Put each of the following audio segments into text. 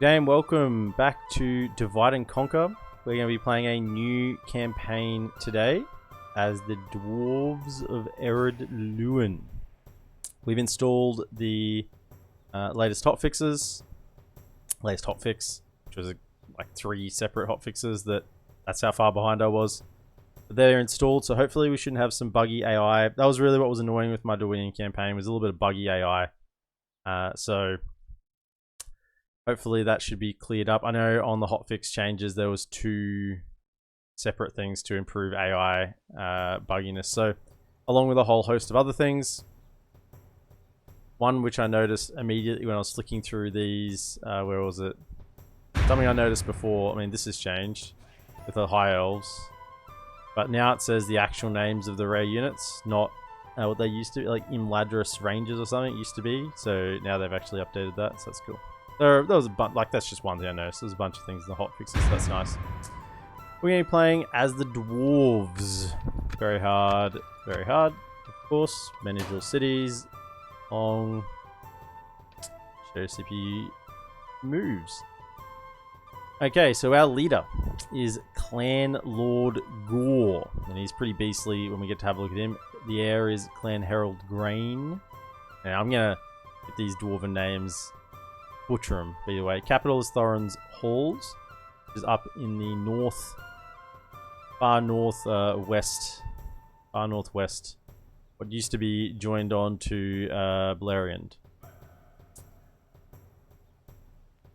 Dan, welcome back to Divide and Conquer. We're going to be playing a new campaign today as the Dwarves of EredLuin. We've installed the latest hotfixes. Latest hotfix, which was like 3 separate hotfixes. That's how far behind I was. But they're installed, so hopefully we shouldn't have some buggy AI. That was really what was annoying with my Dwarven campaign, was a little bit of buggy AI. So hopefully that should be cleared up. I know on the hotfix changes there was 2 separate things to improve AI bugginess. So along with a whole host of other things. One which I noticed immediately when I was flicking through these, where was it? Something I noticed before. I mean, this has changed with the high elves. But now it says the actual names of the rare units, not what they used to be, like Imladris Rangers or something it used to be. So now they've actually updated that, so that's cool. There was a bunch, like that's just one thing I noticed. There's a bunch of things in the hotfixes, so that's nice. We're going to be playing as the Dwarves. Very hard, of course. Manage your cities. Long. Show CPU moves. Okay, so our leader is Clan Lord Gore, and he's pretty beastly when we get to have a look at him. The heir is Clan Herald Grain. Now I'm gonna get these dwarven names, butcher them. By the way, capital is Thorin's Halls, which is up in the far northwest. What used to be joined on to Blariand.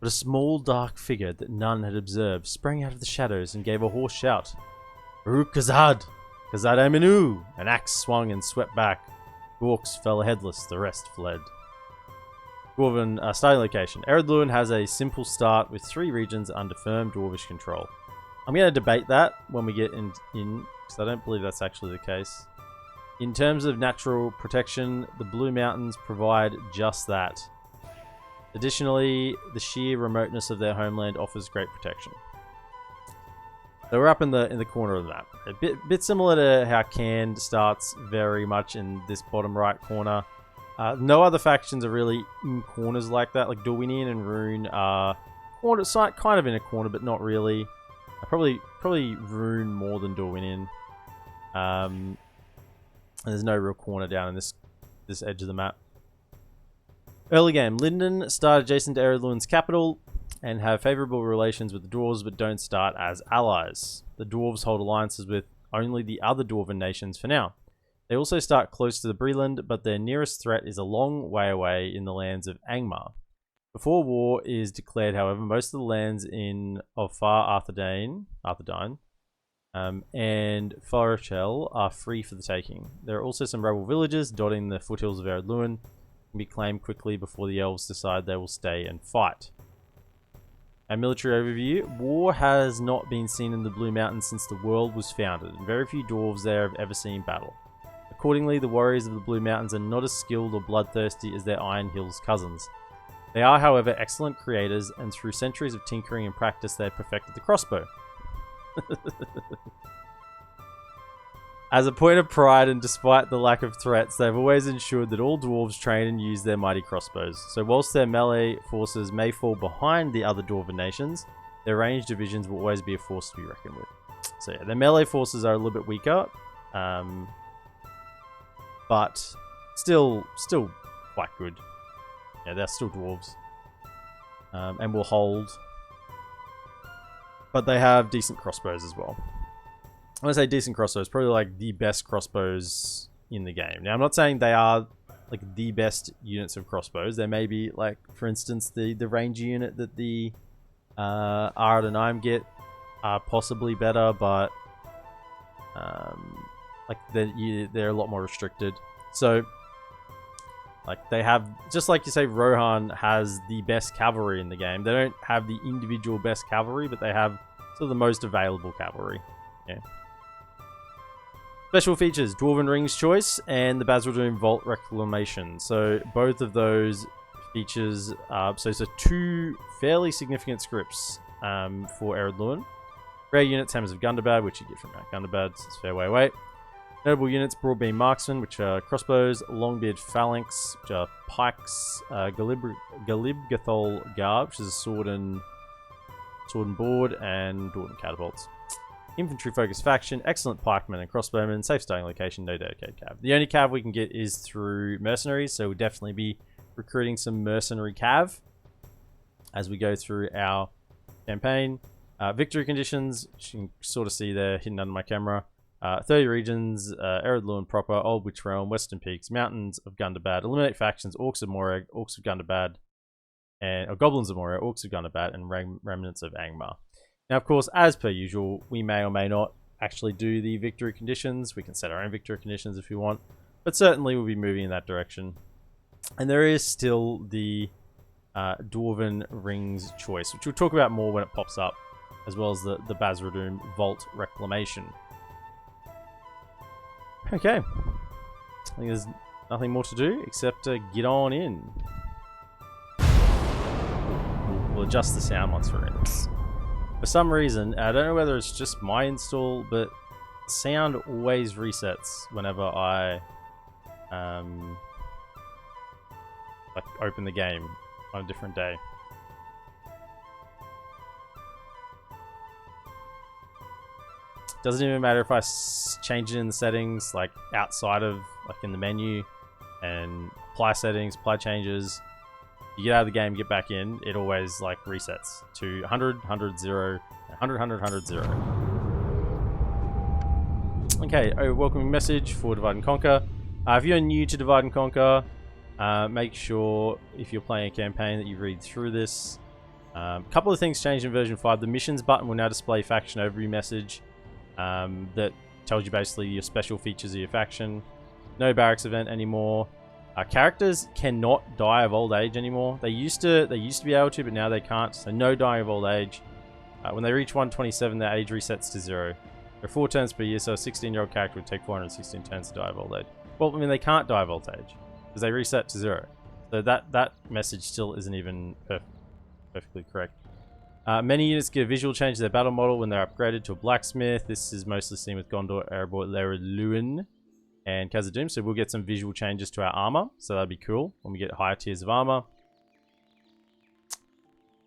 But a small dark figure that none had observed sprang out of the shadows and gave a hoarse shout. Baruch Kazad! Kazad Aminu! An axe swung and swept back. Orcs fell headless, the rest fled. Dwarven starting location. EredLuin has a simple start with 3 regions under firm Dwarvish control. I'm going to debate that when we get in because I don't believe that's actually the case. In terms of natural protection, the Blue Mountains provide just that. Additionally, the sheer remoteness of their homeland offers great protection. So we're up in the corner of the map. A bit similar to how Canned starts, very much in this bottom right corner. No other factions are really in corners like that. Like Dorwinian and Rune are kind of in a corner, but not really. Probably Rune more than Dorwinian. And there's no real corner down in this edge of the map. Early game. Linden start adjacent to EredLuin's capital and have favourable relations with the Dwarves, but don't start as allies. The Dwarves hold alliances with only the other Dwarven nations for now. They also start close to the Breland, but their nearest threat is a long way away in the lands of Angmar. Before war is declared, however, most of the lands of Far Arthedain and Farachel are free for the taking. There are also some rebel villages dotting the foothills of EredLuin, can be claimed quickly before the elves decide they will stay and fight. A military overview. War has not been seen in the Blue Mountains since the world was founded, and very few dwarves there have ever seen battle. Accordingly, the warriors of the Blue Mountains are not as skilled or bloodthirsty as their Iron Hills cousins. They are, however, excellent creators, and through centuries of tinkering and practice they have perfected the crossbow. As a point of pride, and despite the lack of threats, they've always ensured that all dwarves train and use their mighty crossbows. So whilst their melee forces may fall behind the other dwarven nations, their ranged divisions will always be a force to be reckoned with. So yeah, their melee forces are a little bit weaker, but still quite good. Yeah, they're still dwarves, and will hold. But they have decent crossbows as well. When I say decent crossbows, probably like the best crossbows in the game. Now, I'm not saying they are like the best units of crossbows. There may be, like, for instance, the ranger unit that the Ered and I'm get are possibly better, but like they're a lot more restricted. So, like, they have, just like you say, Rohan has the best cavalry in the game. They don't have the individual best cavalry, but they have sort of the most available cavalry. Yeah. Special features, Dwarven Rings Choice and the Basildune Vault Reclamation. So both of those features, so 2 fairly significant scripts for EredLuin. Rare units, Hammers of Gundabad, which you get from Mount Gundabad, so it's fair way away. Notable units: Broadbeam Marksmen, which are crossbows; Longbeard Phalanx, which are pikes; Galibgathol Guard, which is a sword and board; and Dorton Catapults. Infantry focused faction, excellent pikemen and crossbowmen, safe starting location, no dedicated cav. The only cav we can get is through mercenaries, so we'll definitely be recruiting some mercenary cav as we go through our campaign. Victory conditions, which you can sort of see there hidden under my camera. 30 regions, EredLuin proper, Old Witch Realm, Western Peaks, Mountains of Gundabad. Eliminate factions, Orcs of Morag, Orcs of Gundabad, and Goblins of Moria, Orcs of Gundabad, and Remnants of Angmar. Now, of course, as per usual, we may or may not actually do the victory conditions. We can set our own victory conditions if we want, but certainly we'll be moving in that direction. And there is still the Dwarven Rings choice, which we'll talk about more when it pops up, as well as the Basradum Vault Reclamation. Okay. I think there's nothing more to do except to get on in. We'll adjust the sound once we're in. For some reason, I don't know whether it's just my install, but sound always resets whenever I like open the game on a different day. Doesn't even matter if I change it in the settings, like outside of, like in the menu, and apply settings, apply changes. You get out of the game, get back in, it always like resets to 100, 100, 0, 100, 100, 100, 0. Okay, a welcoming message for Divide and Conquer. If you're new to Divide and Conquer, make sure if you're playing a campaign that you read through this. A couple of things changed in version 5. The missions button will now display faction overview message that tells you basically your special features of your faction. No barracks event anymore. Characters cannot die of old age anymore. They used to be able to, but now they can't. So no dying of old age. When they reach 127, their age resets to 0. There are 4 turns per year, so a 16-year-old character would take 416 turns to die of old age. Well, I mean, they can't die of old age because they reset to 0. So that message still isn't even perfectly correct. Many units get a visual change to their battle model when they're upgraded to a blacksmith. This is mostly seen with Gondor, Erebor, Luin, and Khazad-dûm, so we'll get some visual changes to our armor, so that'd be cool when we get higher tiers of armor.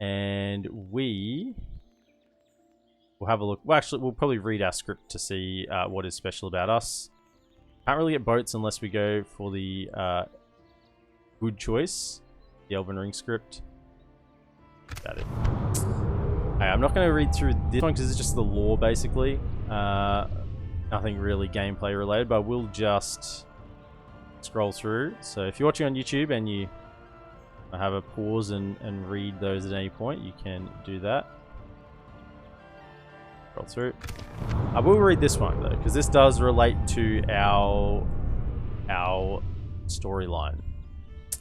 And we will have a look. Well, actually, we'll probably read our script to see what is special about us. Can't really get boats unless we go for the good choice, the Elven Ring script. Got it. Okay, I'm not going to read through this one because it's just the lore, basically. Nothing really gameplay related, but I will just scroll through. So if you're watching on YouTube and you have a pause and read those at any point, you can do that. Scroll through. I will read this one though, because this does relate to our storyline.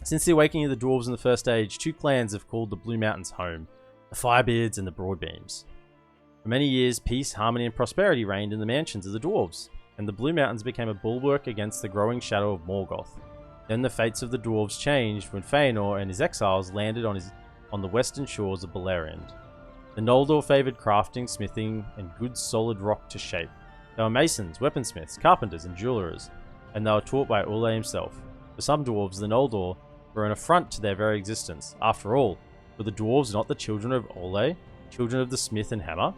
Since the awakening of the Dwarves in the First Age, 2 clans have called the Blue Mountains home: the Firebeards and the Broadbeams. For many years, peace, harmony, and prosperity reigned in the mansions of the Dwarves, and the Blue Mountains became a bulwark against the growing shadow of Morgoth. Then the fates of the Dwarves changed when Feanor and his exiles landed on the western shores of Beleriand. The Noldor favoured crafting, smithing, and good solid rock to shape. They were masons, weaponsmiths, carpenters, and jewellerers, and they were taught by Ole himself. For some Dwarves, the Noldor were an affront to their very existence. After all, were the Dwarves not the children of Ole, children of the smith and hammer?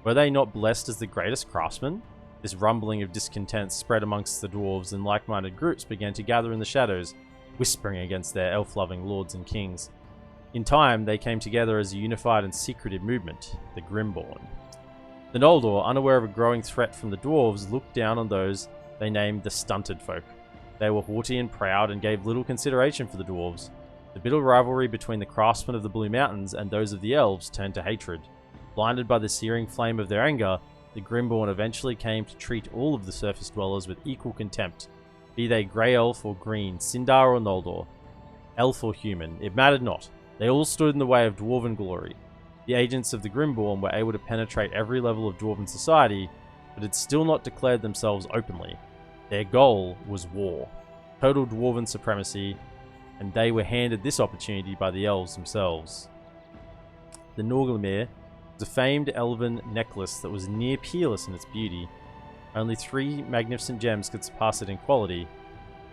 Were they not blessed as the greatest craftsmen? This rumbling of discontent spread amongst the Dwarves, and like-minded groups began to gather in the shadows, whispering against their elf-loving lords and kings. In time, they came together as a unified and secretive movement, the Grimborn. The Noldor, unaware of a growing threat from the Dwarves, looked down on those they named the Stunted Folk. They were haughty and proud and gave little consideration for the Dwarves. The bitter rivalry between the craftsmen of the Blue Mountains and those of the Elves turned to hatred. Blinded by the searing flame of their anger, the Grimborn eventually came to treat all of the surface dwellers with equal contempt. Be they grey elf or green, Sindar or Noldor, elf or human, it mattered not. They all stood in the way of Dwarven glory. The agents of the Grimborn were able to penetrate every level of Dwarven society, but had still not declared themselves openly. Their goal was war, total Dwarven supremacy, and they were handed this opportunity by the elves themselves. The Norglemir, the famed elven necklace that was near peerless in its beauty, Only 3 magnificent gems could surpass it in quality.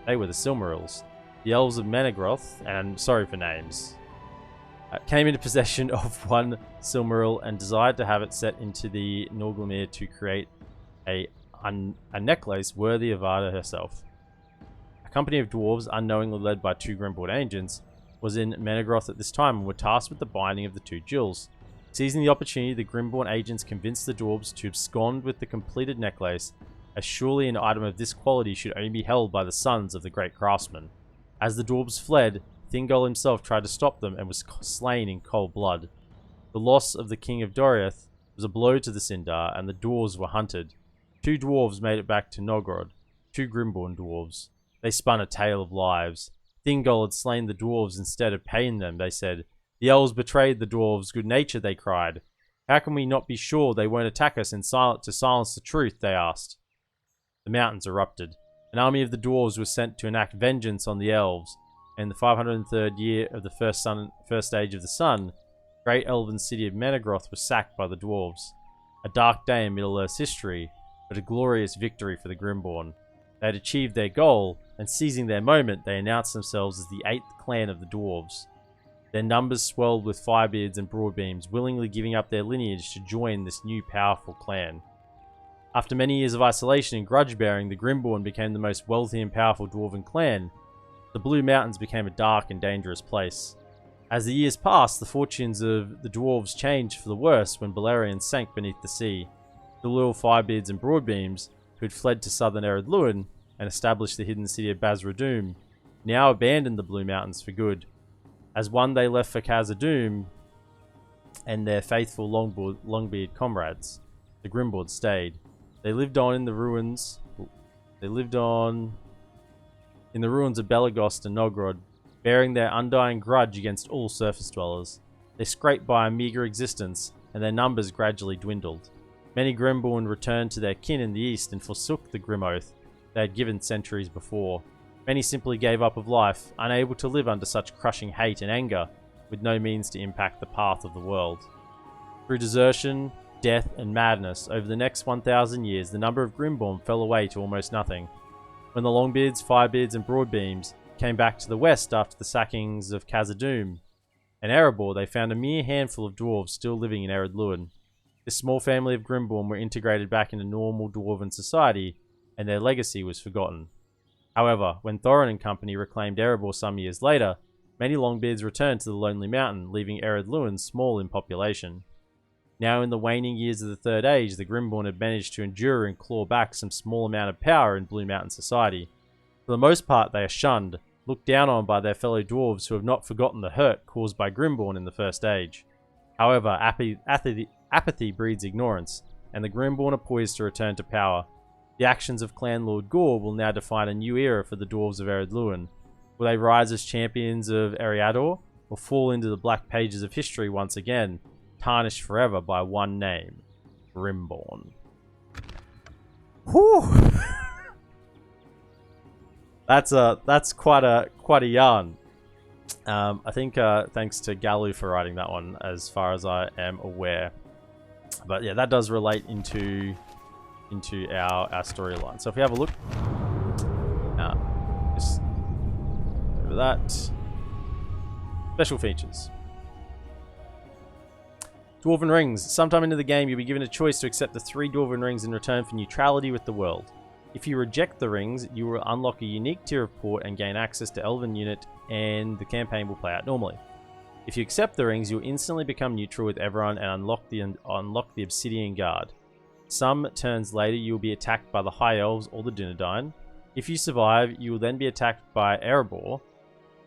They were the Silmarils. The elves of Menegroth, and sorry for names, came into possession of one Silmaril and desired to have it set into the Norglemir to create a necklace worthy of Ada herself. A company of dwarves, unknowingly led by 2 Grimborn agents, was in Menegroth at this time and were tasked with the binding of the 2 jewels. Seizing the opportunity, the Grimborn agents convinced the dwarves to abscond with the completed necklace, as surely an item of this quality should only be held by the sons of the great craftsman. As the dwarves fled, Thingol himself tried to stop them and was slain in cold blood. The loss of the king of Doriath was a blow to the Sindar, and the dwarves were hunted. 2 dwarves made it back to Nogrod, 2 Grimborn dwarves. They spun a tale of lives. Thingol had slain the dwarves instead of paying them, they said. The elves betrayed the dwarves' good nature, they cried. How can we not be sure they won't attack us to silence the truth, they asked. The mountains erupted. An army of the dwarves was sent to enact vengeance on the elves. In the 503rd year of the first age of the sun, the great elven city of Menegroth was sacked by the dwarves. A dark day in Middle-earth's history, but a glorious victory for the Grimborn. They had achieved their goal, and seizing their moment, they announced themselves as the 8th clan of the dwarves. Their numbers swelled with Firebeards and Broadbeams, willingly giving up their lineage to join this new powerful clan. After many years of isolation and grudge-bearing, the Grimborn became the most wealthy and powerful dwarven clan. The Blue Mountains became a dark and dangerous place. As the years passed, the fortunes of the dwarves changed for the worse when Balerion sank beneath the sea. The loyal Firebeards and Broadbeams, who had fled to southern EredLuin and established the hidden city of Basra-Dûm, now abandoned the Blue Mountains for good. As one they left for Khazad-dûm and their faithful Longbeard comrades, the Grimborn stayed. They lived on in the ruins. They lived on in the ruins of Belagost and Nogrod, bearing their undying grudge against all surface dwellers. They scraped by a meagre existence, and their numbers gradually dwindled. Many Grimborn returned to their kin in the east and forsook the grim oath they had given centuries before. Many simply gave up of life, unable to live under such crushing hate and anger, with no means to impact the path of the world. Through desertion, death, and madness, over the next 1,000 years, the number of Grimborn fell away to almost nothing. When the Longbeards, Firebeards, and Broadbeams came back to the west after the sackings of Khazad-dûm and Erebor, they found a mere handful of dwarves still living in EredLuin. This small family of Grimborn were integrated back into normal dwarven society, and their legacy was forgotten. However, when Thorin and company reclaimed Erebor some years later, many Longbeards returned to the Lonely Mountain, leaving EredLuin small in population. Now in the waning years of the Third Age, the Grimborn had managed to endure and claw back some small amount of power in Blue Mountain society. For the most part, they are shunned, looked down on by their fellow dwarves who have not forgotten the hurt caused by Grimborn in the First Age. However, apathy breeds ignorance, and the Grimborn are poised to return to power. The actions of Clan Lord Gore will now define a new era for the Dwarves of EredLuin. Will they rise as champions of Eriador, or fall into the black pages of history once again, tarnished forever by one name, Grimborn? Whew! That's quite a yarn. I think thanks to Galu for writing that one, as far as I am aware. But yeah, that does relate into our storyline. So if we have a look, just over that. Special features. Dwarven Rings. Sometime into the game, you'll be given a choice to accept the 3 Dwarven Rings in return for neutrality with the world. If you reject the rings, you will unlock a unique tier of port and gain access to Elven Unit, and the campaign will play out normally. If you accept the rings, you'll instantly become neutral with everyone and unlock the Obsidian Guard. Some turns later, you will be attacked by the High Elves or the Dunedain. If you survive, you will then be attacked by Erebor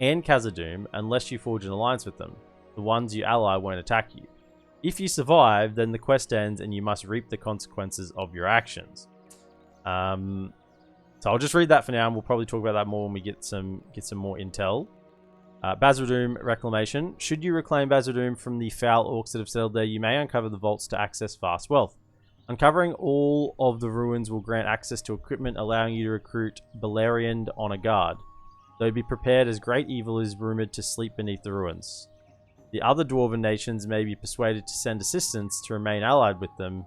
and Khazad-dûm unless you forge an alliance with them. The ones you ally won't attack you. If you survive, then the quest ends and you must reap the consequences of your actions. So I'll just read that for now, and we'll probably talk about that more when we get some more intel. Basra-Dûm Reclamation. Should you reclaim Basra-Dûm from the foul orcs that have settled there, you may uncover the vaults to access vast wealth. Uncovering all of the ruins will grant access to equipment, allowing you to recruit Balerion on a guard. Though be prepared, as great evil is rumoured to sleep beneath the ruins. The other dwarven nations may be persuaded to send assistance to remain allied with them,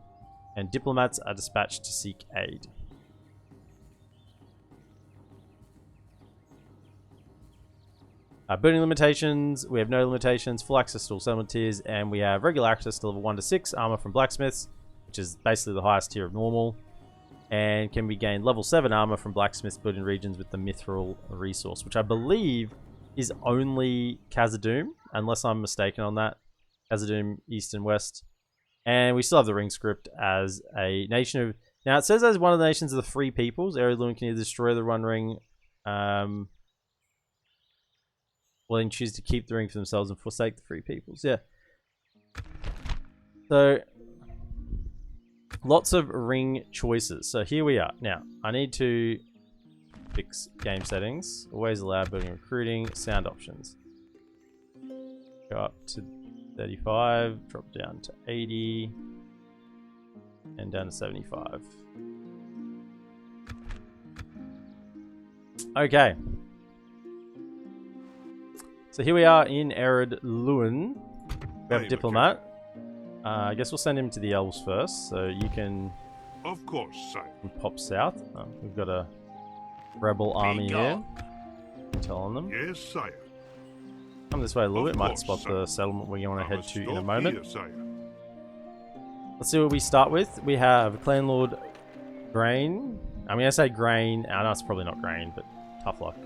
And diplomats are dispatched to seek aid. Building limitations, we have no limitations, full access to all settlement tiers, and we have regular access to level 1 to 6 armor from blacksmiths, which is basically the highest tier of normal. And can we gain level 7 armor from blacksmiths built in regions with the mithril resource, which I believe is only Khazad-dûm, unless I'm mistaken on that. Khazad-dûm, East and West. And we still have the ring script as a nation of... Now, it says as one of the nations of the free peoples, EredLuin can either destroy the Run Ring... Well, then choose to keep the ring for themselves and forsake the free peoples. Yeah. So, lots of ring choices. So here we are. Now, I need to fix game settings. Always allow building recruiting. Sound options. Go up to 35. Drop down to 80. And down to 75. Okay. So here we are in EredLuin. We have a diplomat. I guess we'll send him to the elves first, so you can... Of course, sire. Pop south. We've got a rebel army here. Telling them. Yes, sire. Come this way a little bit. Might spot the settlement we're going to head to in a moment. Let's see what we start with. We have Clan Lord Grain. I'm going to say Grain. I know it's probably not Grain, but tough luck.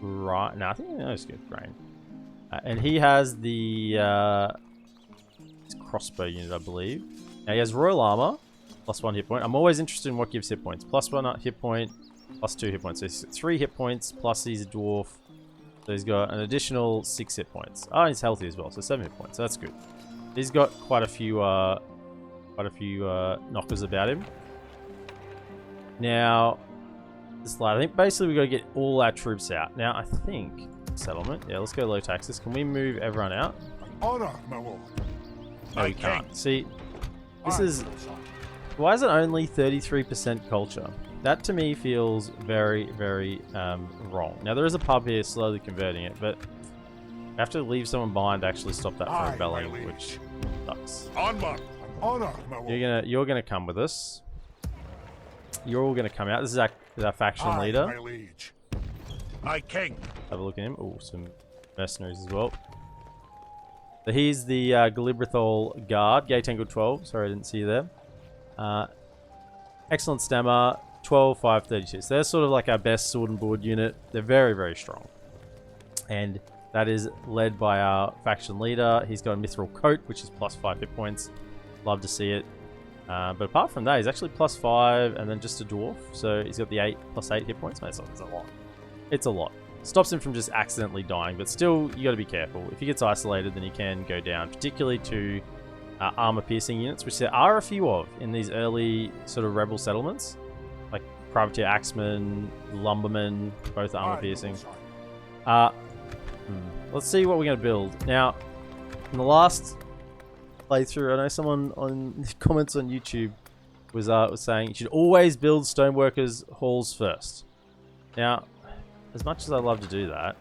Right, no, I think it's good. Grain, and he has the crossbow unit, I believe. Now he has royal armor, +1 hit point. I'm always interested in what gives hit points. +1 hit point, +2 hit points. So he's 3 hit points. Plus he's a dwarf, so he's got an additional 6 hit points. Oh, he's healthy as well, so 7 hit points. So that's good. He's got quite a few knockers about him. Now. I think basically we've got to get all our troops out. Now, I think... Settlement. Yeah, let's go low taxes. Can we move everyone out? Honor, my lord. No, we can't. See, this is... Why is it only 33% culture? That to me feels very, very wrong. Now, there is a pub here slowly converting it, but I have to leave someone behind to actually stop that from rebelling, which sucks. Honor, my lord. You're gonna come with us. You're all gonna come out. This is our faction leader. My liege. My king. Have a look at him. Oh, some mercenaries as well. So he's the Galibrithol guard. Gate angle 12. Sorry, I didn't see you there. Excellent stammer. 12, 5, 32. So they're sort of like our best sword and board unit. They're very, very strong. And that is led by our faction leader. He's got a mithril coat, which is +5 hit points. Love to see it. But apart from that, he's actually +5 and then just a dwarf. So he's got the +8 hit points. Mate, it's a lot. It's a lot. Stops him from just accidentally dying, but still, you got to be careful. If he gets isolated, then he can go down, particularly to armor-piercing units, which there are a few of in these early sort of rebel settlements. Like Privateer Axemen, Lumbermen, both armor-piercing. Let's see what we're going to build. Now, in the last playthrough, I know someone on the comments on YouTube was saying you should always build stoneworkers' halls first. Now, as much as I love to do that,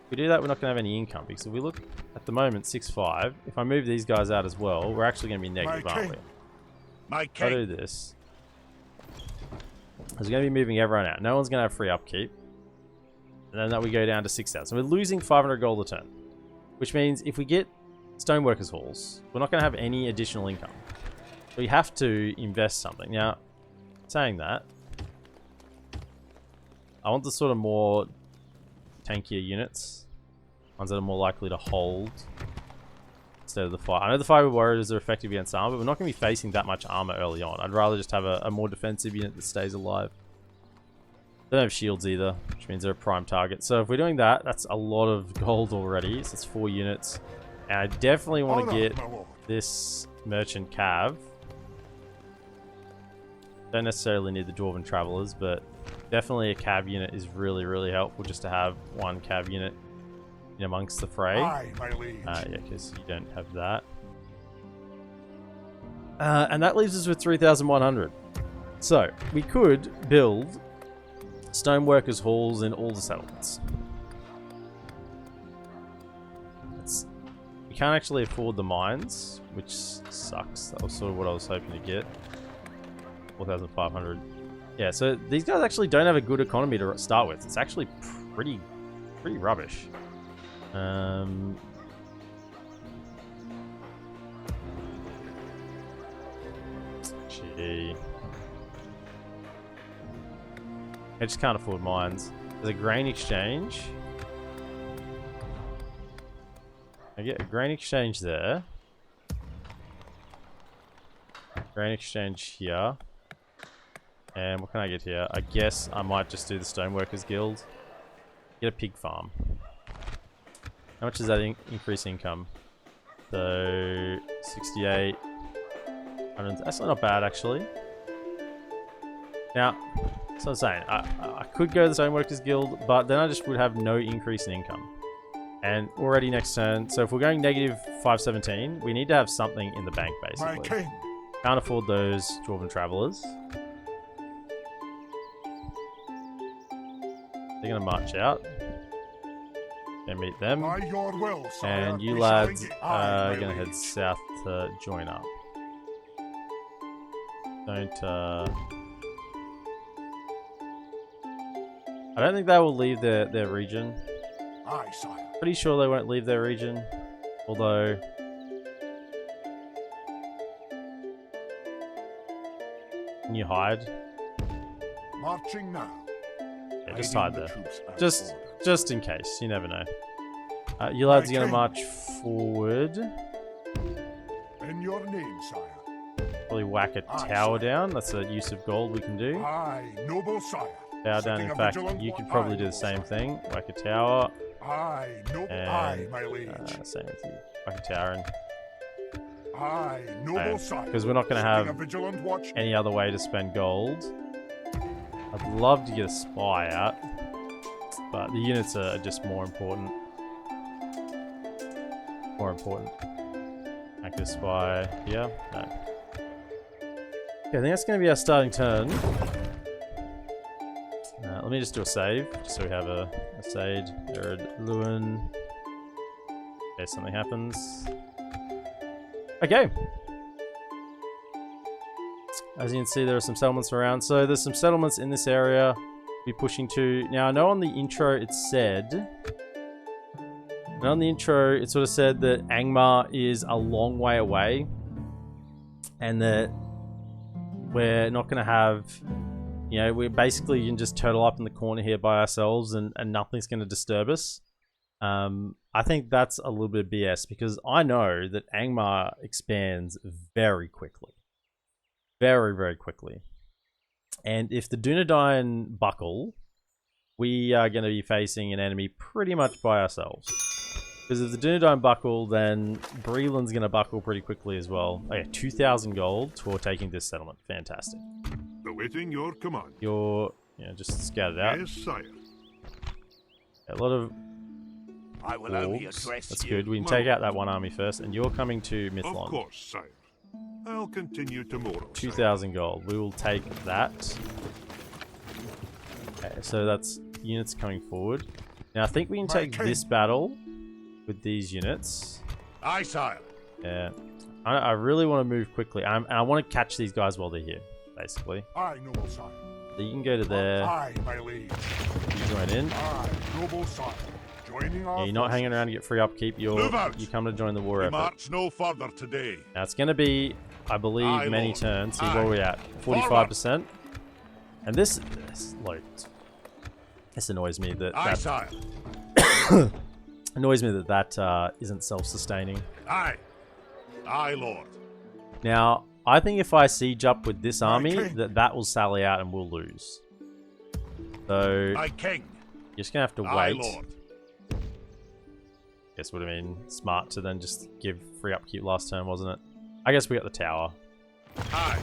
if we do that, we're not going to have any income, because if we look at the moment 6-5, if I move these guys out as well, we're actually going to be negative, aren't we? If I do this, because we're going to be moving everyone out. No one's going to have free upkeep. And then that we go down to 6,000. So we're losing 500 gold a turn, which means if we get stoneworkers' halls, we're not going to have any additional income. We have to invest something. Now, saying that, I want the sort of more tankier units, ones that are more likely to hold instead of the fire. I know the fire warriors are effective against armor, but we're not going to be facing that much armor early on. I'd rather just have a more defensive unit that stays alive. They don't have shields either, which means they're a prime target. So if we're doing that, that's a lot of gold already. So it's 4 units. And I definitely want to get this merchant cav. Don't necessarily need the dwarven travelers, but definitely a cav unit is really, really helpful just to have one cav unit in amongst the fray. Yeah, because you don't have that. And that leaves us with 3,100. So we could build stoneworkers' halls in all the settlements. We can't actually afford the mines, which sucks. That was sort of what I was hoping to get. 4,500. Yeah, so these guys actually don't have a good economy to start with. It's actually pretty rubbish. Gee. I just can't afford mines. There's a grain exchange. I get a grain exchange there. Grain exchange here. And what can I get here? I guess I might just do the Stoneworkers Guild. Get a pig farm. How much does that increase income? So 68. That's not bad actually. Now, that's what I'm saying. I could go to the Stoneworkers Guild, but then I just would have no increase in income. And already next turn, so if we're going negative 517, we need to have something in the bank basically. Can't afford those Dwarven Travelers. They're gonna march out. Gonna meet them. And you lads are gonna head south to join up. I don't think they will leave their region. Aye, sire. Pretty sure they won't leave their region. Although... Can you hide? Marching now. Yeah, just hide there. Just in case. You never know. You lads are going to march forward. In your name, sire. Probably whack a tower down. That's a use of gold we can do. Aye, noble sire. Tower down. In fact, you could probably do the same thing. Whack a tower. Aye, noble. And, aye, my liege. Same with you. Whack a tower in. Aye, noble sire. Because we're not going to have any other way to spend gold. I'd love to get a spy out, but the units are just more important. Active spy here? No. Okay, I think that's going to be our starting turn. Let me just do a save, just so we have a save. EredLuin. In case something happens. Okay. As you can see, there are some settlements around. So there's some settlements in this area we'll be pushing to. Now, I know on the intro it said... And on the intro, it sort of said that Angmar is a long way away. And that we're not going to have... You know, we're basically can just turtle up in the corner here by ourselves and nothing's going to disturb us. I think that's a little bit of BS because I know that Angmar expands very quickly. Very, very quickly. And if the Dunedain buckle, we are going to be facing an enemy pretty much by ourselves. Because if the Dunedain buckle, then Breland's going to buckle pretty quickly as well. Okay, 2,000 gold for taking this settlement. Fantastic. Awaiting your command. You're, just scout it out. Yes, sire. A lot of I will only address That's you. good. We can take out that one army first, and you're coming to Mithlon. Of course, sire. I'll continue tomorrow. 2,000 gold. We will take that. Okay, so that's units coming forward. Now I think we can take this battle with these units. Aye, sire. Yeah. I really want to move quickly. And I want to catch these guys while they're here, basically. Aye, noble sire. So you can go to there. Aye, my liege. You join in. Aye, noble sire. Joining our You're not hanging around to get free upkeep. You come to join the war We effort. march no further today. Now it's going to be, I believe, Aye, many Lord. turns. See Aye. where we're at. 45%. And this annoys me Aye, sire. annoys me that isn't self-sustaining. Aye. Aye, lord. Now, I think if I siege up with this army, that will sally out and we'll lose. So, Aye, king. you're just going to have to Aye, wait. lord. Guess would have been smart to then just give free upkeep last turn, wasn't it? I guess we got the tower. Aye.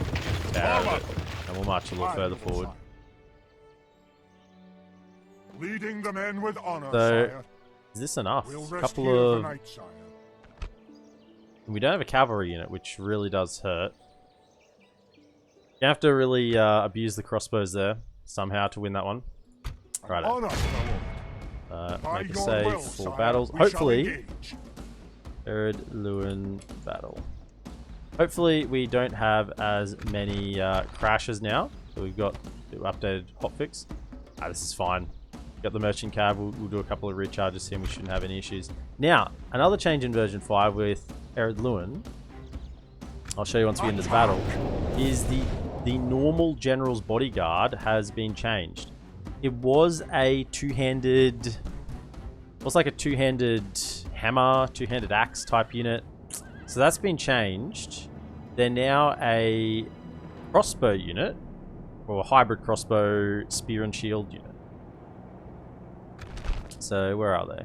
Tower Forward. and we'll march a little Aye, further noble forward. sire. Leading the men with honor, So, sire. is this enough? We'll A rest couple here of... tonight, sire. We don't have a cavalry unit, which really does hurt. You have to really abuse the crossbows there somehow to win that one. Right. Honor, my lord. By Make a your save will, for sire, battles. we shall Hopefully, engage. EredLuin battle. Hopefully we don't have as many crashes now. So we've got the updated hotfix. This is fine. Got the merchant cab. We'll do a couple of recharges here and we shouldn't have any issues. Now, another change in version 5 with EredLuin, I'll show you once we get into the battle, is the normal general's bodyguard has been changed. It was a two-handed... It was like a two-handed hammer, two-handed axe type unit. So that's been changed. They're now a crossbow unit, or a hybrid crossbow spear and shield unit. So where are they?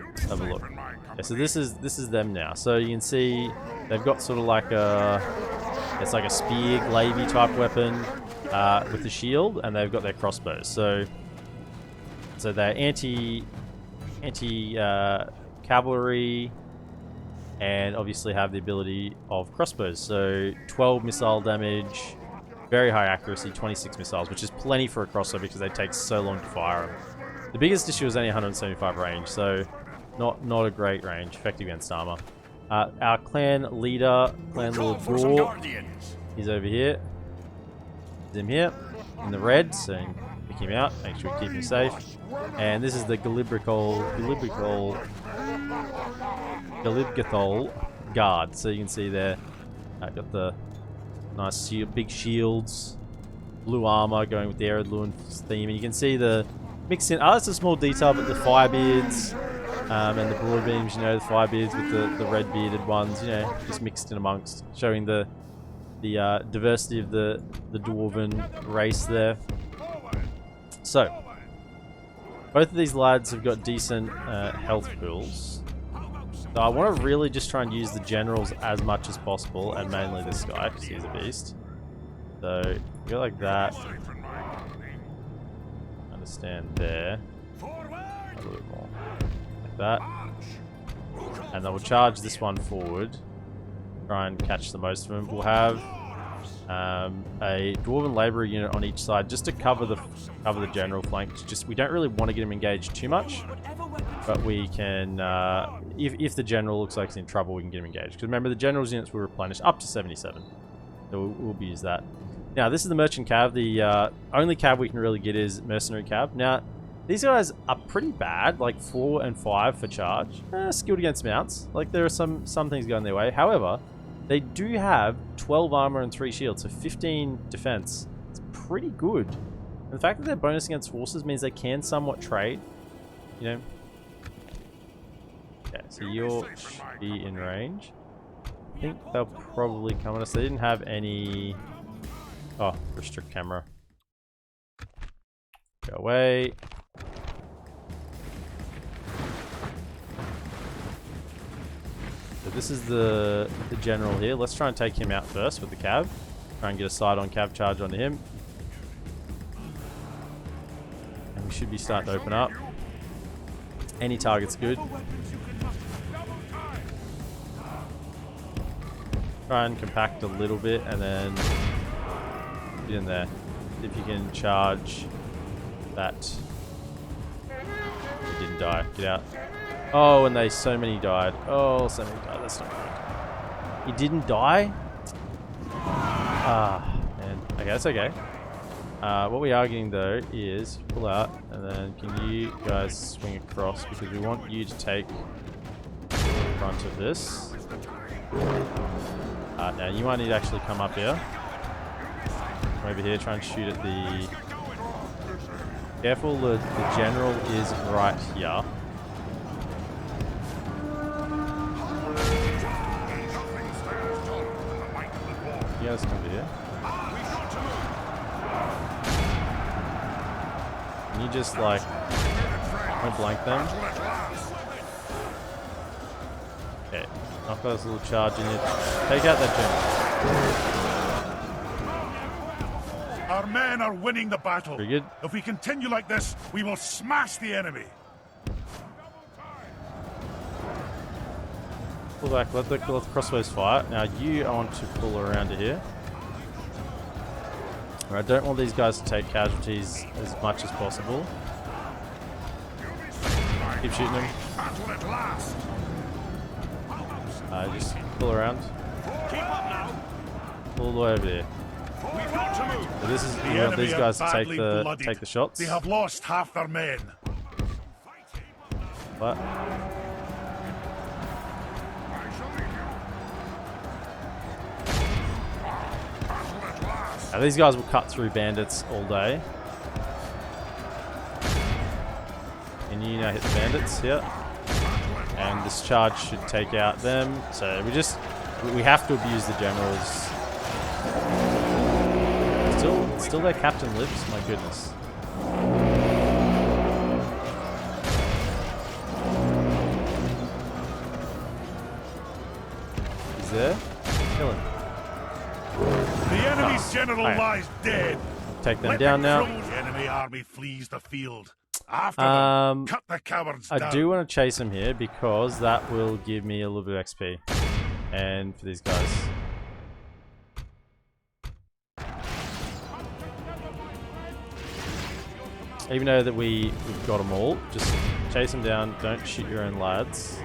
Let's have a look. Okay, so this is them now. So you can see they've got sort of like it's like a spear glaive type weapon with the shield, and they've got their crossbows. So they're anti cavalry, and obviously have the ability of crossbows. So 12 missile damage, very high accuracy, 26 missiles, which is plenty for a crossbow because they take so long to fire them. The biggest issue is only 175 range, so not a great range, effective against armor. Our clan leader, Clan Lord Gore, he's over here. He's him here, in the red, so pick him out, make sure we keep him safe. And this is the Galibgathol guard. So you can see there, got the nice big shields, blue armor going with the EredLuin theme, and you can see the mix in. That's a small detail, but the firebeards and the broad beams, you know, the firebeards with the red bearded ones, you know, just mixed in amongst, showing the diversity of the dwarven race there. So both of these lads have got decent health pools. So I want to really just try and use the generals as much as possible, and mainly this guy because he's a beast. So go like that. Understand there. A little bit more like that, and then we'll charge this one forward. Try and catch the most of them. We'll have a dwarven labourer unit on each side just to cover the general flank. We don't really want to get him engaged too much, but we can if the general looks like he's in trouble, we can get him engaged. Because remember, the general's units will replenish up to 77, so we'll use that. Now this is the merchant cav. The only cav we can really get is mercenary cav. Now these guys are pretty bad, like 4 and 5 for charge. Skilled against mounts. Like there are some things going their way. However, they do have 12 armor and 3 shields, so 15 defense. It's pretty good. And the fact that they're bonus against horses means they can somewhat trade, you know. Okay, so you'll be in range. I think they'll probably come on us. They didn't have any... Oh, restrict camera. Go away. So this is the general here. Let's try and take him out first with the cav. Try and get a side on cav charge onto him. And we should be starting to open up. Any target's good. Try and compact a little bit and then get in there. If you can charge that. He didn't die. Get out. Oh, and so many died. Oh, so many died. That's not good. He didn't die? Ah, man. Okay, that's okay. What we are getting, though, is pull out, and then can you guys swing across, because we want you to take front of this. Now, you might need to actually come up here. Come over here, try and shoot at the... Careful, the general is right here. You guys come here. Can you just like point blank them? Okay, knock those little charge in it. Take out that general. Our men are winning the battle. Very good. If we continue like this, we will smash the enemy. Pull back, let the crossbows fire. Now I want to pull around to here. I don't want these guys to take casualties as much as possible. Keep shooting them. Just pull around. Keep up now. All the way over there. We've got to move. So this is The you want enemy these are guys to badly bloodied. take the shots. They have lost half their men. What? Now these guys will cut through bandits all day. And you now hit the bandits here. And this charge should take out them. So we have to abuse the generals. Still their captain lives? My goodness. He's there? Kill him. The enemy's general lies dead. Take them Let down now. The enemy army flees the field. After them, cut the cowards down. I do want to chase him here because that will give me a little bit of XP. And for these guys. Even though that we've got them all, just chase them down. Don't shoot your own lads.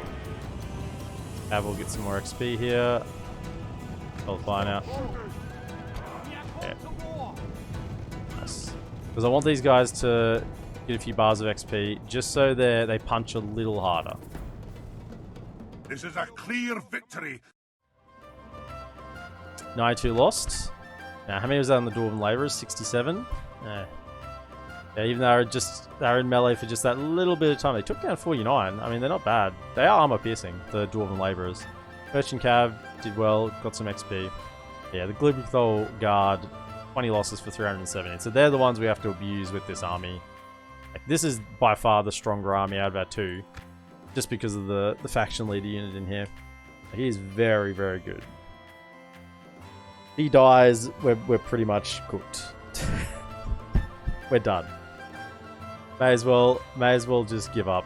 We'll get some more XP here. I'll fly now. Yeah. Nice. Because I want these guys to get a few bars of XP, just so they punch a little harder. This is a clear victory. 92 lost. Now, how many was that on the Dwarven Labourers? 67? Yeah, even though they're in melee for just that little bit of time. They took down 49. I mean, they're not bad. They are armor piercing, the Dwarven Labourers. Merchant Cav did well, got some XP. Yeah, the Glibberthal Guard, 20 losses for 370. So they're the ones we have to abuse with this army. Like, this is by far the stronger army out of our two, just because of the faction leader unit in here. He is very, very good. If he dies, we're pretty much cooked. We're done. May as well just give up.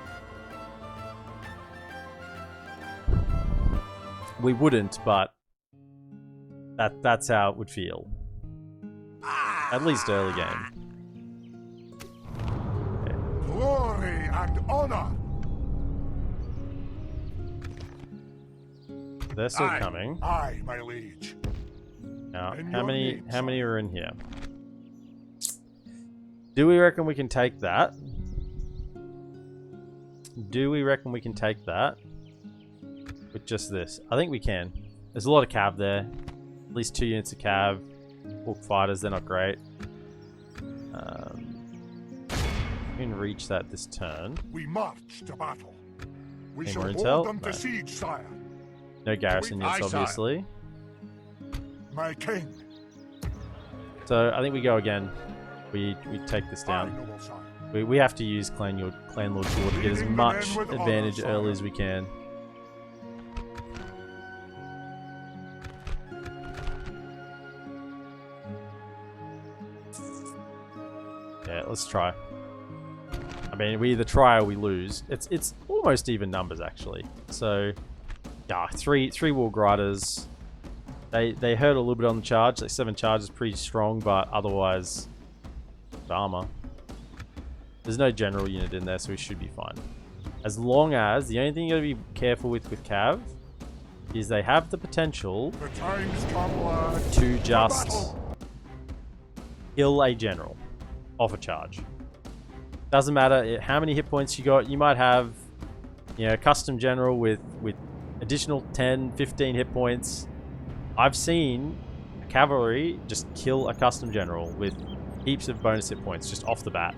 We wouldn't, but that's how it would feel. At least early game. Okay. Glory and honor. They're still coming. Aye, my liege. Now, how many are in here? Do we reckon we can take that? Do we reckon we can take that? With just this? I think we can. There's a lot of cav there. At least 2 units of cav. Orc fighters, they're not great. We can reach that this turn. We march to battle. We Any shall more hold intel? them No. to siege, sire. No garrison Aye, units, sire. obviously. My king. So I think we go again. We take this Aye, down. noble sire. We have to use Clanlord Gore to get as Leading the much men with advantage honor, early sire. as we can. Yeah, let's try. I mean, we either try or we lose. It's almost even numbers actually. So, yeah, three War Griders. They hurt a little bit on the charge. Like 7 charge is pretty strong, but otherwise, it's armor. There's no general unit in there, so we should be fine. As long as the only thing you gotta be careful with Cav is they have the potential The time's come, lad. to just battle. kill a general off a charge. Doesn't matter how many hit points you got. You might have, you know, a custom general with additional 10, 15 hit points. I've seen cavalry just kill a custom general with heaps of bonus hit points just off the bat.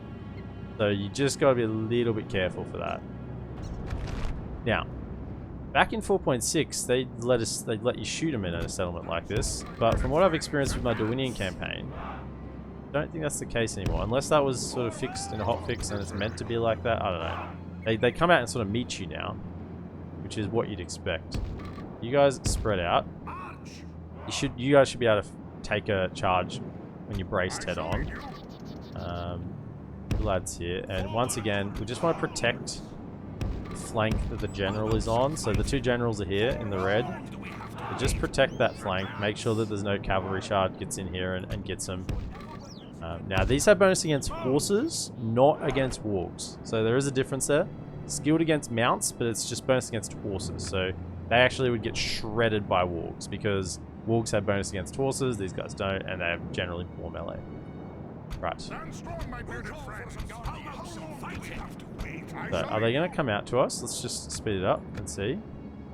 So you just got to be a little bit careful for that. Now, back in 4.6, they let you shoot them in a settlement like this. But from what I've experienced with my Darwinian campaign, I don't think that's the case anymore. Unless that was sort of fixed in a hotfix and it's meant to be like that. I don't know. They come out and sort of meet you now, which is what you'd expect. You guys spread out. You guys should be able to take a charge when you're braced head on. Lads here, and once again, we just want to protect the flank that the general is on. So the 2 generals are here in the red. So just protect that flank. Make sure that there's no cavalry shard gets in here and gets them. Now these have bonus against horses, not against wargs. So there is a difference there. Skilled against mounts, but it's just bonus against horses. So they actually would get shredded by wargs because wargs have bonus against horses, these guys don't, and they have generally more melee. Right. So are they going to come out to us? Let's just speed it up and see.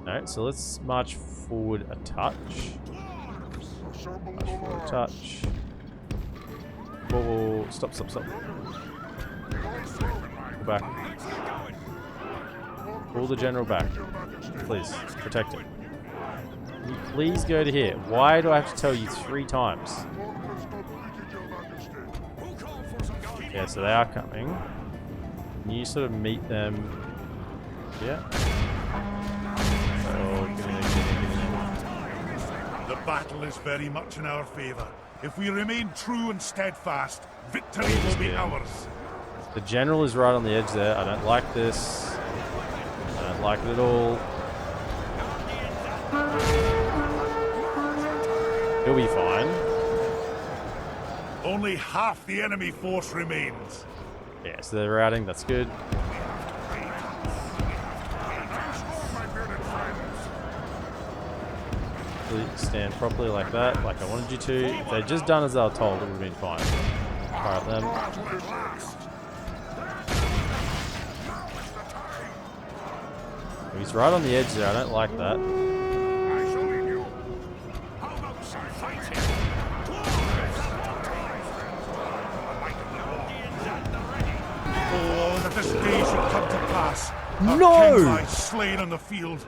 No, so let's march forward a touch. March forward a touch. Whoa, whoa, whoa. Stop, stop, stop. Go back. Pull the general back. Please, protect him. Can you please go to here? Why do I have to tell you 3 times? Yeah, so they are coming. Can you sort of meet them? Yeah. Oh, get in there, get in there, get in there. The battle is very much in our favor. If we remain true and steadfast, victory will be ours. The general is right on the edge there. I don't like this. I don't like it at all. He'll be fine. Only half the enemy force remains. Yeah, so they're routing. That's good. Stand properly like that, like I wanted you to. If they'd just done as they were told, it would have been fine. Fire at them. He's right on the edge there. I don't like that. Oh, that this day should come to pass. No! Our king lies slain on the field.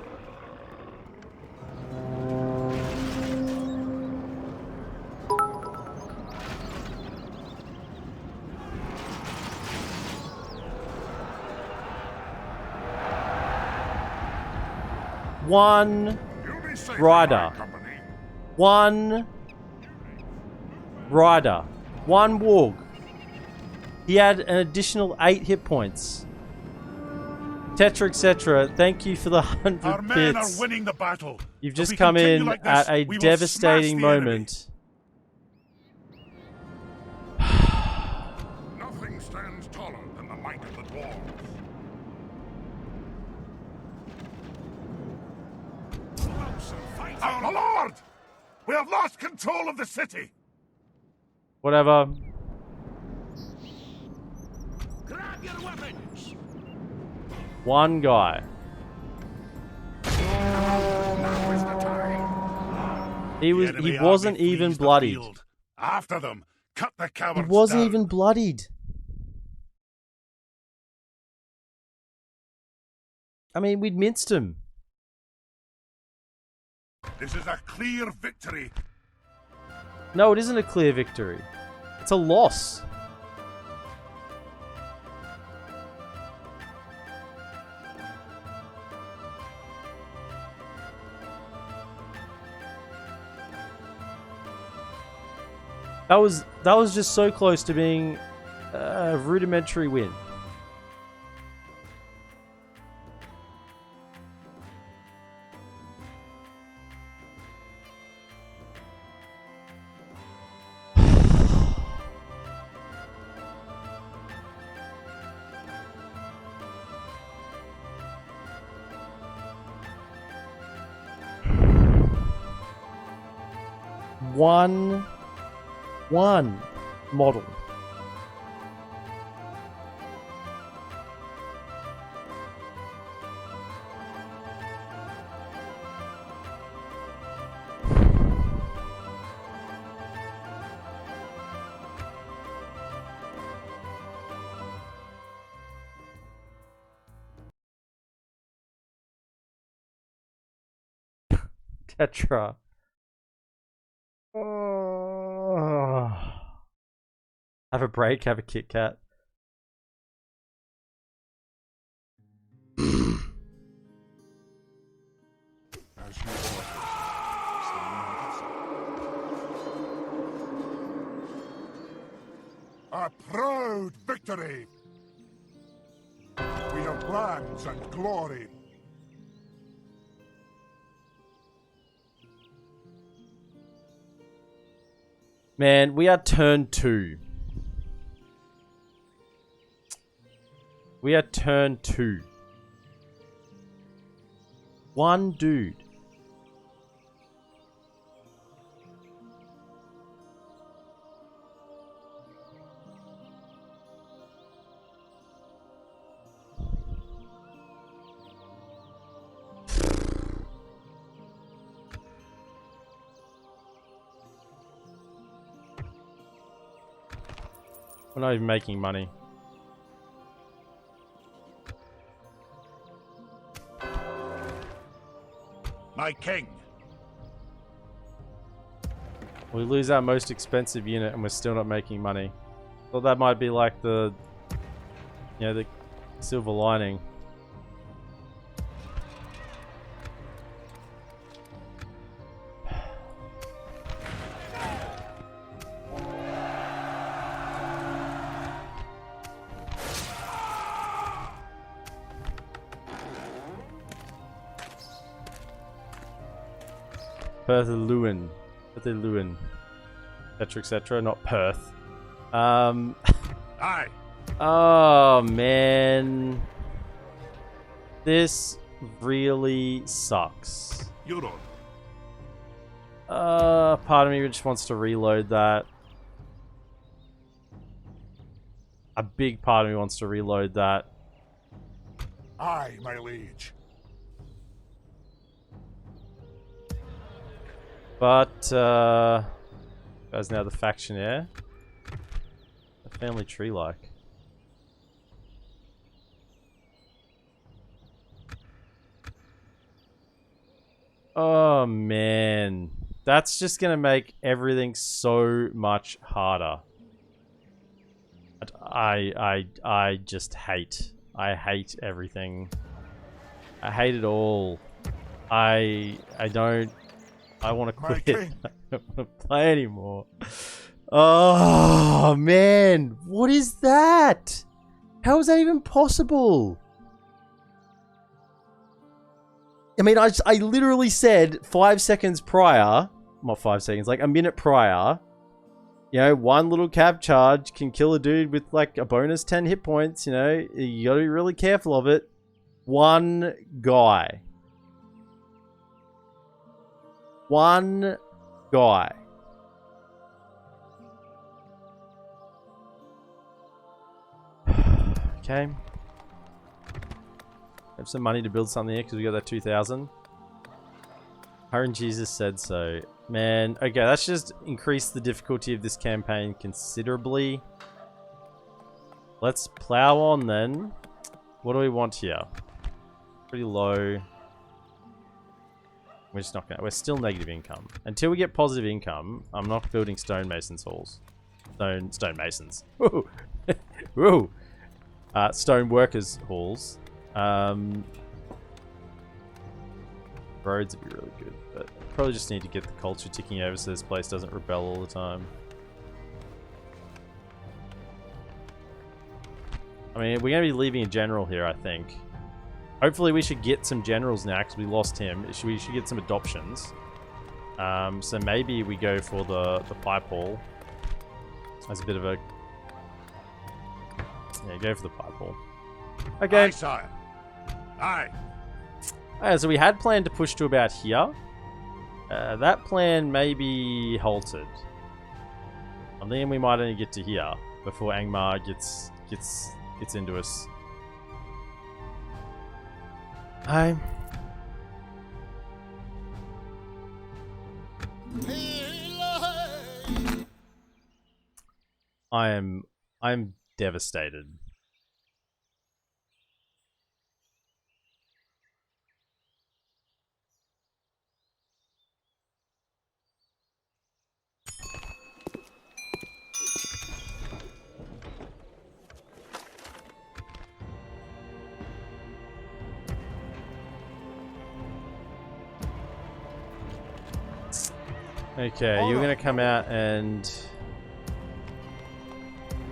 One rider. One rider. One warg. He had an additional 8 hit points. Tetra, etc. Thank you for the 100 Our men bits. are winning the battle. You've just come in like at a devastating moment. Nothing stands taller than the might of the Dwarves. Our lord! We have lost control of the city. Whatever. Grab your weapons. One guy. Now is the time. He wasn't even bloodied. After them, cut the He cowards wasn't down. even bloodied. I mean, we'd minced him. This is a clear victory. No, it isn't a clear victory. It's a loss. That was just so close to being a rudimentary win. One model. Tetra. Have a break, have a Kit Kat. A proud victory. We have lands and glory. Man, we are turn 2. We are turn 2. One dude. We're not even making money. My king. We lose our most expensive unit and we're still not making money. Thought that might be like the, you know, the silver lining. EredLuin, EredLuin, etc., not Perth. Aye. Oh man, this really sucks. You're on. Part of me just wants to reload that. A big part of me wants to reload that. Aye, my liege. But, guys, now the faction heir. A family tree like. Oh man. That's just gonna make everything so much harder. I just hate. I hate everything. I hate it all. I don't. I want to quit. I don't want to play anymore. Oh man, what is that? How is that even possible? I mean, I literally said 5 seconds prior, not 5 seconds, like a minute prior, you know, one little cab charge can kill a dude with like a bonus 10 hit points, you know, you gotta be really careful of it. One guy. One guy. Okay. Have some money to build something here because we got that 2,000. Hiring Jesus said so. Man, okay, let's just increase the difficulty of this campaign considerably. Let's plow on then. What do we want here? Pretty low. We're just not gonna. We're still negative income. Until we get positive income, I'm not building stonemasons halls. Stonemasons. Woo! Woo! Stone workers halls. Roads would be really good, but probably just need to get the culture ticking over so this place doesn't rebel all the time. I mean, we're going to be leaving a general here, I think. Hopefully we should get some generals now because we lost him. We should get some adoptions. So maybe we go for the pipe hall. As a bit of a... Yeah, go for the pipe hall. Okay. Aye, sire. Aye. So we had planned to push to about here. That plan may be halted. I'm thinking we might only get to here before Angmar gets into us. I am devastated. Okay, you're gonna come out and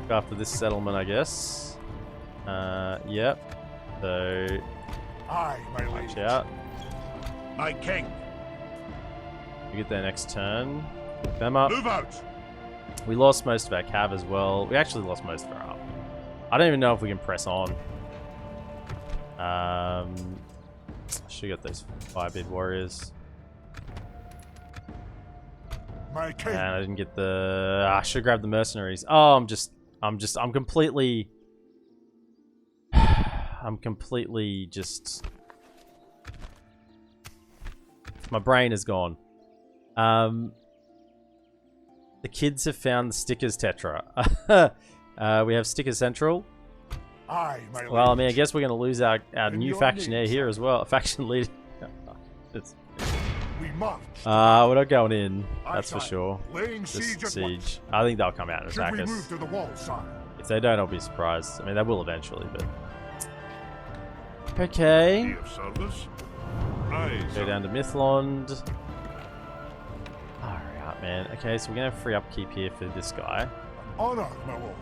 look after this settlement, I guess. Yep. So, Aye, my watch liege. out. My king. We get there next turn. Pick them up. Move out. We lost most of our cav as well. We actually lost most of our up. I don't even know if we can press on. I should get those firebid warriors. My king. And I didn't get the. I should grab the mercenaries. Oh, I'm completely. I'm completely just. My brain is gone. The kids have found the stickers tetra. We have sticker central. Aye, my liege. Well, I mean, I guess we're going to lose our In new your factionaire name, here as well. Faction leader. It's, We march. we're not going in. Aye, That's for sire. sure. Laying Just siege at once. siege. I think they'll come out and Should attack we us. move to the wall, sire? If they don't, I'll be surprised. I mean, they will eventually, but... Okay. Be of service. Aye, Go sir. down to Mythlond. Alright, man. Okay, so we're going to have free upkeep here for this guy. Honor, my lord.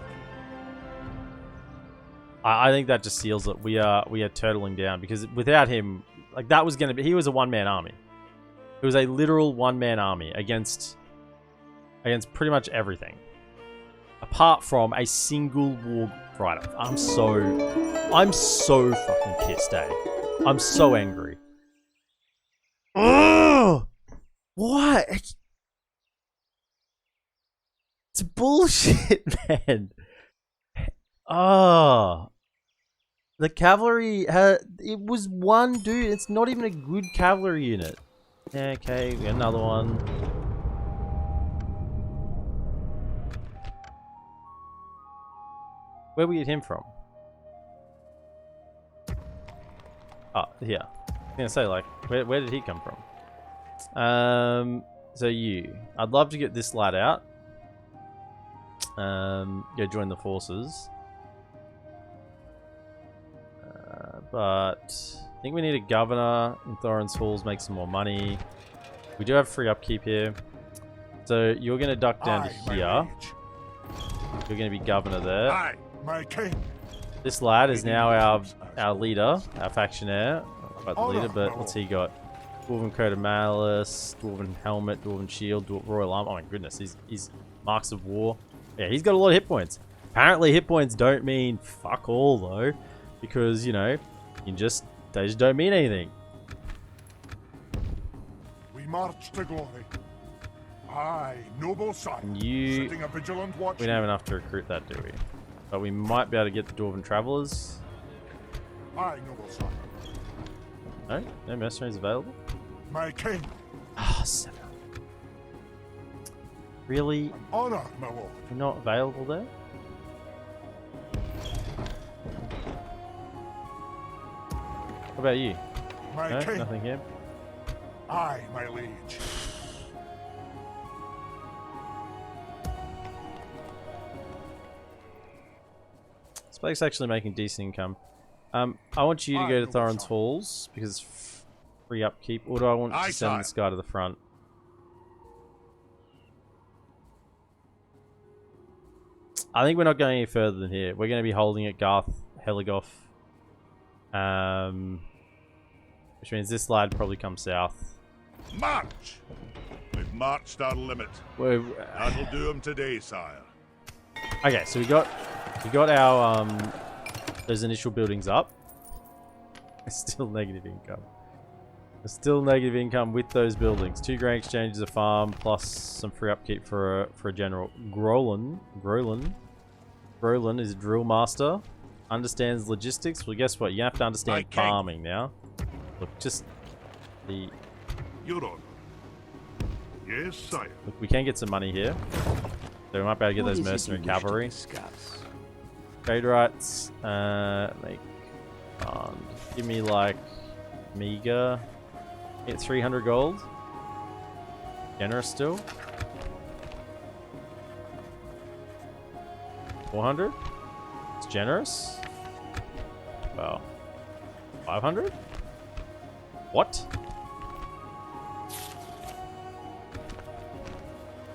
I think that just seals it. We are turtling down because without him, like that was going to be... He was a one-man army. It was a literal one-man army against pretty much everything. Apart from a single war fighter. I'm so fucking pissed, eh? I'm so angry. Ugh! What? It's bullshit, man. Oh. The cavalry it was one dude. It's not even a good cavalry unit. Yeah, okay, we got another one. Where we get him from? Oh, here. I was gonna say, like, where did he come from? So you. I'd love to get this lad out. Go join the forces. But I think we need a governor in Thorin's Halls, make some more money. We do have free upkeep here. So you're going to duck down to Aye, my here. liege. You're going to be governor there. Aye, my king. This lad is now our leader, our factionaire. Not quite the leader, but what's he got? Dwarven coat of malice, dwarven helmet, dwarven shield, royal arm. Oh my goodness, he's marks of war. Yeah, he's got a lot of hit points. Apparently hit points don't mean fuck all though, because you know, they just don't mean anything. We march to glory. Aye, noble son. You, Setting a vigilant watch. we don't have enough to recruit that, do we? But we might be able to get the dwarven travelers. Aye, noble son. No, no mercenaries available. My king. Ah, 7. Really? Honor, my lord. You're not available there? What about you? My No, king. nothing here. Aye, my liege. This blake's actually making decent income. I want you to go to Thorin's Halls because it's free upkeep. Or do I want to send this guy to the front? I think we're not going any further than here. We're going to be holding at Garth Heligoth. Which means this lad probably comes south. March! We've marched our limit. That'll do him today, sire. Okay, so we got our those initial buildings up. Still negative income. Still negative income with those buildings. 2 grain exchanges, a farm, plus some free upkeep for a general. Grolin is a drill master. Understands logistics. Well, guess what? You have to understand farming now. Look, just the. Your honor. Yes, sire. Look, we can get some money here. So we might be able to get those mercenary cavalry. Trade rights. Make fund. Give me like meager. Get 300 gold. Generous still. 400. It's generous. Well, 500. What?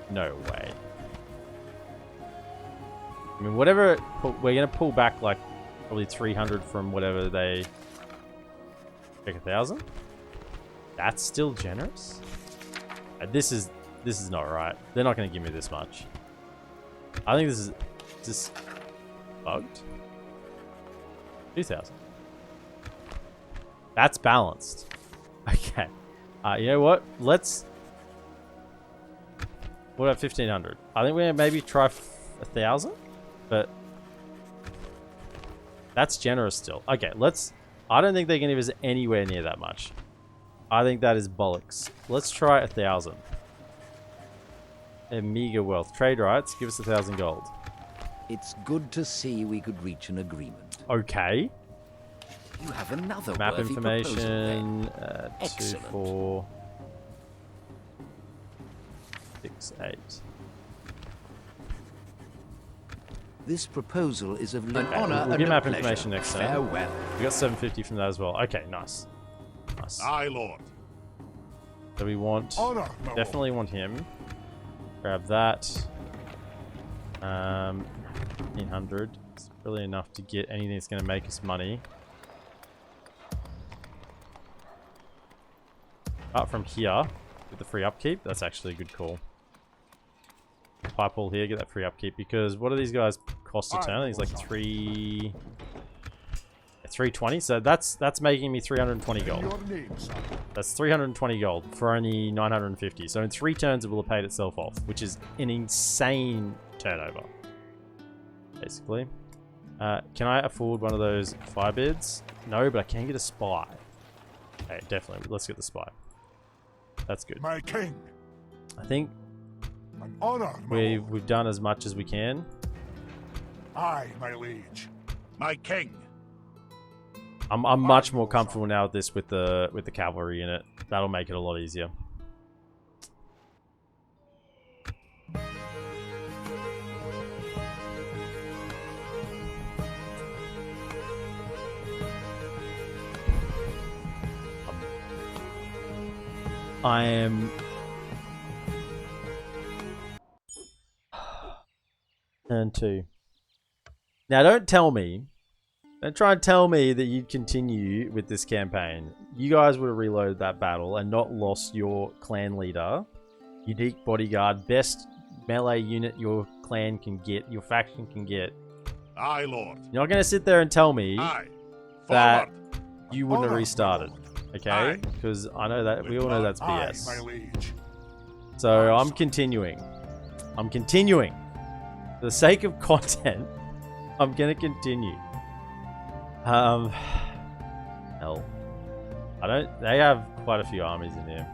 No way. I mean, whatever. We're gonna pull back like probably 300 from whatever they. Take 1,000. That's still generous. This is not right. They're not gonna give me this much. I think this is just bugged. 2,000. That's balanced. Okay. You know what? Let's... What about 1,500? I think we're going to maybe try 1,000? But... That's generous still. Okay, let's... I don't think they're going to give us anywhere near that much. I think that is bollocks. Let's try 1,000. A meager wealth. Trade rights. Give us 1,000 gold. It's good to see we could reach an agreement. Okay. You have another Map worthy information. proposal 2, Excellent. 4, 6, 8. This proposal is of Okay, honor we'll and get a map pleasure. information next time. Farewell. We got 750 from that as well. Okay, nice. Nice. Aye, Lord. So we want... Honor, my Definitely want him. Grab that. 1,500. It's really enough to get anything that's going to make us money. Apart from here, with the free upkeep, that's actually a good call. Pipe all here, get that free upkeep, because what do these guys cost a turn? I think it's like 320, so that's making me 320 lord. gold. Your name, son. That's 320 gold for only 950. So in 3 turns it will have paid itself off, which is an insane turnover. Basically. Can I afford one of those fire bids? No, but I can get a spy. Okay, definitely. Let's get the spy. That's good. My king. I think An honor, my lord. we've done as much as we can. Aye, my liege. My king. I'm much more comfortable now with this with the cavalry in it. That'll make it a lot easier. I am... Turn 2. Now don't tell me... Don't try and tell me that you'd continue with this campaign. You guys would have reloaded that battle and not lost your clan leader, unique bodyguard, best melee unit your clan can get, your faction can get. Aye, Lord. You're not going to sit there and tell me Aye. that Forward. you wouldn't have Honor, my restarted. lord. Okay? Aye. Because I know that we all know that's Aye, BS. my liege. So I'm continuing. I'm continuing. For the sake of content, I'm going to continue. Hell. They have quite a few armies in here.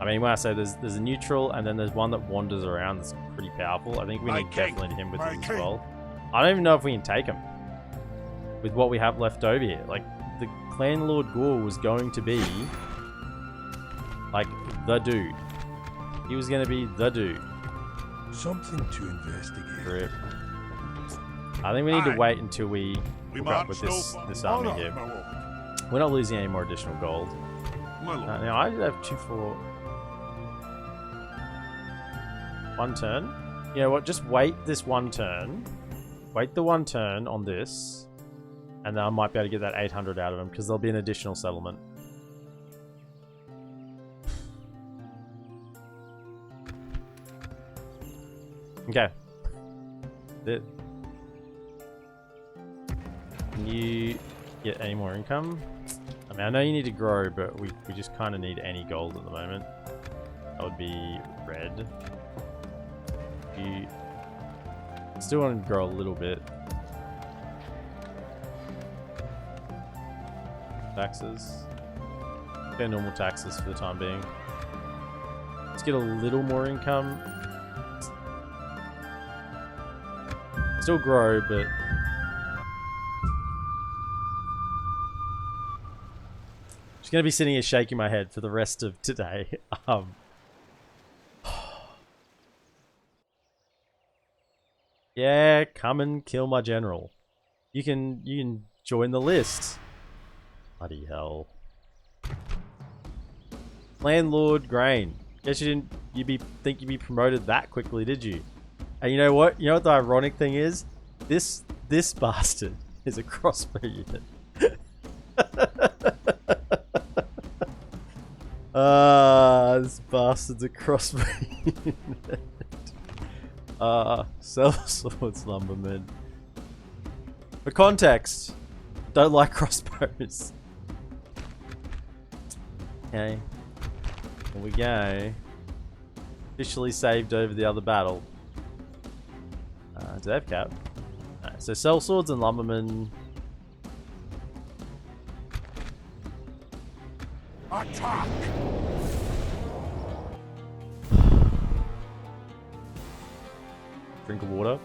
I mean, when I say there's a neutral and then there's one that wanders around that's pretty powerful. I think we My need king. definitely him with My this as king. well. I don't even know if we can take him with what we have left over here. Like, the Clan Lord Gore was going to be like the dude. He was going to be the dude. Something to investigate. Rip. I think we need to Aye. wait until we We hook up march with no far. this army Honor, here. my lord. We're not losing any more additional gold. My lord. Now I have 2 for 1 turn. You know what? Just wait this 1 turn. Wait the 1 turn on this, and then I might be able to get that 800 out of him because there'll be an additional settlement. Okay. Can you get any more income? I mean, I know you need to grow, but we just kind of need any gold at the moment. That would be red. You still want to grow a little bit. Taxes. Okay, normal taxes for the time being. Let's get a little more income. Still grow, but just gonna be sitting here shaking my head for the rest of today. Yeah, come and kill my general. You can join the list. Bloody hell. Landlord Grain. Guess you didn't think you'd be promoted that quickly, did you? And you know what? You know what the ironic thing is? This bastard is a crossbow unit. This bastard's a crossbow unit. Sellswords lumberman. For context, don't like crossbows. Okay. Here we go. Officially saved over the other battle. Do they have cap? No. So sellswords and lumbermen. Attack! Drink of water.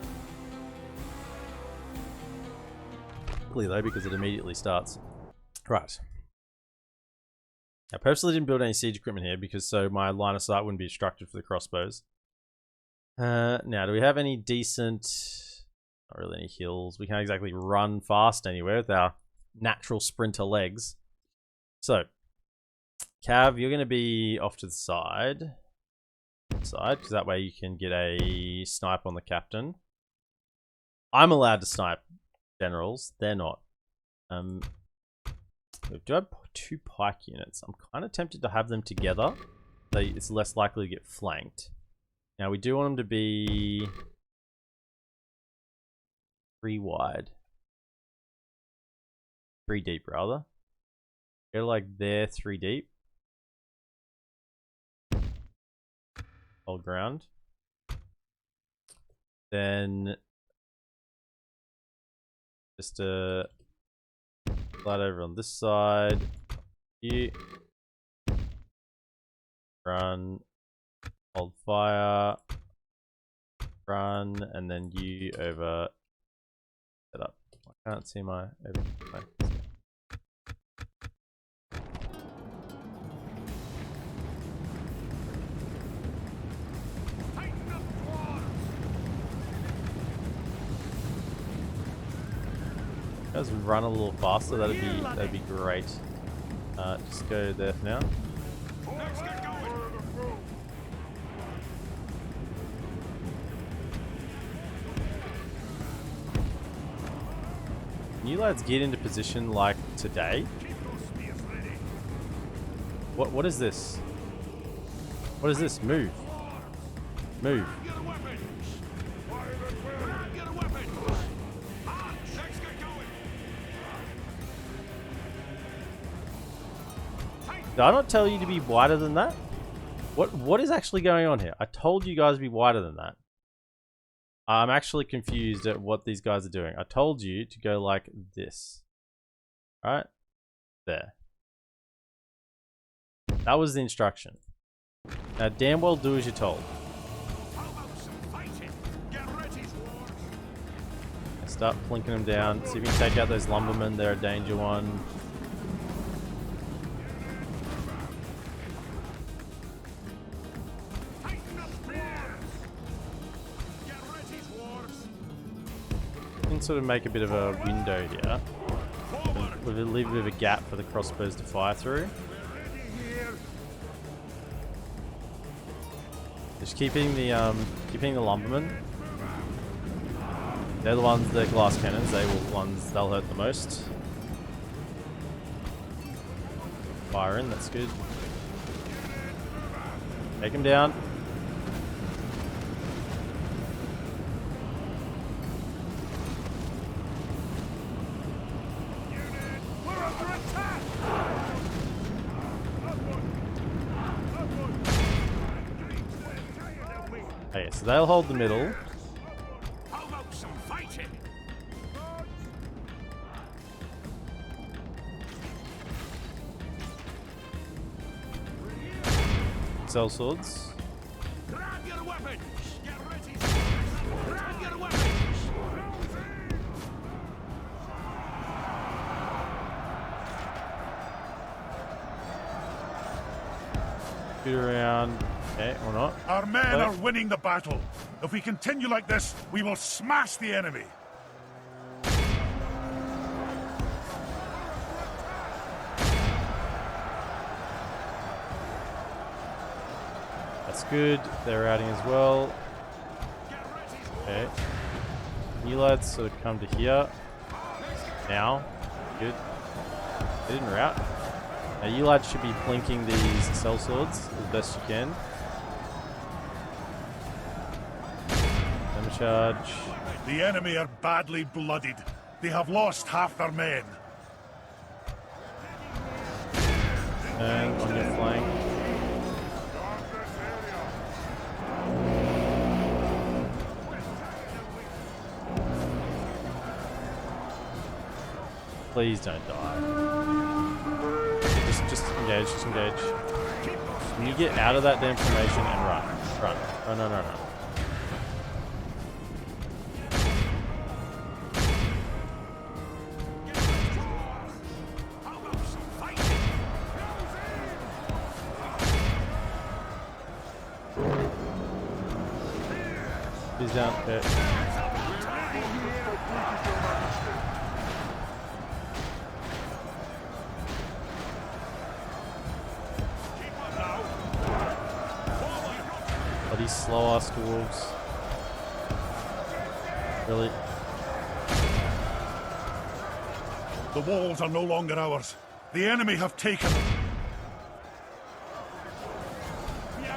Quickly though, because it immediately starts. Right. I purposely didn't build any siege equipment here because so my line of sight wouldn't be obstructed for the crossbows. Now, do we have any decent... Not really any hills. We can't exactly run fast anywhere with our natural sprinter legs. So, Cav, you're going to be off to the side. Because that way you can get a snipe on the captain. I'm allowed to snipe generals. They're not. We do have 2 pike units. I'm kind of tempted to have them together. So it's less likely to get flanked. Now we do want them to be 3 wide. 3 deep rather. Go like there, 3 deep. Hold ground. Then just flat over on this side. Here. Run. Hold fire. Run. And then you over. Set up. I can't see my. Guys run a little faster, that'd be great. Just go there for now. Can you lads get into position like today? What is this? What is this? Move. Move. Did I not tell you to be wider than that? What is actually going on here? I told you guys to be wider than that. I'm actually confused at what these guys are doing. I told you to go like this. Alright? There. That was the instruction. Now damn well do as you're told. Start plinking them down. See if you can take out those lumbermen. They're a danger one. Sort of make a bit of a window here with a little bit of a gap for the crossbows to fire through. Just keeping the lumbermen. They're the ones, they're glass cannons. They'll hurt the most. Fire in, that's good. Take them down. Okay, so they'll hold the middle. How about some fighting? Sell swords. Grab your weapons. Get ready. Grab your weapons. Shoot around. Okay, or not. Our men are winning the battle. If we continue like this, we will smash the enemy. That's good. They're routing as well. Okay. You lads sort of come to here. Now. Good. They didn't route. Now you lads should be flanking these sellswords as best you can. Charge. The enemy are badly blooded. They have lost half their men. And on your Please don't die. Just engage, just engage. Can you get out of that damn formation and run? Run. Run, run, run, run. He's down. Okay. Bloody slow ass dwarves. Really? The walls are no longer ours. The enemy have taken them. Yeah,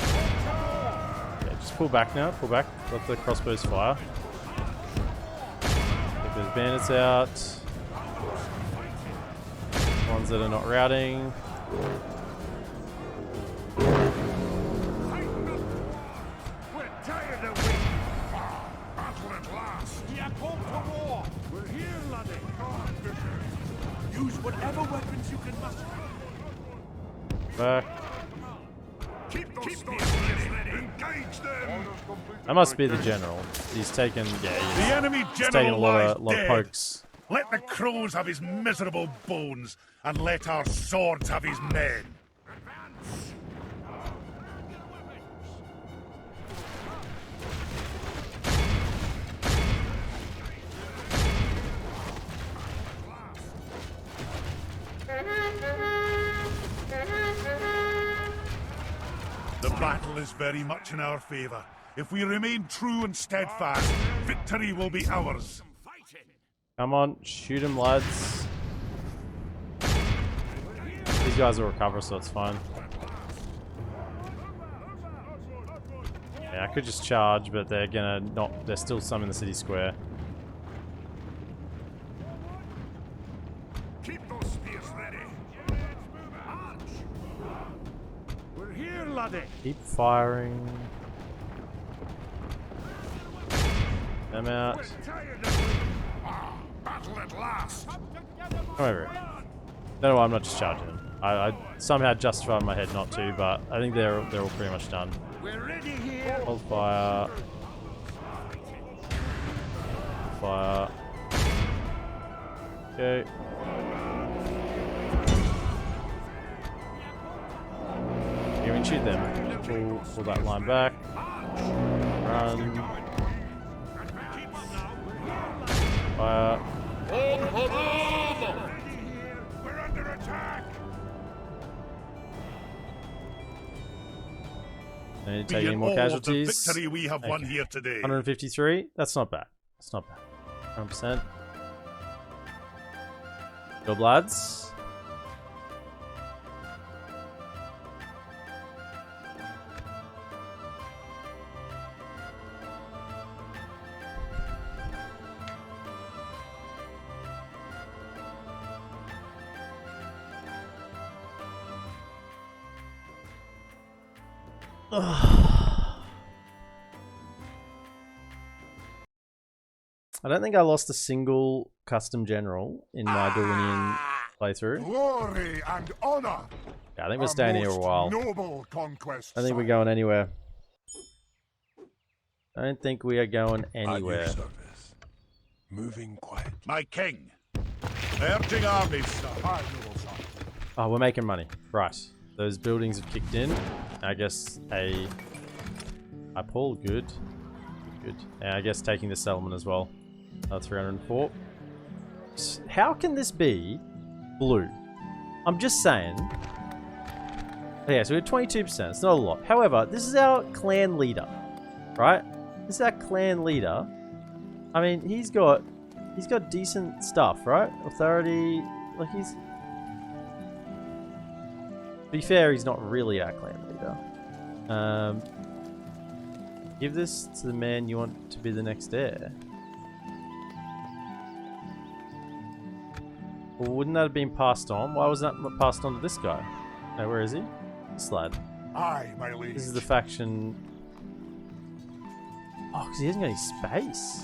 just pull back now. Pull back. Let the crossbows fire. Get those bandits out. Ones that are not routing. We're tired of waiting. Battle at last. We are called to war. We're here, laddie. Use whatever weapons you can muster. Back. Keep those spears ready. Engage them. That must be the general. He's taken. Yeah, The enemy he's taken a general lot lies of dead. pokes. Let the crows have his miserable bones, and let our swords have his men. The battle is very much in our favour. If we remain true and steadfast, victory will be ours. Come on, shoot him, lads. These guys will recover, so it's fine. Yeah, I could just charge, but they're gonna not. There's still some in the city square. Keep those spears ready. March. We're here, laddie. Keep firing. Them out. Tired of waiting. Battle at last. Come over here. Don't know why I'm not just charging them. I somehow justified in my head not to, but I think they're all pretty much done. We're ready here. Hold fire. Fire. Okay. You can shoot them. Pull that line back. Run. Fire. We're under attack. I need to Be take any in more awe of the casualties. victory we have won Okay. here today. 153. That's not bad. That's not bad. 100%. Good lads. I don't think I lost a single custom general in my Luin playthrough. Glory and honor. Yeah, I think we're staying here a while. Noble conquest. I don't think we're going anywhere. I don't think we are going anywhere. Service. Moving quiet. My king, urging armies, sir. Aye, noble son. Oh, we're making money. Right. Those buildings have kicked in. I guess a pull. Good. Good. And I guess taking the settlement as well. 304. How can this be blue? I'm just saying. Yeah, so we have 22%. It's not a lot. However, this is our clan leader, right? This is our clan leader. I mean, he's got decent stuff, right? Authority, like he's. To be fair, he's not really our clan leader. Give this to the man you want to be the next heir. Well, wouldn't that have been passed on? Why was that not passed on to this guy? No, where is he? This lad. Aye, my liege. This is the faction. Oh, because he hasn't got any space.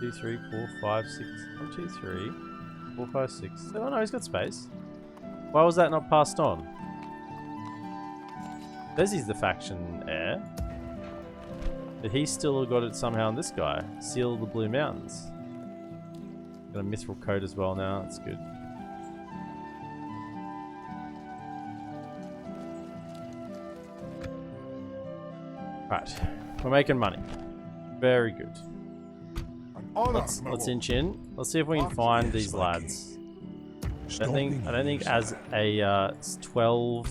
2, 3, 4, 5, 6. 1, 2, 3, 4, 5, 6. Oh no, he's got space. Why was that not passed on? Says he's the faction heir. But he's still got it somehow on this guy. Seal of the Blue Mountains. Got a mithril coat as well now, that's good. Right, we're making money. Very good. Let's inch in. Let's see if we can find these lads. I don't think as a 12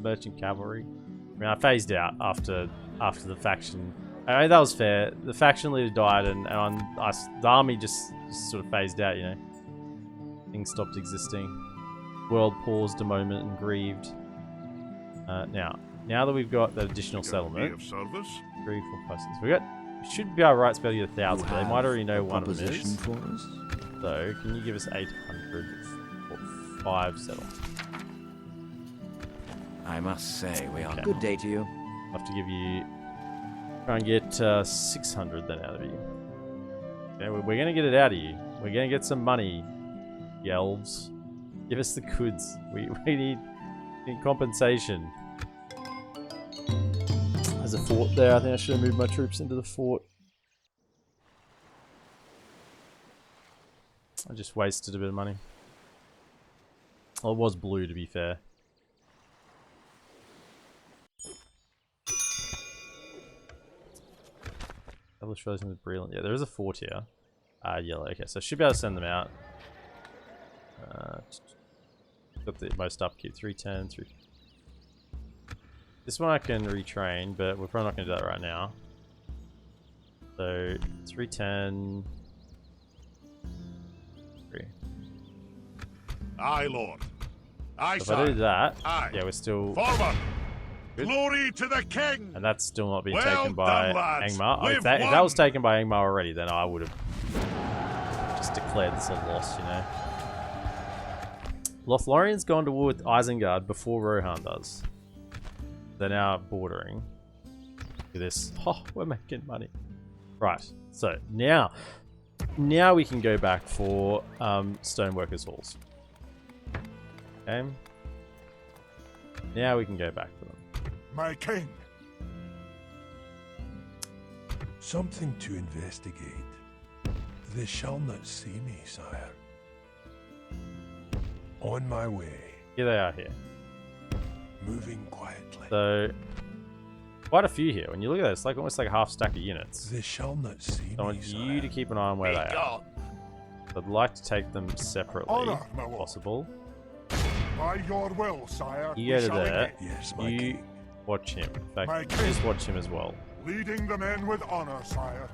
merchant cavalry. I mean, I phased out after the faction. I mean, that was fair. The faction leader died, and the army just sort of phased out. You know, things stopped existing. World paused a moment and grieved. Now that we've got that additional settlement, 3, 4, 5, 6. We should be alright to be able to get 1,000, but they might already know one of them is. So, can you give us 800 for 5 settlements? I must say, we are. Good day to you. I'll have to give you. Try and get 600 then out of you. Okay, we're gonna get it out of you. We're gonna get some money, you elves. Give us the goods. We need compensation. There's a fort there. I think I should have moved my troops into the fort. I just wasted a bit of money. Well, it was blue, to be fair. Establish relations with brilliant. Yeah, there is a fort here. Yellow. Okay, so I should be able to send them out. Got the most upkeep. 310, 3. This one I can retrain, but we're probably not going to do that right now. So 310. 3. Aye, Lord. Aye, So if I do that, aye. yeah, we're still. Forward! Good. Glory to the King! And that's still not being Well taken by done, lads. Angmar. Oh, if We've that won. was taken by Angmar already, then I would have just declared this a loss, you know. Lothlorien's gone to war with Isengard before Rohan does. They're now bordering. Look at this. Oh, we're making money. Right. So now we can go back for Stoneworkers Halls. Okay. Now we can go back for them. My king! Something to investigate. They shall not see me, sire. On my way. Here they are here. Moving quietly. So, quite a few here. When you look at this, like almost like a half stack of units. They shall not see I want me, you sire. to keep an eye on where they are. I'd like to take them separately, Honor, my if lord. possible. By your will, sire. You go to there. Yes, my You king. watch him. In fact, My you king. just watch him as well. Leading the men with honor, sire.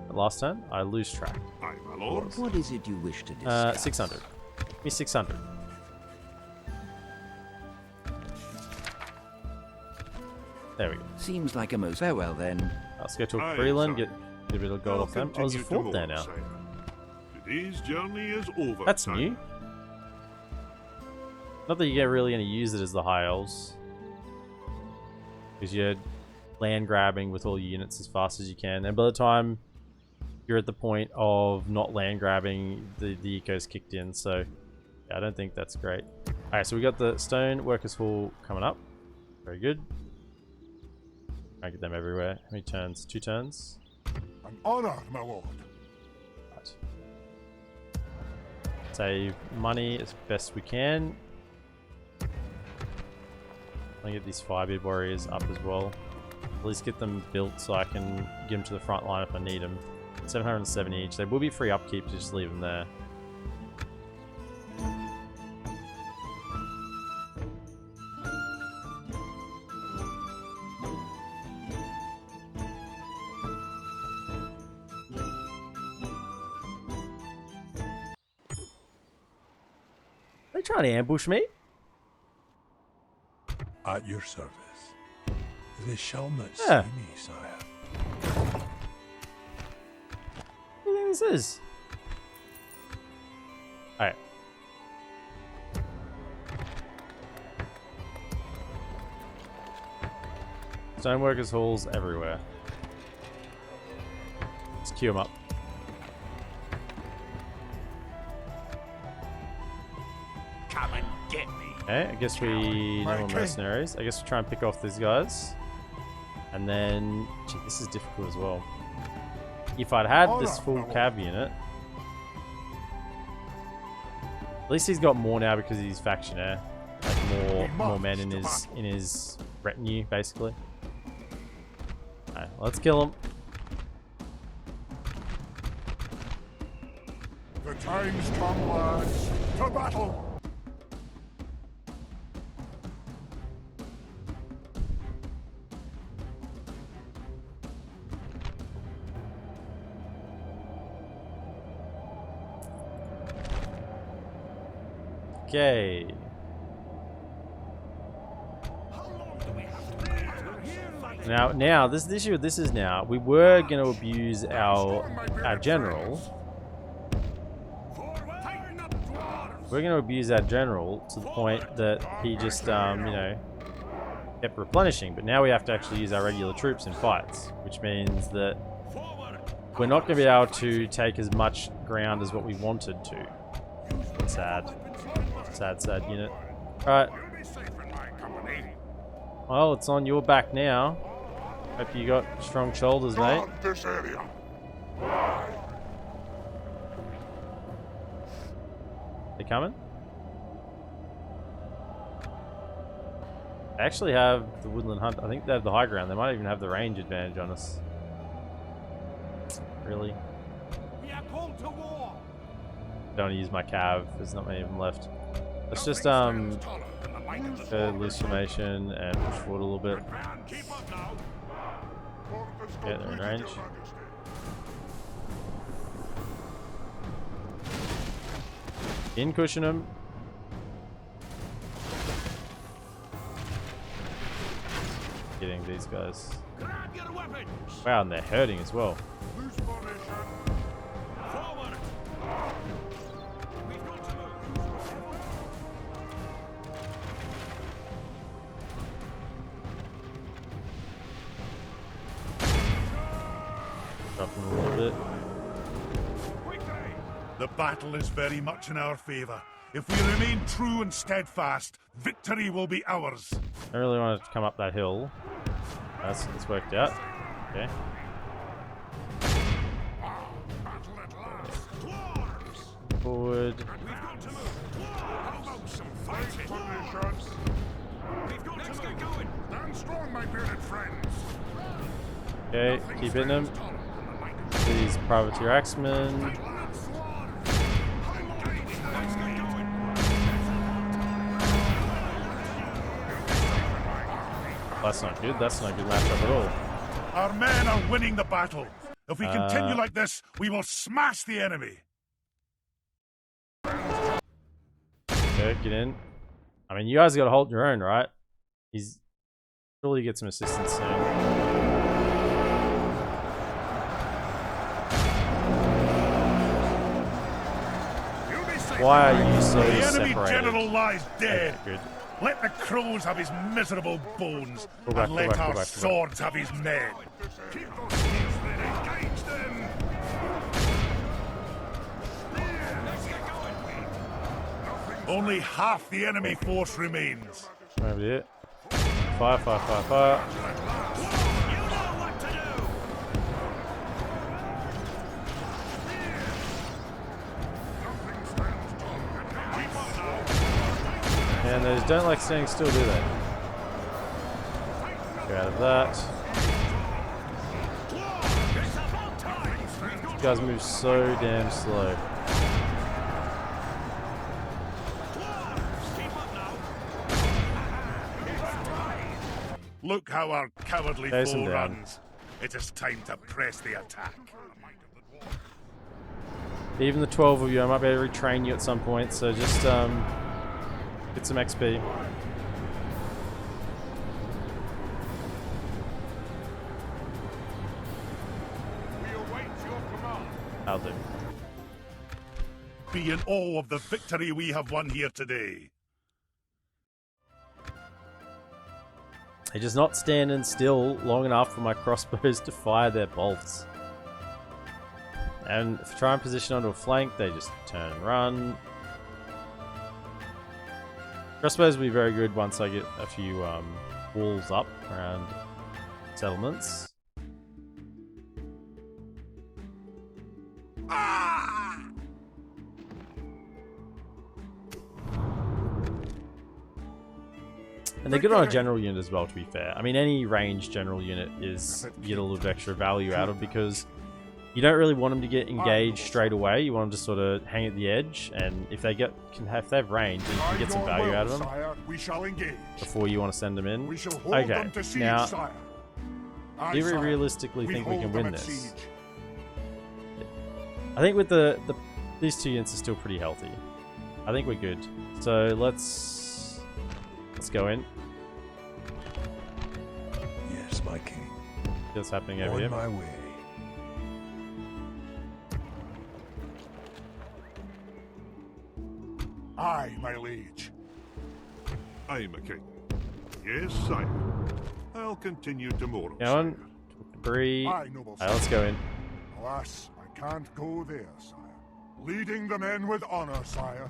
Last turn, I lose track. Aye, my lord. What is it you wish to discuss? 600. Give me 600. There we go. Seems like a most farewell then. Let's go to Aye, Freeland, sir. get a bit of gold off them. Oh, there's a fort there now. Today's journey is over. That's sire. new. Not that you're really going to use it as the High Elves. Because you're land grabbing with all your units as fast as you can. And by the time you're at the point of not land grabbing, the eco's kicked in. So, yeah, I don't think that's great. Alright, so we got the Stone Workers Hall coming up. Very good. I get them everywhere. How many turns? 2 turns? An honor, my lord. Right. Save money as best we can. I'll get these Firebeard Warriors up as well. At least get them built so I can get them to the front line if I need them. 770 each. They will be free upkeep to just leave them there. Are they trying to ambush me? At your service. They shall not Yeah. see me, sire. What do you think this is? Alright. Stoneworkers halls everywhere. queue them up. Come and get me. Okay, I guess we no more mercenaries. I guess we try and pick off these guys. And then, gee, this is difficult as well. If I'd had this full cav unit, at least he's got more now because he's factionaire. Like more men in his retinue, basically. Alright, let's kill him. The time's come, lads. To battle. Okay. Now, this the issue with this is now we were going to abuse our general. We're going to abuse our general to the point that he just you know, kept replenishing. But now we have to actually use our regular troops in fights, which means that we're not going to be able to take as much ground as what we wanted to. Sad. Sad unit. Alright. Well, it's on your back now. Hope you got strong shoulders, mate. This area. They coming? They actually have the woodland hunt. I think they have the high ground. They might even have the range advantage on us. Really? We are called to war. Don't want to use my cav. There's not many of them left. Let's just loose formation and push forward a little bit. Yeah, they're in range. In cushion them. Getting these guys. Wow, and they're hurting as well. Drop them a little bit. The battle is very much in our favour. If we remain true and steadfast, victory will be ours. I really wanted to come up that hill. It's worked out. Okay. Forward. Okay, keep hitting them. These privateer axemen. That's not good. That's not a good matchup at all. Our men are winning the battle. If we continue like this, we will smash the enemy. Okay, get in. I mean, you guys got to hold your own, right? He's surely get some assistance soon. Why are you so The enemy separated? general lies dead. Okay, good. Let the crows have his miserable bones, Go back, and let our go back. swords have his men. Keep those shields then, engage them. Only half the enemy force remains. Maybe it. Fire, fire, fire, fire. And those don't like staying still, do they? Get out of that. These guys move so damn slow. Look how our cowardly Chase him foe down. runs. It is time to press the attack. Even the 12 of you, I might be able to retrain you at some point, so just get some XP. We await your command. I'll do. Be in awe of the victory we have won here today. They're just not standing still long enough for my crossbows to fire their bolts. And if you try and position onto a flank, they just turn and run. Crossbows will be very good once I get a few walls up around settlements. And they're good on a general unit as well, to be fair. I mean, any ranged general unit is you get a little bit of extra value out of, because you don't really want them to get engaged straight away. You want them to sort of hang at the edge, and if they if they have range, then you can get some value out of them before you want to send them in. Okay, now, do we realistically think we can win this? I think with these two units are still pretty healthy. I think we're good. So let's go in. Yes, my king. What's happening over here? On my way. Aye, my liege. Aye, my king. Yes, sire. I'll continue tomorrow. Go on. Debris. Aye, noble Alright, let's go in. Alas, I can't go there, sire. Leading the men with honor, sire.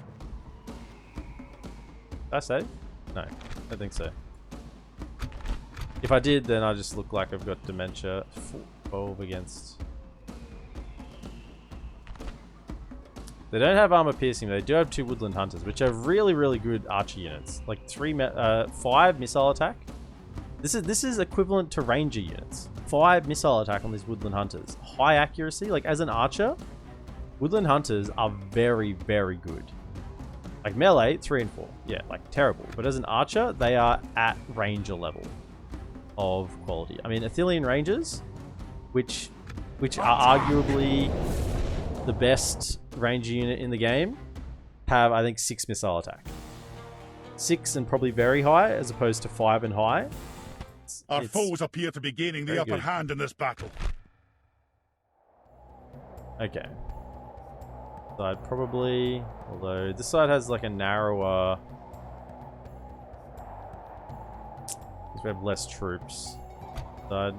Did I say? No, I don't think so. If I did, then I just look like I've got dementia. 12 against. They don't have armor piercing, but they do have 2 woodland hunters, which are really, really good archer units. Like 5 missile attack. This is equivalent to ranger units. 5 missile attack on these woodland hunters. High accuracy. Like as an archer, woodland hunters are very, very good. Like melee, 3 and 4. Yeah, like terrible. But as an archer, they are at ranger level of quality. I mean, Athelian rangers, which are arguably the best ranger unit in the game, have, I think, 6 missile attack. 6 and probably very high, as opposed to 5 and high. Our foes appear to be gaining the upper hand in this battle. Okay. Side probably, although this side has like a narrower. We have less troops. Side.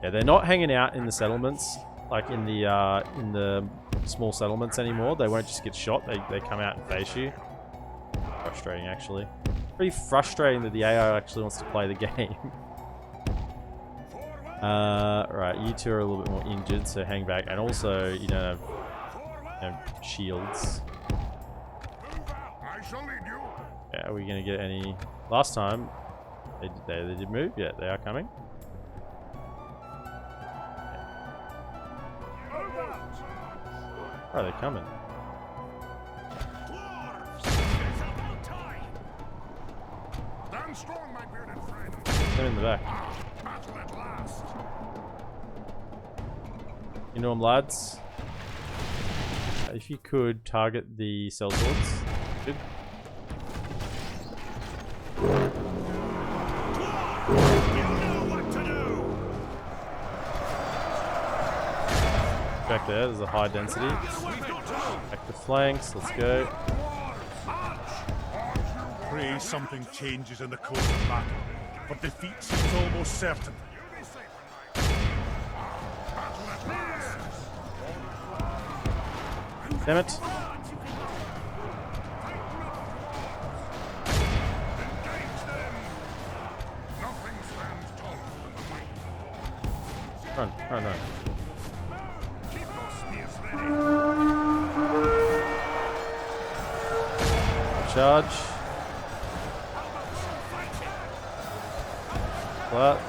Yeah, they're not hanging out in the settlements, like in the small settlements anymore. They won't just get shot. They come out and face you. Frustrating, actually. Pretty frustrating that the AI actually wants to play the game. Right, you two are a little bit more injured, so hang back. And also, you don't have shields. Yeah, are we going to get any... Last time, they did move. Yeah, they are coming. Oh, they're coming. Stand strong, my bearded friend. They're in the back. Battle at last. You know them, lads. If you could target the sellswords. Good. You know what to do. Back there's a high density. Back to flanks, let's go. Pray something changes in the course of battle, but defeat seems almost certain. Damn it. Run, run, run. Charge. What?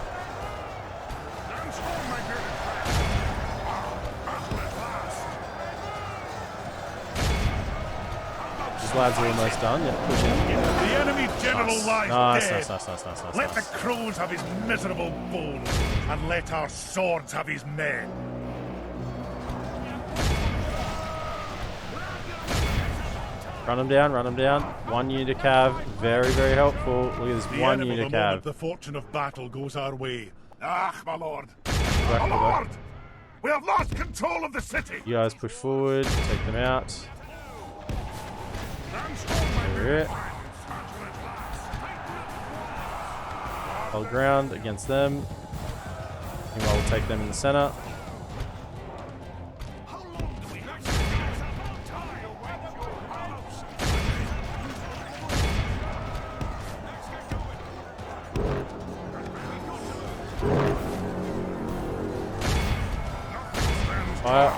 These lads are almost done. Yeah, push in. The enemy general lies Nice, dead. nice. Let the crows have his miserable bones, and let our swords have his men. Run them down, run them down. 1 unit of cav. Very, very helpful. Look at this The 1 end of unit the of moment cav. the fortune of battle goes our way. Ah, my lord. Back, My go back. lord! We have lost control of the city. You guys push forward, take them out. Over it. Hold ground against them. Meanwhile, we'll take them in the center. Fire.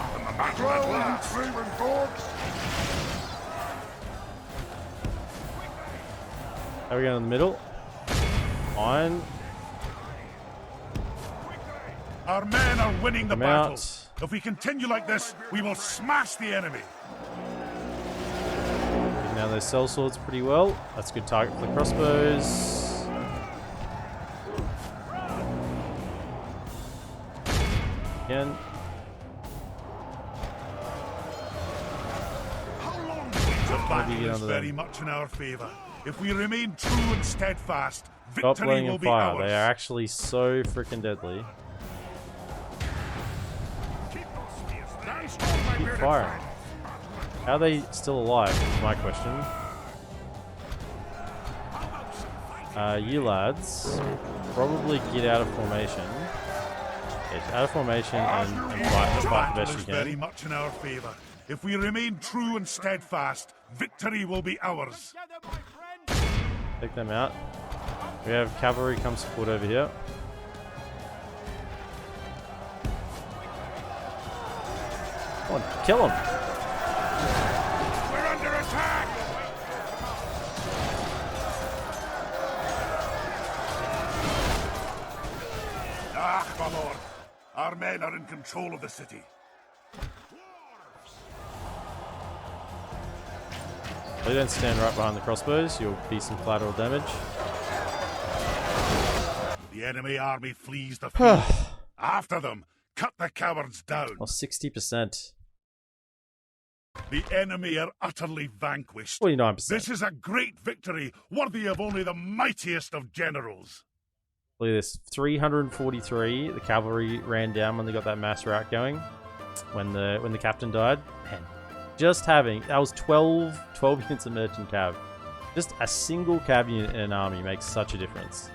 How are we going in the middle? Fine. Our men are winning the Come battle. out. If we continue like this, we will smash the enemy. Getting down those cell swords pretty well. That's a good target for the crossbows. Again. The battle get is under very them. much in our favour. If we remain true and steadfast, Stop victory letting will them be fire. ours. They are actually so freaking deadly. Keep firing. How are they still alive is my question. You lads, probably get out of formation. Get out of formation and fight, The fight the battle best is you very can. much in our favour. If we remain true and steadfast, victory will be ours. Take them out. We have cavalry come support over here. Come on, kill them. We're under attack! Ah, my lord. Our men are in control of the city. They don't stand right behind the crossbows. You'll be some collateral damage. The enemy army flees the field. After them, cut the cowards down. Well, 60%. The enemy are utterly vanquished. 49%. This is a great victory, worthy of only the mightiest of generals. Look at this. 343. The cavalry ran down when they got that mass rout going. When the captain died. Man. Just having, that was 12 units of merchant cav. Just a single cav unit in an army makes such a difference.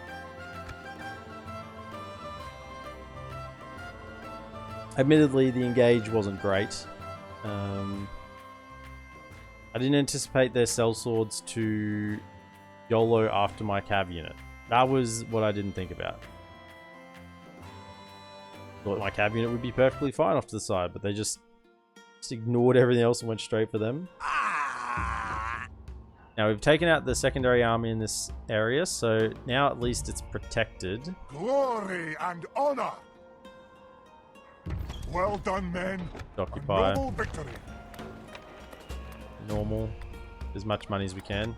Admittedly, the engage wasn't great. I didn't anticipate their sellswords to YOLO after my cav unit. That was what I didn't think about. Thought my cav unit would be perfectly fine off to the side, but they just ignored everything else and went straight for them. Now we've taken out the secondary army in this area, so now at least it's protected. Glory and honor! Well done, men. Occupy. A noble victory. Normal. As much money as we can.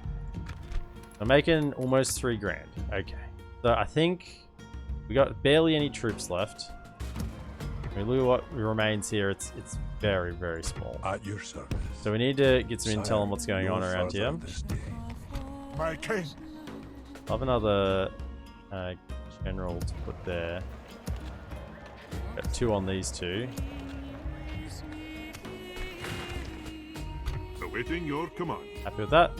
I'm making almost 3 grand. Okay. So I think we got barely any troops left. I mean, look at what remains here. It's very, very small. At your service. So we need to get some intel Sire, on what's going no on around further here. this day. My king. I'll have another general to put there. Got 2 on these 2. Awaiting your command. Happy with that?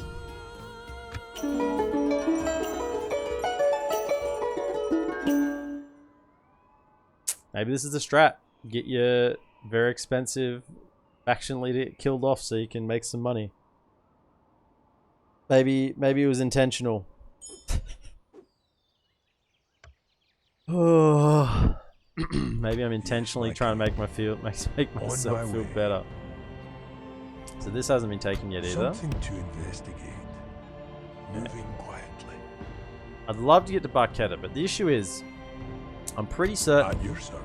Maybe this is a strat. Get your very expensive faction leader killed off so you can make some money. Maybe it was intentional. Oh. Maybe I'm intentionally trying to make myself feel better. So this hasn't been taken yet either. Something to investigate. Moving quietly. I'd love to get to Barquetta, but the issue is, I'm pretty certain At your service.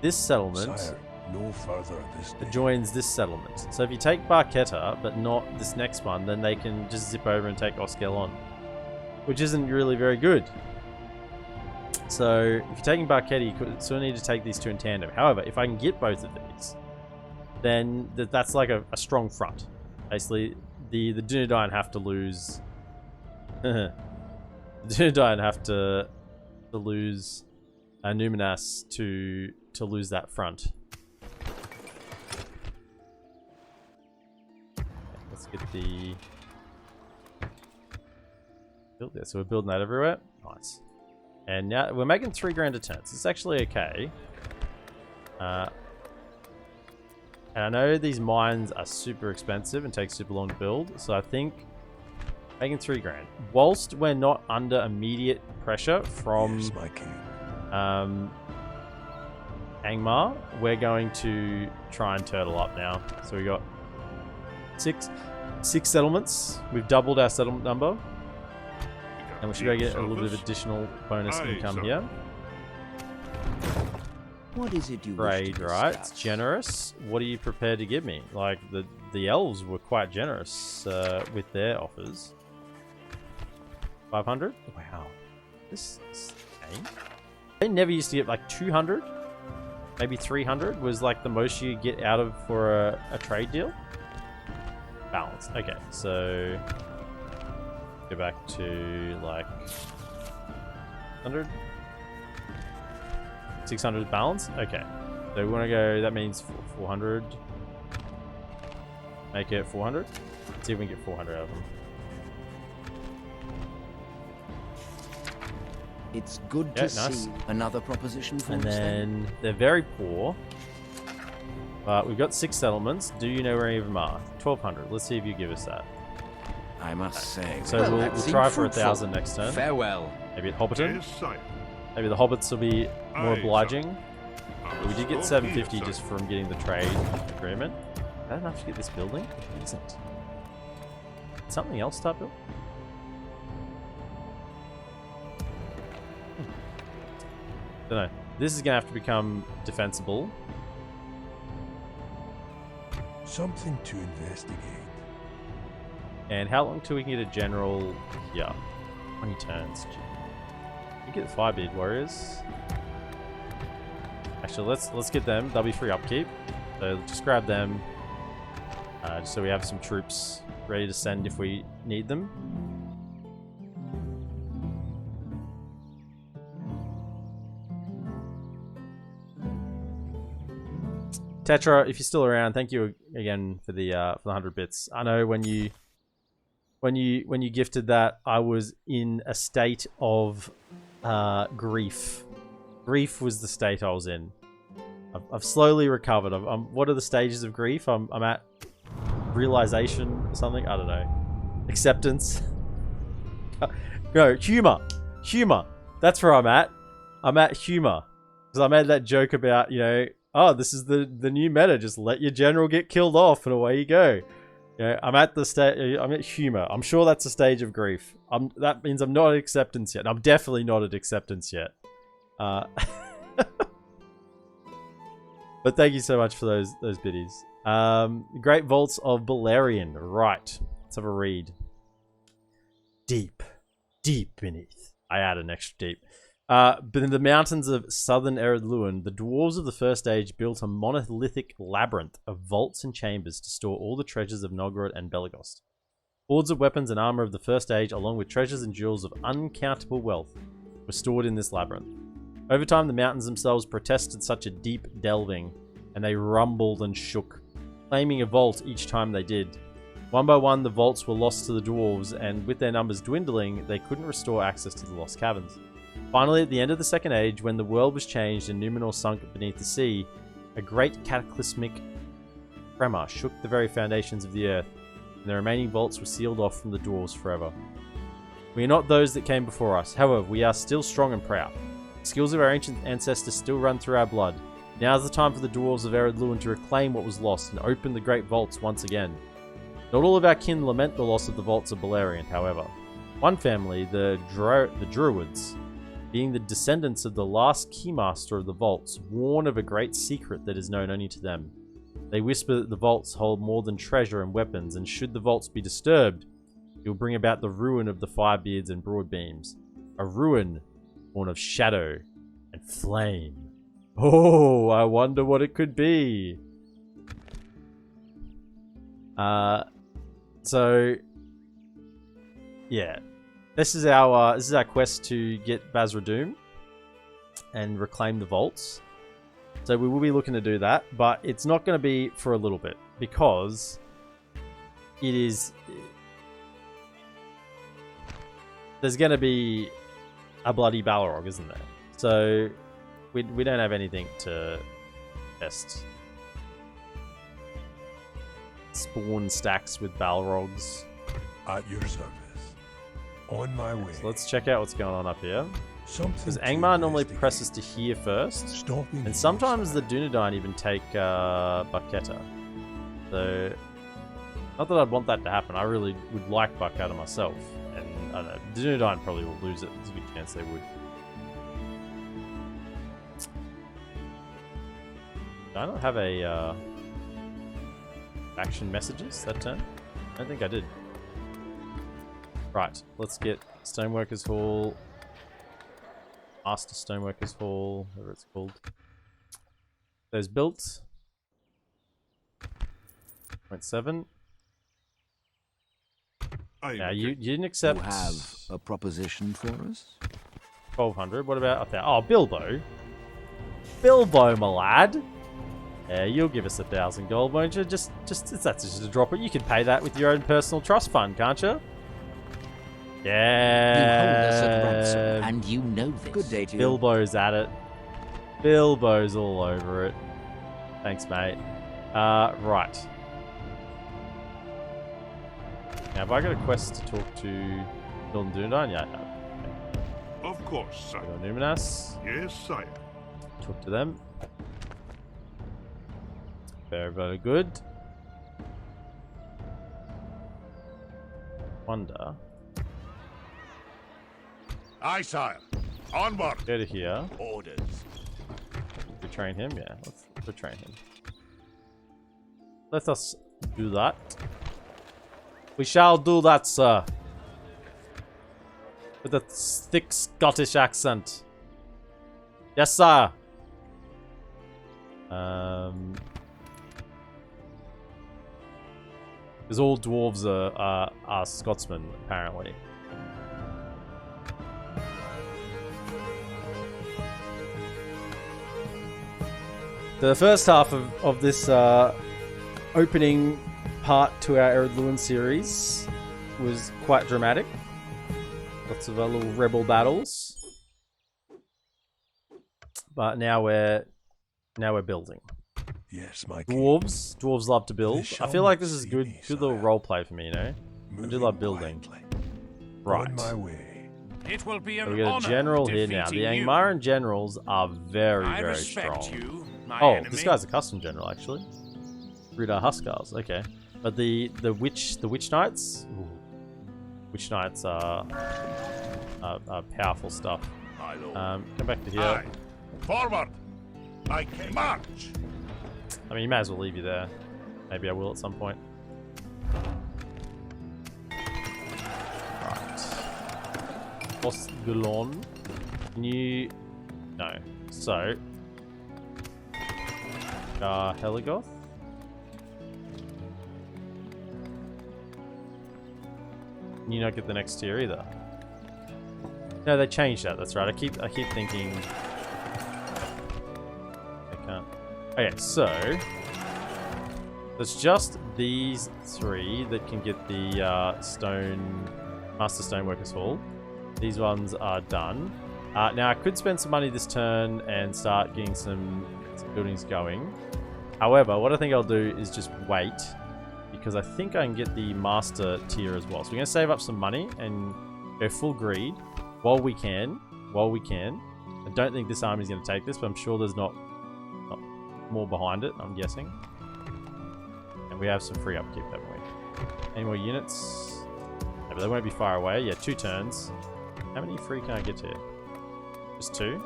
this settlement Sire, no further this day. joins this settlement. So if you take Barquetta, but not this next one, then they can just zip over and take Oskelon, which isn't really very good. So if you're taking Barquetta, you could sort of need to take these 2 in tandem. However, if I can get both of these, then that's like a strong front. Basically, the Dunedain have to lose. The Dunedain have to lose Numinas to lose that front. Okay, let's get the build there. So we're building that everywhere. Nice. And now we're making 3 grand a turn. So it's actually okay. And I know these mines are super expensive and take super long to build, so I think making 3 grand. Whilst we're not under immediate pressure from Here's my king. Angmar, we're going to try and turtle up now. So we got six settlements. We've doubled our settlement number. And we should go get a little bit of additional bonus income here. What is it you Trade, wish to right? discuss? It's generous. What are you prepared to give me? Like, the elves were quite generous with their offers. 500? Wow. This is insane. They never used to get like 200. Maybe 300 was like the most you get out of for a trade deal. Balance. Okay, so go back to like 100. 600 balance. Okay, so we want to go. That means 400. Make it 400. Let's see if we can get 400 out of them. It's good Yeah, to nice. see another proposition for And us then they're very poor. But we've got 6 settlements. Do you know where any of them are? 1,200. Let's see if you give us that. I must say. So well, we'll that seemed try for fruitful. 1,000 next turn. Farewell. Maybe at Hobbiton. Yes, sire. Maybe the hobbits will be more Aye, obliging. sir. But we did get So 750 be it, just sir. from getting the trade agreement. Is that enough to get this building? It isn't. Something else start build? Don't know. This is gonna have to become defensible. Something to investigate. And how long till we can get a general? Yeah, 20 turns. You get the Firebeard Warriors. Actually, let's get them. They'll be free upkeep. So just grab them, just so we have some troops ready to send if we need them. Tetra, if you're still around, thank you again for the 100 bits. I know when you gifted that, I was in a state of grief. Grief was the state I was in. I've slowly recovered. What are the stages of grief? I'm at realization or something. I don't know. Acceptance. No, humor. That's where I'm at. I'm at humor because I made that joke about, you know, oh, this is the new meta. Just let your general get killed off and away you go. Yeah, I'm at the stage. I'm at humor. I'm sure that's a stage of grief. That means I'm not at acceptance yet. I'm definitely not at acceptance yet. But thank you so much for those biddies. Great Vaults of Balerion. Right. Let's have a read. Deep beneath. I add an extra deep. But in the mountains of southern EredLuin, the dwarves of the First Age built a monolithic labyrinth of vaults and chambers to store all the treasures of Novgorod and Belegost. Hoards of weapons and armor of the First Age, along with treasures and jewels of uncountable wealth, were stored in this labyrinth. Over time, the mountains themselves protested such a deep delving, and they rumbled and shook, claiming a vault each time they did. One by one, the vaults were lost to the dwarves, and with their numbers dwindling, they couldn't restore access to the lost caverns. Finally, at the end of the Second Age, when the world was changed and Numenor sunk beneath the sea, a great cataclysmic tremor shook the very foundations of the earth, and the remaining vaults were sealed off from the dwarves forever. We are not those that came before us, however, we are still strong and proud. The skills of our ancient ancestors still run through our blood. Now is the time for the dwarves of EredLuin to reclaim what was lost and open the great vaults once again. Not all of our kin lament the loss of the vaults of Balerion, however. One family, the Druids, being the descendants of the last keymaster of the vaults, warn of a great secret that is known only to them. They whisper that the vaults hold more than treasure and weapons, and should the vaults be disturbed, it will bring about the ruin of the Firebeards and Broadbeams. A ruin born of shadow and flame. Oh, I wonder what it could be. So yeah, this is our quest to get Basra-Dûm and reclaim the vaults. So we will be looking to do that, but it's not going to be for a little bit because it is. There's going to be a bloody Balrog, isn't there? So we don't have anything to best spawn stacks with Balrogs. At your service. On my way. So let's check out what's going on up here. Something Because to Angmar normally investigate. presses to here first. Stopping And sometimes the Dunedain even take Barketta. So, not that I'd want that to happen. I really would like Barketta myself. And I don't know, Dunedain probably will lose it. There's a good chance they would. Do I not have a action messages that turn? I don't think I did. Right, let's get Stoneworkers Hall. Master Stoneworkers Hall, whatever it's called. Those built. 0.7. Now you didn't accept. You have a proposition for us? 1200. What about up there? Oh, Bilbo. Bilbo, my lad. Yeah, you'll give us 1,000 gold, won't you? That's just a drop it. You can pay that with your own personal trust fund, can't you? Yeah. You hold us at ransom, and you know this. Good day to you. Bilbo's at it. Bilbo's all over it. Thanks, mate. Right. Now, have I got a quest to talk to Milton Dunedain? Yeah, I have. Of course, sire. Go Numinas. Yes, sire. Talk to them. Very, very good. Wonder. Aye, sire. Onward. Go to here. Orders. Retrain him? Yeah, let's retrain him. Let us do that. We shall do that, sir. With a thick Scottish accent. Yes, sir. Because all dwarves are Scotsmen, apparently. The first half of this opening part to our EredLuin series was quite dramatic. Lots of little rebel battles. But now we're building. Yes, my king. Dwarves love to build. They I feel like this shall is not good see me, good little sire. role play for me, you know. I do Moving love building. blindly. Right. On my way. It will be So an we got honor a general here now. The defeating you. Angmaran generals are very, I very respect strong. you, my Oh, enemy. this guy's a custom general actually. Rudar Huskars, okay. But the witch knights, ooh. Witch knights are powerful stuff. My lord. Come back to here. Aye. Forward. My king. March. I mean, you may as well leave you there. Maybe I will at some point. Right. Osgulon. Can you... No. So... Heligoth? Can you not get the next tier either? No, they changed that. That's right. I keep thinking... I can't... Okay, so... It's just these three that can get the Master Stoneworkers Hall. These ones are done. Now I could spend some money this turn and start getting some buildings going. However, what I think I'll do is just wait, because I think I can get the Master tier as well. So we're going to save up some money and go full greed while we can. I don't think this army is going to take this, but I'm sure there's not more behind it, I'm guessing. And we have some free upkeep, haven't we? Any more units? No, but they won't be far away. Yeah, 2 turns. How many free can I get here? Just 2?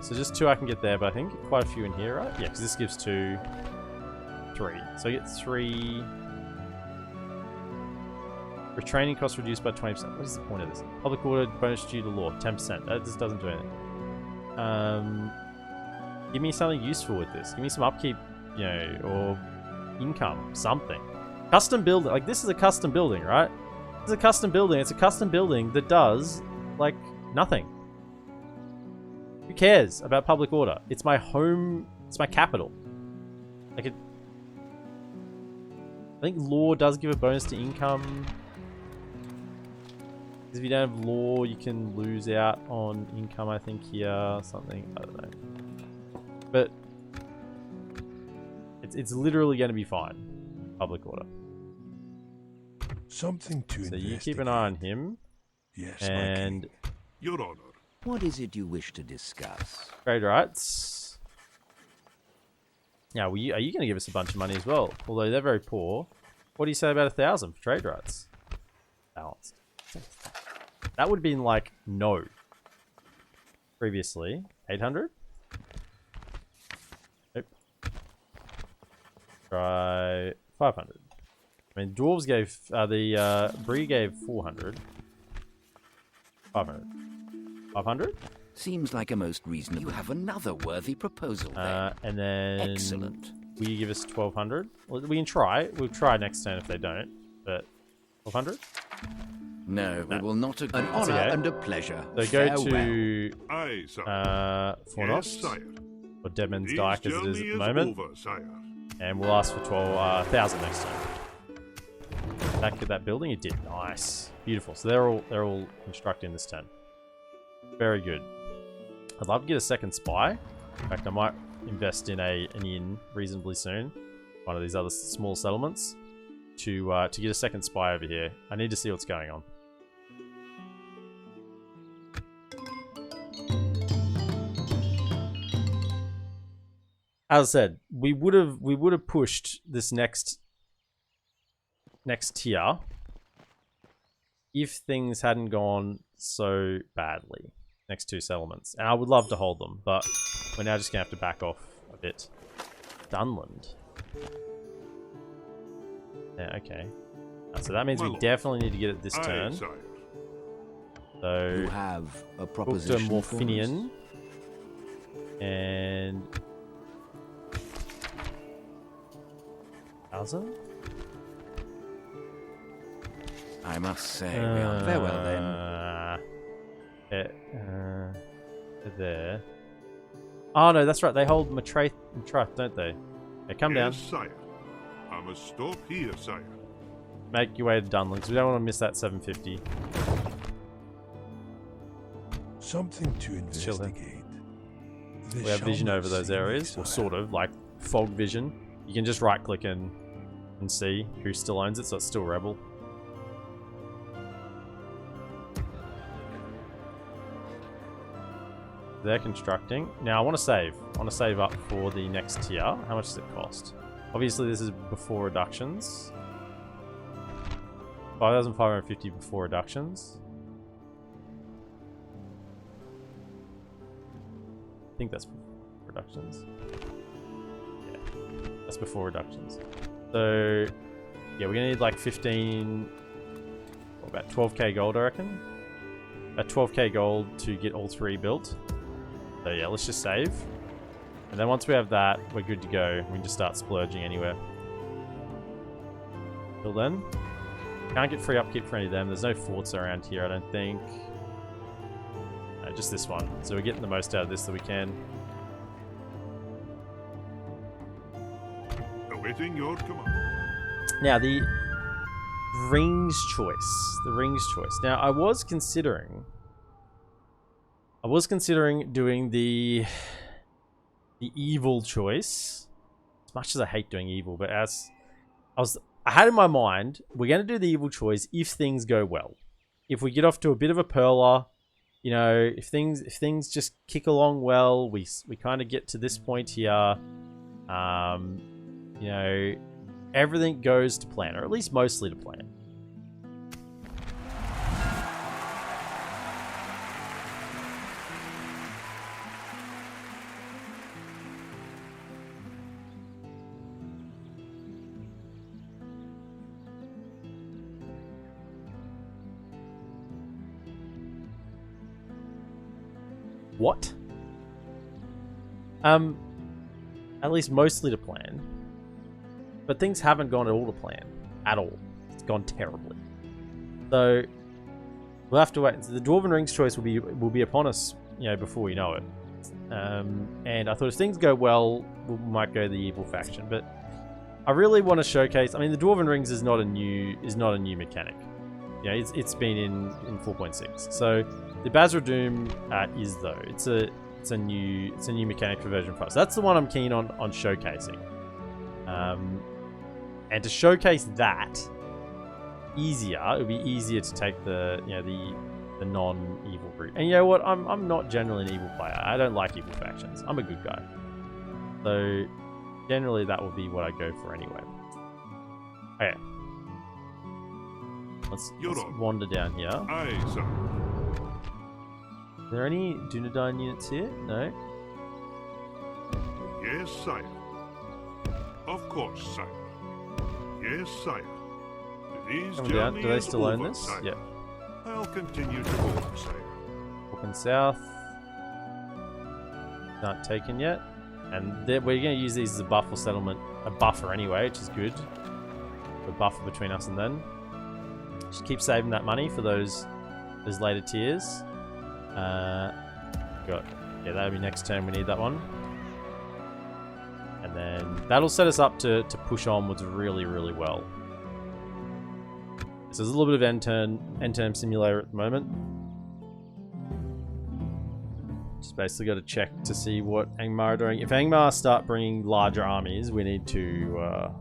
So just 2 I can get there, but I think quite a few in here, right? Yeah, because this gives 2, 3. So I get 3. Retraining cost reduced by 20%. What is the point of this? Public order bonus due to law, 10%. That just doesn't do anything. Give me something useful with this. Give me some upkeep, you know, or income, something. Custom building. Like, this is a custom building, right? This is a custom building. It's a custom building that does, like, nothing. Who cares about public order? It's my home. It's my capital. Like, it... I think law does give a bonus to income. If you don't have law, you can lose out on income, I think, here. Something. I don't know. it's literally going to be fine. Public order. Something to So investigate. you keep an eye on him. Yes, my And king. Your honor. What is it you wish to discuss? trade rights. Now, are you going to give us a bunch of money as well? Although they're very poor. What do you say about 1,000 for trade rights? Balanced. That would have been like no. Previously, 800. Nope. Try 500. I mean, dwarves gave the Bree gave 400. 500. 500. Seems like a most reasonable. You have another worthy proposal there. And then Excellent. will you give us 1,200? Well, we can try. We'll try next turn if they don't. But 1,200. No, we will not agree. An honor okay. and a pleasure. So go to Aye, sire. Fornost, Yes, sire. or Deadman's This Dyke as it is journey at the moment, over, sire. and we'll ask for 12,000 next turn. Back at that building, it did nice, beautiful. So they're all constructing this turn. Very good. I'd love to get a second spy. In fact, I might invest in an inn reasonably soon, one of these other small settlements, to get a second spy over here. I need to see what's going on. As I said, we would have pushed this next tier if things hadn't gone so badly. Next two settlements, and I would love to hold them, but we're now just gonna have to back off a bit. Dunland. Yeah, okay. So that means we definitely need to get it this Aye, turn. sire. You So have a booked a proposition for us? Morphinian and 1,000. I must say, we are farewell then. There. Oh no, that's right. They hold Matrath and Truth, don't they? Okay, come down. Yes, sire. I must stop here, sire. Make your way to Dunland, because we don't want to miss that 750. Something to Chill then. investigate. We have vision over those areas, or sort of, like fog vision. You can just right click and see who still owns it, so it's still Rebel. They're constructing. Now I want to save. I want to save up for the next tier. How much does it cost? Obviously this is before reductions. 5,550 before reductions. I think that's before reductions. Yeah, that's before reductions. So yeah, we're gonna need like 15, about 12k gold, I reckon. About 12k gold to get all three built. So yeah, let's just save. And then once we have that, we're good to go. We can just start splurging anywhere. Till then, can't get free upkeep for any of them. There's no forts around here, I don't think. No, just this one. So we're getting the most out of this that we can. Awaiting your command. Now, the rings choice. The rings choice. Now, I was considering doing the evil choice. As much as I hate doing evil, but as I had in my mind, we're going to do the evil choice if things go well. If we get off to a bit of a perler, you know, if things just kick along well, we kind of get to this point here. You know, everything goes to plan, or at least mostly to plan. What? At least mostly to plan. But things haven't gone at all to plan. At all. It's gone terribly. So we'll have to wait. So the Dwarven Rings choice will be upon us, you know, before we know it. And I thought if things go well, we might go the evil faction. But I really want to showcase. I mean, the Dwarven Rings is not a new mechanic. You know, it's been in 4.6. So the Basra Doom is though. It's a new mechanic for version 5. So that's the one I'm keen on showcasing. And to showcase that easier, it would be easier to take the the non-evil route. And you know what? I'm not generally an evil player. I don't like evil factions. I'm a good guy. So generally that would be what I go for anyway. Okay. Let's wander down here. Aye, sir. Are there any Dunedain units here? No. Yes, sire. Of course, sire. Yes, sire. These Coming down. Do they still own over, this? sire. Yeah. I'll continue to hold, sire. Walking south. Not taken yet. And we're going to use these as a buffer settlement, a buffer anyway, which is good. A buffer between us and them. Just keep saving that money for those later tiers. That'll be next turn. We need that one. And then that'll set us up to push onwards really, really well. So there's a little bit of end term simulator at the moment. Just basically got to check to see what Angmar are doing. If Angmar start bringing larger armies, we need to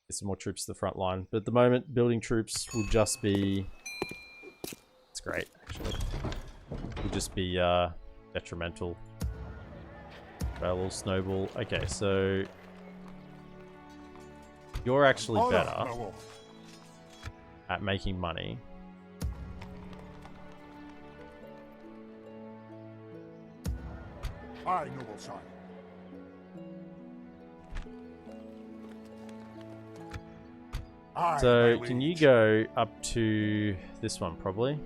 get some more troops to the front line. But at the moment, building troops will just be... It's great, actually. Will just be detrimental. Battle, snowball. Okay, so... You're actually better at making money. Aye, noble sire. Aye, So, my can you liege. go up to this one, probably?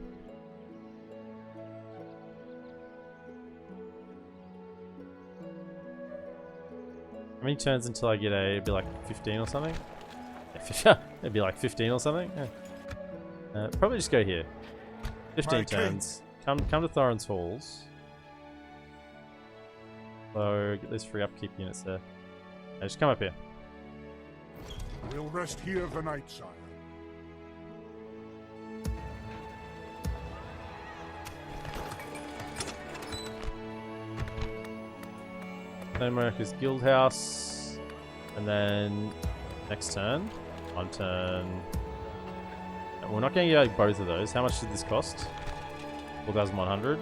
How many turns until I get it'd be like 15 or something? It'd be like 15 or something? Yeah. Probably just go here. 15 My turns. Come to Thorin's Halls. So, get those free upkeep units there. Yeah, just come up here. We'll rest here the night, sire. America's Guild House, and then next turn, on turn. We're not going to get both of those. How much did this cost? 4,100.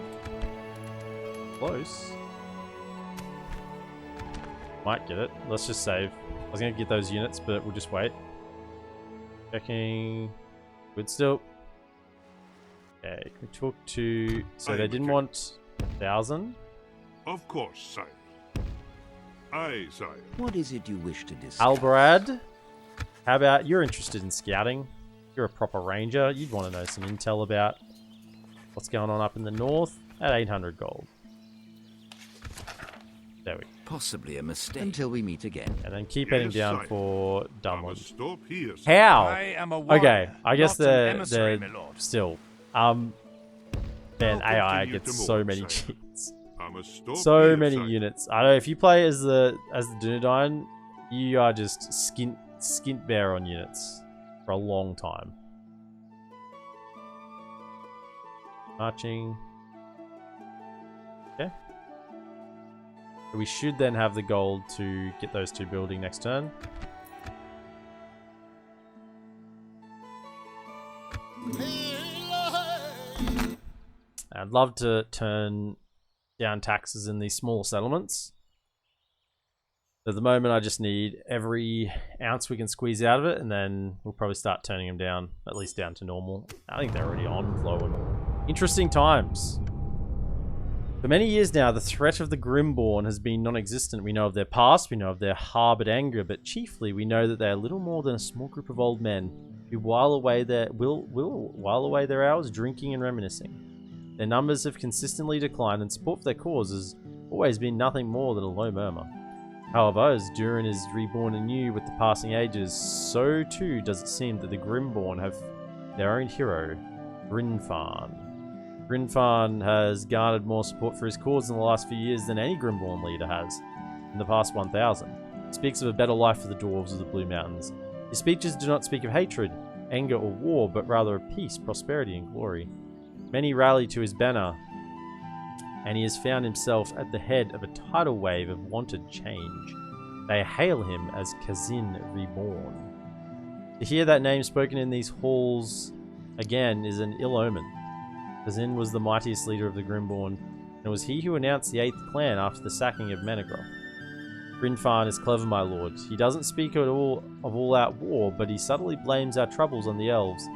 Close. Might get it. Let's just save. I was going to get those units, but we'll just wait. Checking. Good still. Okay, can we talk to... So they didn't want 1,000. Of course, sire. Aye, sire. What is it you wish to discuss? Albrad, how about you're interested in scouting? You're a proper ranger. You'd want to know some intel about what's going on up in the north at 800 gold. There we go. Possibly a mistake. Until we meet again. And then keep heading Yes, down sire. for I must Dunland. stop here, sire. How? I am a warrior, Okay, I guess not an they're emissary, my lord. still. Man, I'll AI continue gets to so move, many sire. cheats. I must stop So here, many sire. units. I don't know if you play as the Dunedain, you are just skint bare on units for a long time. Marching. Okay. So we should then have the gold to get those two building next turn. I'd love to turn down taxes in these smaller settlements. At the moment, I just need every ounce we can squeeze out of it, and then we'll probably start turning them down, at least down to normal. I think they're already on with lower. Interesting times. For many years now, the threat of the Grimborn has been non-existent. We know of their past, we know of their harbored anger, but chiefly we know that they are little more than a small group of old men who while away will while away their hours drinking and reminiscing. Their numbers have consistently declined, and support for their cause has always been nothing more than a low murmur. However, as Durin is reborn anew with the passing ages, so too does it seem that the Grimborn have their own hero, Grinfarn. Grinfarn has garnered more support for his cause in the last few years than any Grimborn leader has in the past 1,000. He speaks of a better life for the Dwarves of the Blue Mountains. His speeches do not speak of hatred, anger, or war, but rather of peace, prosperity, and glory. Many rally to his banner, and he has found himself at the head of a tidal wave of wanted change. They hail him as Kazin Reborn. To hear that name spoken in these halls again is an ill omen. Kazin was the mightiest leader of the Grimborn, and it was he who announced the 8th clan after the sacking of Menegroth. Grinfarn is clever, my lord. He doesn't speak at all of all-out war, but he subtly blames our troubles on the elves,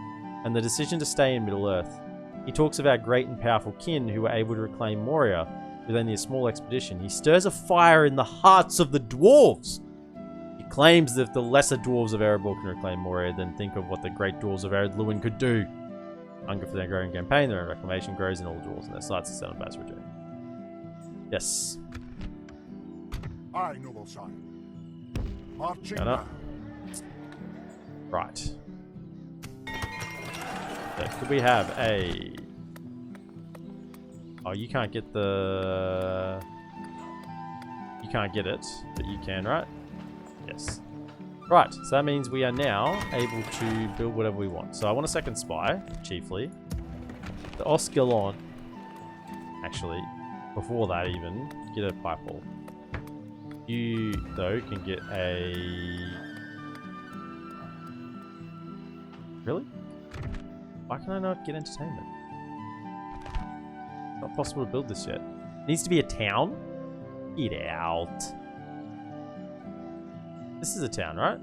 and the decision to stay in Middle-earth. He talks of our great and powerful kin who were able to reclaim Moria with only a small expedition. He stirs a fire in the hearts of the dwarves. He claims that if the lesser dwarves of Erebor can reclaim Moria, then think of what the great dwarves of EredLuin could do. Hunger for their growing campaign, their reclamation grows in all dwarves, and their sights are set on fast return. Yes. Aye, noble sire. Marching No, no. now. Right. So, could we have a... Oh, you can't get the... You can't get it, but you can, right? Yes. Right, so that means we are now able to build whatever we want. So I want a second spy, chiefly. The Oskelon. Actually, before that even, get a pipe hole. You, though, can get a... Really? Why can I not get entertainment? Not possible to build this yet. It needs to be a town? Get out. This is a town, right?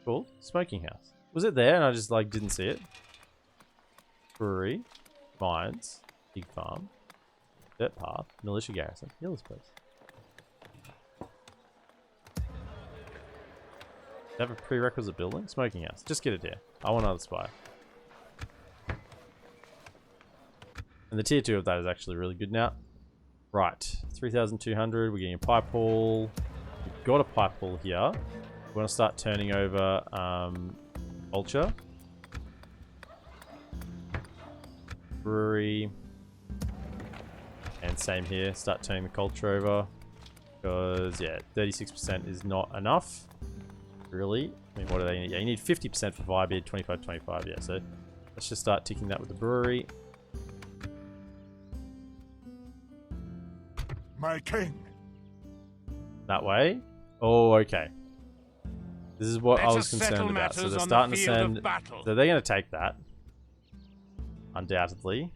Cool. Smoking house. Was it there and I just like didn't see it? Brewery. Mines. Pig farm. Dirt path. Militia garrison. Healer's place. Have a prerequisite building? Smoking house. Just get it here. I want another spy. And the tier 2 of that is actually really good now. Right. 3,200. We're getting a pipe hall. We've got a pipe hall here. We want to start turning over culture. Brewery. And same here. Start turning the culture over. Because, yeah, 36% is not enough. Really? I mean, what do they need? Yeah, you need 50% for Vibeard, 25-25. Yeah, so let's just start ticking that with the brewery. My king. That way. Oh, okay. This is what I was concerned about. So they're starting to send... So they're going to take that. Undoubtedly.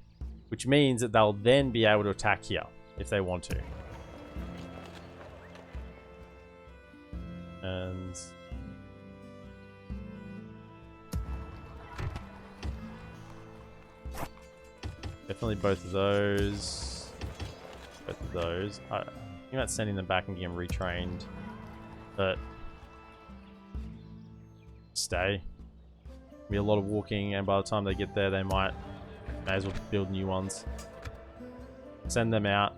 Which means that they'll then be able to attack here. If they want to. And... Definitely both of those. Both of those. I'm thinking about sending them back and getting them retrained. But... Stay. Be a lot of walking, and by the time they get there, they may as well build new ones. Send them out.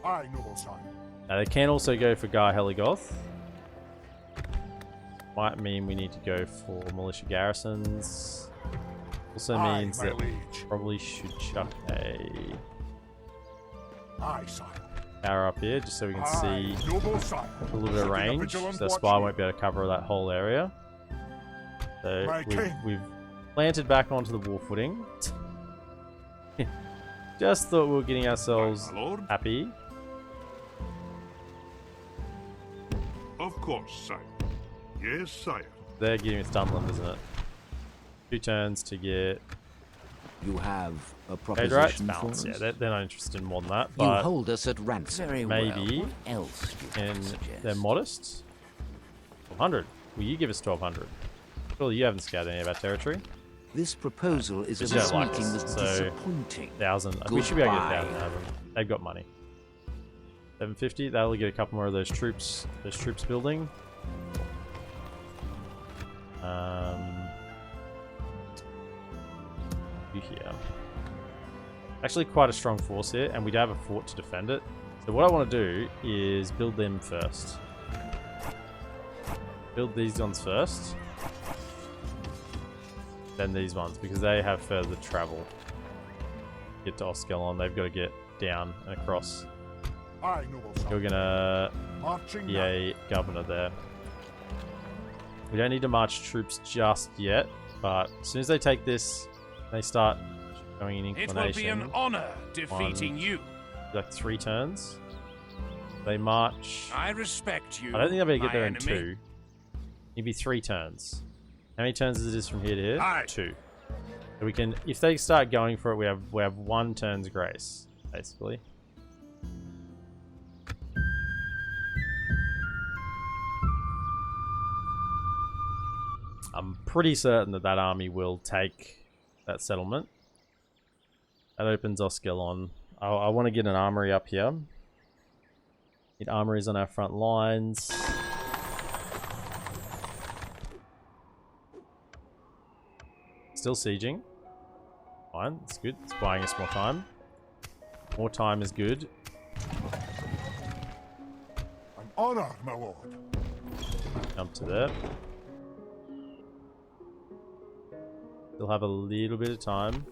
Aye, noble sire. Now they can also go for Gar Heligoth. Might mean we need to go for militia garrisons. Also means that we probably should chuck a tower up here just so we can see a little bit of range. So the spy won't be able to cover that whole area. So we've planted back onto the wall footing. Just thought we were getting ourselves happy. Of course, sire. Yes, sire. They're getting it Dunlop, isn't it? 2 turns to get... You have a Right, proposition for balance. us? Yeah, they're not interested in more than that. You But hold us at ransom. Very maybe well. What else do you and suggest? they're modest. 1,200. Will you give us 1,200? Surely you haven't scouted any of our territory. This proposal is But a you don't like meeting us, was so disappointing. 1,000. We should be able to get Goodbye. 1,000 out of them. They've got money. 750. That'll get a couple more of those troops. Those troops building. You here. Actually, quite a strong force here, and we do have a fort to defend it. So what I want to do is build them first. Build these ones first. Then these ones, because they have further travel. Get to Oskelon, they've got to get down and across. Aye, noble sire. We're gonna Marching be now. a governor there. We don't need to march troops just yet, but as soon as they take this They start going in It inclination. will be an honor defeating you. Like 3 turns. They march. I respect you. I don't think they'll be able to get my there in enemy. 2. Maybe 3 turns. How many turns is it from here to here? Aye. 2. So we can, if they start going for it, we have 1 turn's grace, basically. I'm pretty certain that army will take that settlement. That opens Oskelon. I want to get an armory up here. Get armories on our front lines. Still sieging. Fine, that's good. It's buying us more time. More time is good. An honor, my lord. Jump to there. Still have a little bit of time.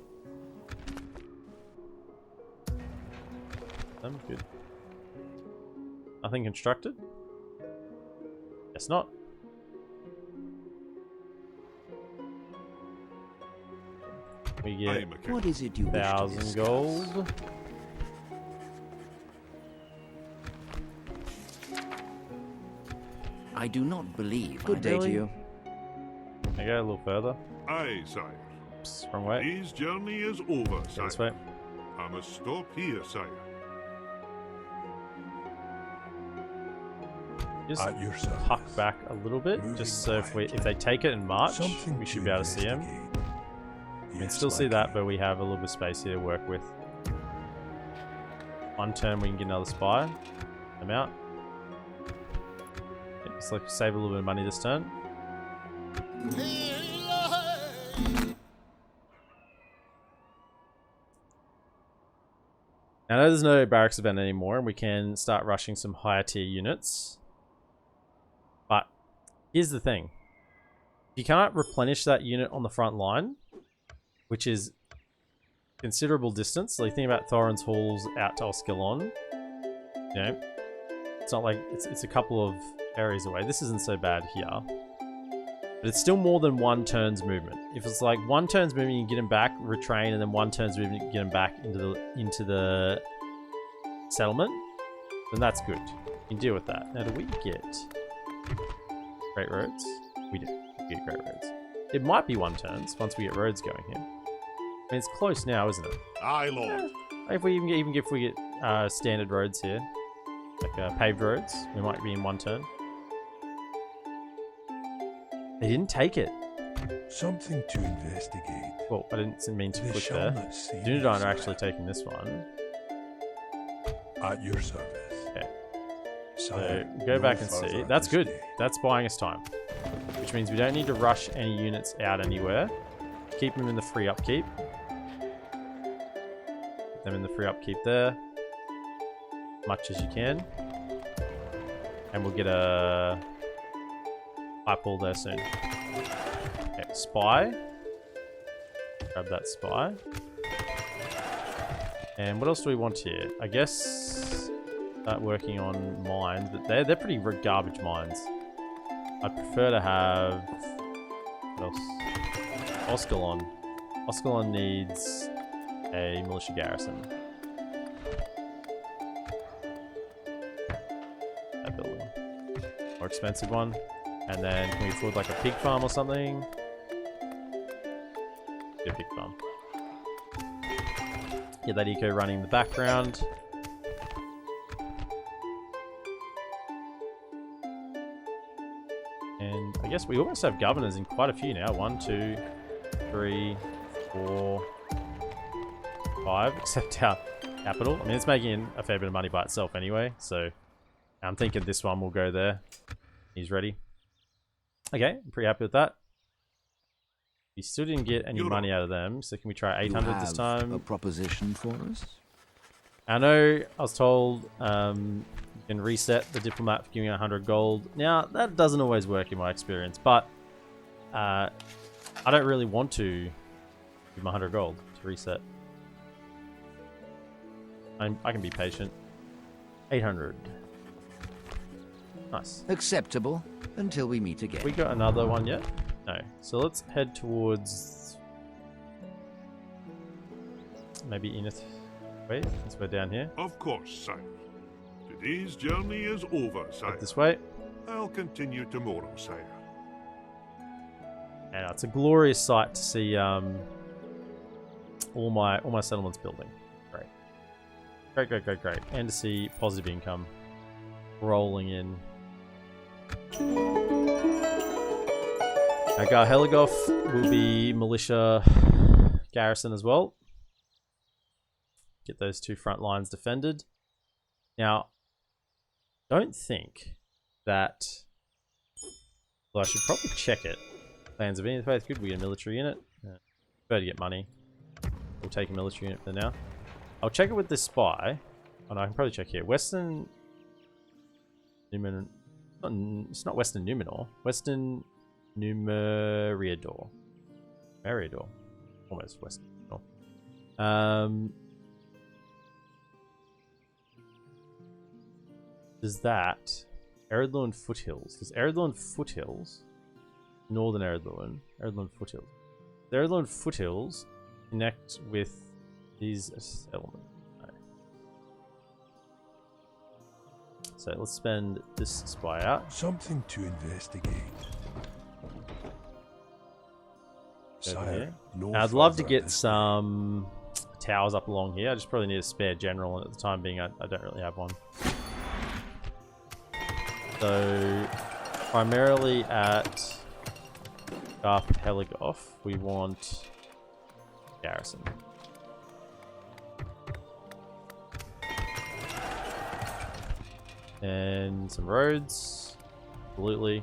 Good. Nothing constructed? Guess not. We get What is it you wish to 1,000 discuss? gold. I do not believe. Good day to you. Can I go a little further? Aye, sire. Oops, wrong way. His journey is over, Go sire. this way. I must stop here, sire. Just At your service. tuck back a little bit, Moving just so if quietly. they take it and march, Something we to should be able to see him. investigate. We can Yes, still see like that, you. but we have a little bit of space here to work with. 1 turn, we can get another spy. I'm out. Yeah, just like save a little bit of money this turn. Now, I know there's no barracks event anymore, and we can start rushing some higher tier units. But here's the thing. You can't replenish that unit on the front line, which is considerable distance. So you think about Thorin's Halls out to Oskelon. You know, it's not like it's a couple of areas away. This isn't so bad here. But it's still more than 1 turn's movement. If it's like 1 turn's movement, you can get him back, retrain, and then 1 turn's movement, you can get him back into the settlement, then that's good. You can deal with that. Now, do we get great roads? We do. We get great roads. It might be 1 turns once we get roads going here. I mean, it's close now, isn't it? Aye, lord. If we even if we get standard roads here, like paved roads, we might be in 1 turn. They didn't take it. Something to investigate. Well, I didn't mean to They click shall there. not see me, Dunedain are sire. actually taking this one. At your service. Okay. So Sire, go no back and further see. That's this good. day. That's buying us time. Which means we don't need to rush any units out anywhere. Keep them in the free upkeep. Put them in the free upkeep there. Much as you can. And we'll get a pipe ball there soon. Okay, spy. Grab that spy. And what else do we want here? I guess start working on mines, but they're pretty garbage mines. I'd prefer to have what else? Oskelon. Oskelon needs a militia garrison. That building. More expensive one. And then can we afford like a pig farm or something? Get a pig farm. Get that eco running in the background. And I guess we almost have governors in quite a few now. 1, 2, 3, 4, 5, except our capital. I mean, it's making a fair bit of money by itself anyway, so I'm thinking this one will go there. He's ready. Okay, I'm pretty happy with that. We still didn't get any money out of them, so can we try 800 this You time? have a proposition for us? I know I was told you can reset the diplomat for giving 100 gold. Now, that doesn't always work in my experience, but I don't really want to give him 100 gold to reset. I can be patient. 800. Nice. Acceptable until we meet again. We got another one yet? No. So let's head towards maybe Inith. Wait, since we're down here. Of course, sire. Today's journey is over, sire. This way. I'll continue tomorrow, sire. And it's a glorious sight to see all my settlements building. Great. And to see positive income rolling in. Now Gar Heligoth will be militia garrison as well. Get those two front lines defended. Now, don't think that... Well, I should probably check it. Plans of Vindsvept, good, we get a military unit. Prefer to get money. We'll take a military unit for now. I'll check it with this spy. Oh no, I can probably check here. Western... It's not Western Numenor. Western Numeriador. Meriador. Almost Western Numenor. Does that... EredLuin Foothills. Does EredLuin Foothills... Northern EredLuin. EredLuin Foothills. The EredLuin Foothills connect with these settlements. No. So let's spend this spy out. Something to investigate. Sire, no Now, I'd love to further get this some towers up along here. I just probably need a spare general, and at the time being, I don't really have one. So, primarily at Gar Heligoth, we want garrison. And some roads, absolutely.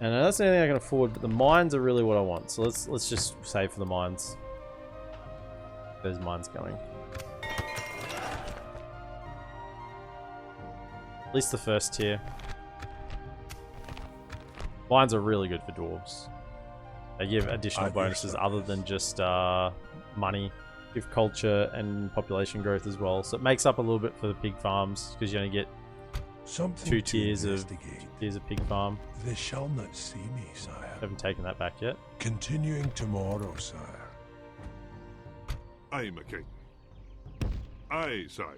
And that's the only thing I can afford, but the mines are really what I want. So let's just save for the mines. Those mines going. At least the first tier. Mines are really good for dwarves. They give additional bonuses other than just money. Give culture and population growth as well. So it makes up a little bit for the pig farms because you only get something two tiers of pig farm. They shall not see me, sire. Haven't taken that back yet. Continuing tomorrow, sire. Aye, my king. Aye, sire.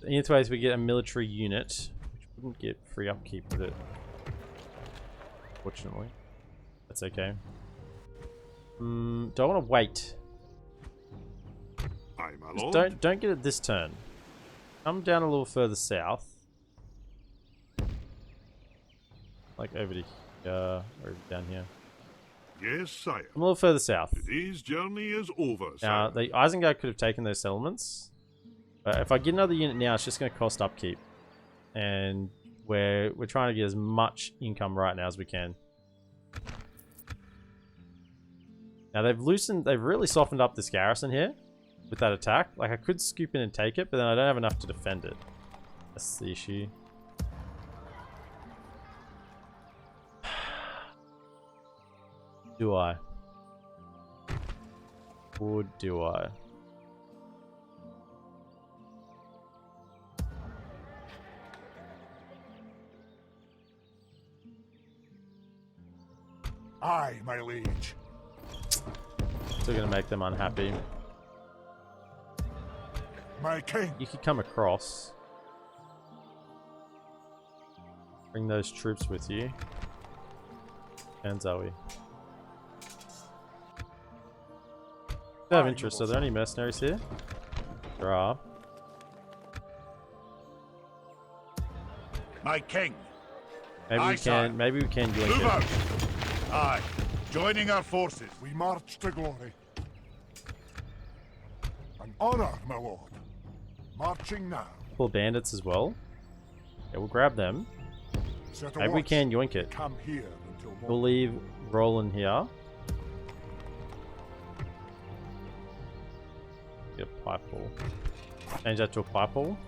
In either ways, we get a military unit, which wouldn't get free upkeep with it. Fortunately, that's okay. Do I want to wait? Aye, my Just lord. don't get it this turn. Come down a little further south, like over to here, or down here. Yes, sire. I'm a little further south. Today's journey is over, Now, sire. the Isengard could have taken those settlements. But if I get another unit now, it's just going to cost upkeep. And we're trying to get as much income right now as we can. Now, they've really softened up this garrison here with that attack. Like, I could scoop in and take it, but then I don't have enough to defend it. That's the issue. Do I? Or do I? Aye, my liege. Still gonna make them unhappy. My king. You could come across. Bring those troops with you. And Zoe. If I have interest, are there any mercenaries here? There are. My king. Maybe Aye, we sire. can join Move it. out. Aye. Joining our forces. We march to glory. An honor, my lord. Marching now. Pull bandits as well. Yeah, we'll grab them. Set a Maybe we watch. can yoink it. Come here until morning. We'll leave Roland here. Get a pipe ball. Change that to a pipe ball.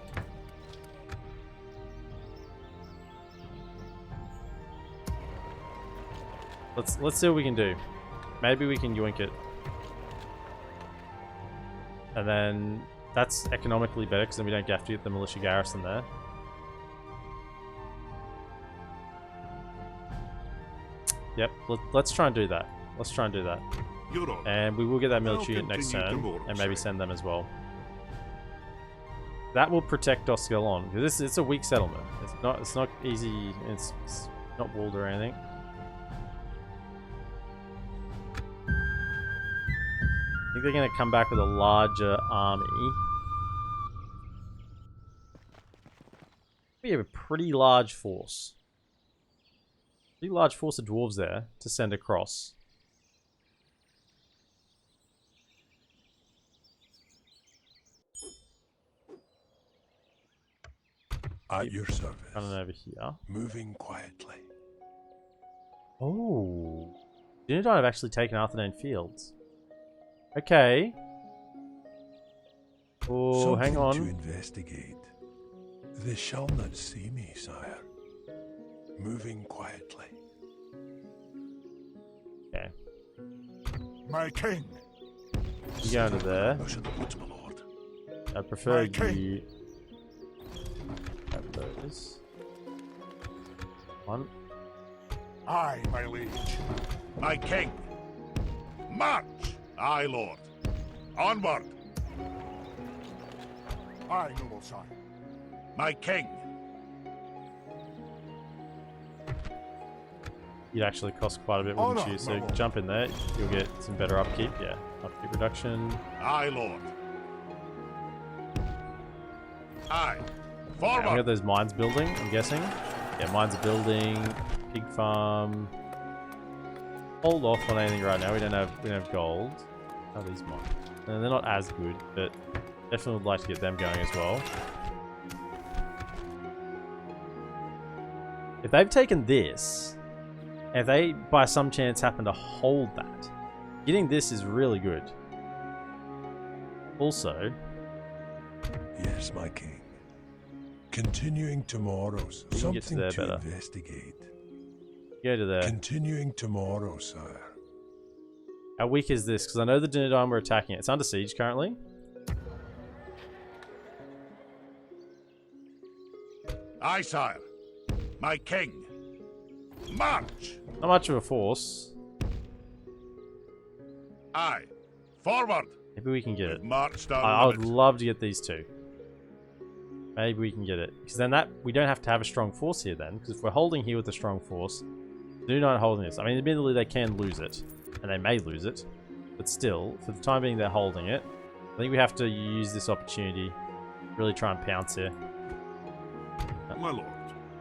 Let's see what we can do. Maybe we can yoink it. And then that's economically better because then we don't have to get the militia garrison there. Yep. Let's try and do that. Let's try and do that. You're on. And we will get that military unit next continue turn, tomorrow, and maybe sir. send them as well. That will protect Oskelon because it's a weak settlement. It's not easy. It's not walled or anything. I think they're going to come back with a larger army. We have a pretty large force. Pretty large force of dwarves there to send across. At your service. Running over here. Moving quietly. Oh. Dunedain have actually taken Arthurnane Fields. Okay. Oh, Something hang on. to investigate. They shall not see me, sire. Moving quietly. Okay. My king. You go into there. Bush of the woods, my lord. I prefer My king. you have those. One. Aye, my liege. My king. March! Aye, lord. Onward! Aye, noble sire. My king. You'd actually cost quite a bit, wouldn't no, you? So no. jump in there. You'll get some better upkeep. Yeah. Upkeep reduction. Aye, lord. Aye. We got Forward! those mines building, I'm guessing. Yeah, mines are building. Pig farm. Hold off on anything right now. We don't have gold. How are these mines? And they're not as good, but definitely would like to get them going as well. If they've taken this, and if they by some chance happen to hold that, getting this is really good. Also, Yes, my king. Continuing tomorrow. We can get to Something there to better. investigate. go to there. Continuing tomorrow, sire. How weak is this? Because I know the Dunedain were attacking it. It's under siege currently. Aye, sire. My king. March! Not much of a force. Aye. Forward! Maybe we can get it. Marched our I would limit. love to get these two. Maybe we can get it. Because then we don't have to have a strong force here then. Because if we're holding here with a strong force, Dunedain holding this. I mean, admittedly they can lose it. And they may lose it. But still, for the time being they're holding it. I think we have to use this opportunity. Really try and pounce here. My lord.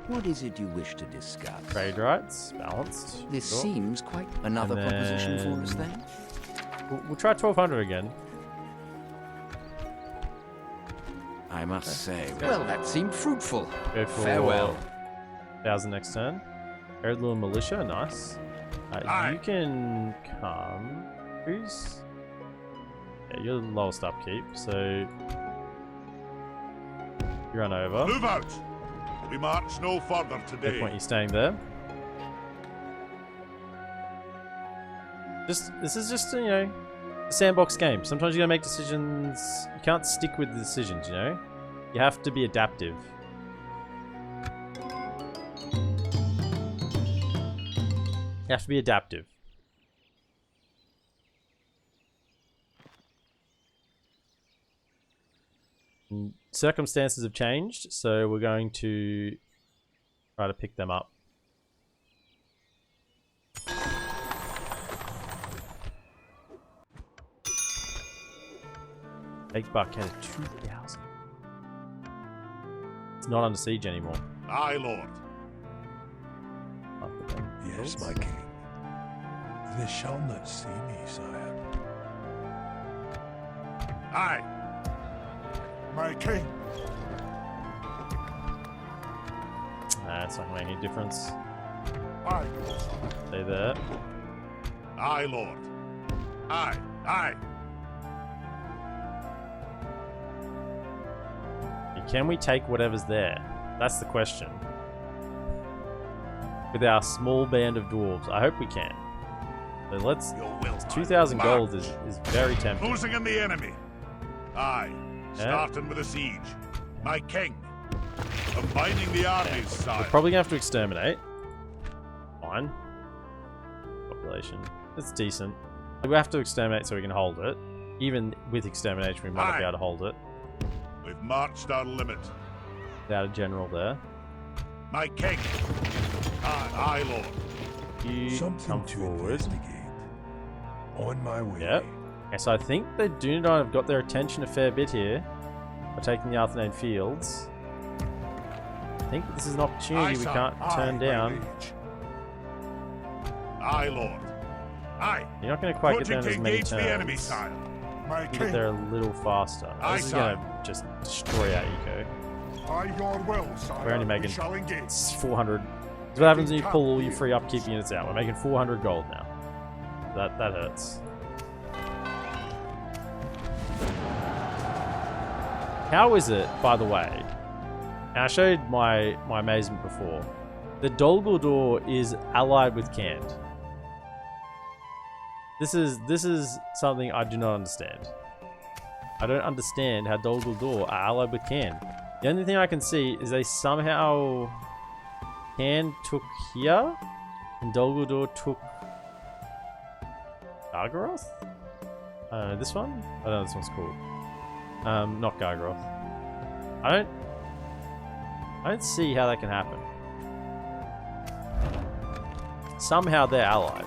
What is it you wish to discuss? Trade rights, balanced. This Sure. seems quite another And proposition for us then. We'll try 1200 again. I must say, well, that seemed fruitful. Go for Farewell. 1000 next turn. EredLuin militia, nice. Aye. You can come. Who's? Yeah, you're the lowest upkeep, so you run over. Move out! We march no further No today. point you staying there. This is just a sandbox game. Sometimes you gotta make decisions. You can't stick with the decisions, you know. You have to be adaptive. You have to be adaptive. And circumstances have changed, so we're going to try to pick them up. Big buck had 2,000. It's not under siege anymore. Aye, lord. After them Yes, builds. my king. They shall not see me, sire. Aye. My king. Nah, it's not gonna make any difference. Aye, noble sire. Stay there. Aye, lord. Aye. Aye. Can we take whatever's there? That's the question. With our small band of dwarves, I hope we can. So let's. Your will. 2,000 gold March. is very tempting. Closing in the enemy. Aye. Yeah. Starting with a siege. My king. Combining the armies, We're sire. probably gonna have to exterminate. Fine. population. It's decent. We have to exterminate so we can hold it. Even with extermination, we might not be able to hold it. We've marched our limit. Without a general there. My king. Aye, Lord. You Something come to forward. investigate. On my way. Yep. Okay, so I think the Dunedain have got their attention a fair bit here by taking the Arthanane fields. I think this is an opportunity we can't turn down. Aye, Lord. Aye. You're not going to quite get Putting them to as many engage the enemy, turns. sire. My Get king. there a little faster. Aye, This is sire. going to just destroy our eco. By your will, sire. We're only making we shall engage. It's 400. That's what happens when you pull all your free upkeep units out. We're making 400 gold now. That hurts. How is it, by the way? And I showed my amazement before. The Dol Guldur is allied with Khand. This is something I do not understand. I don't understand how Dol Guldur are allied with Khand. The only thing I can see is they somehow Khand took here and Dol Guldur took Gargaroth? I don't know, this one? I don't know what this one's called. Not Gargaroth. I don't see how that can happen. Somehow they're allied.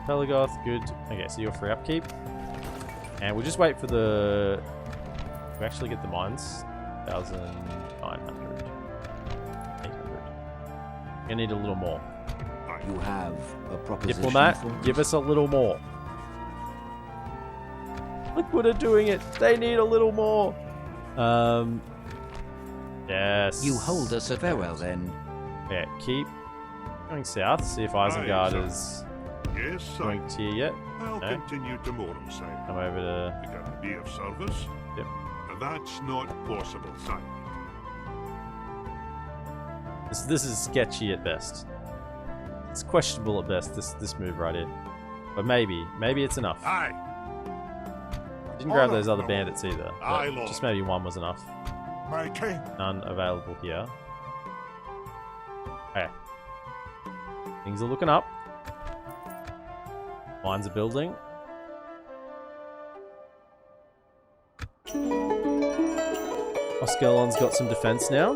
Pelagoth, good. Okay, so you're free upkeep. And we'll just wait for the... We actually get the mines. 1,900. 800. Gonna need a little more. You have a proposition Diplomat, for me? give us a little more. Liquid are doing it. They need a little more. Yes. You hold us very well then. Yeah, keep going south. See if Isengard is Yes, sir. going tier yet. I'll No. continue tomorrow, sire. Come over to... I can be of service. Yep. That's not possible, sire. This is sketchy at best. It's questionable at best, this move right here. But maybe it's enough. Aye. Didn't grab Honor, those other Lord. bandits either. but Aye, Lord. just maybe one was enough. My king. None available here. Okay. Things are looking up. Mines are building. Oskelon's got some defense now.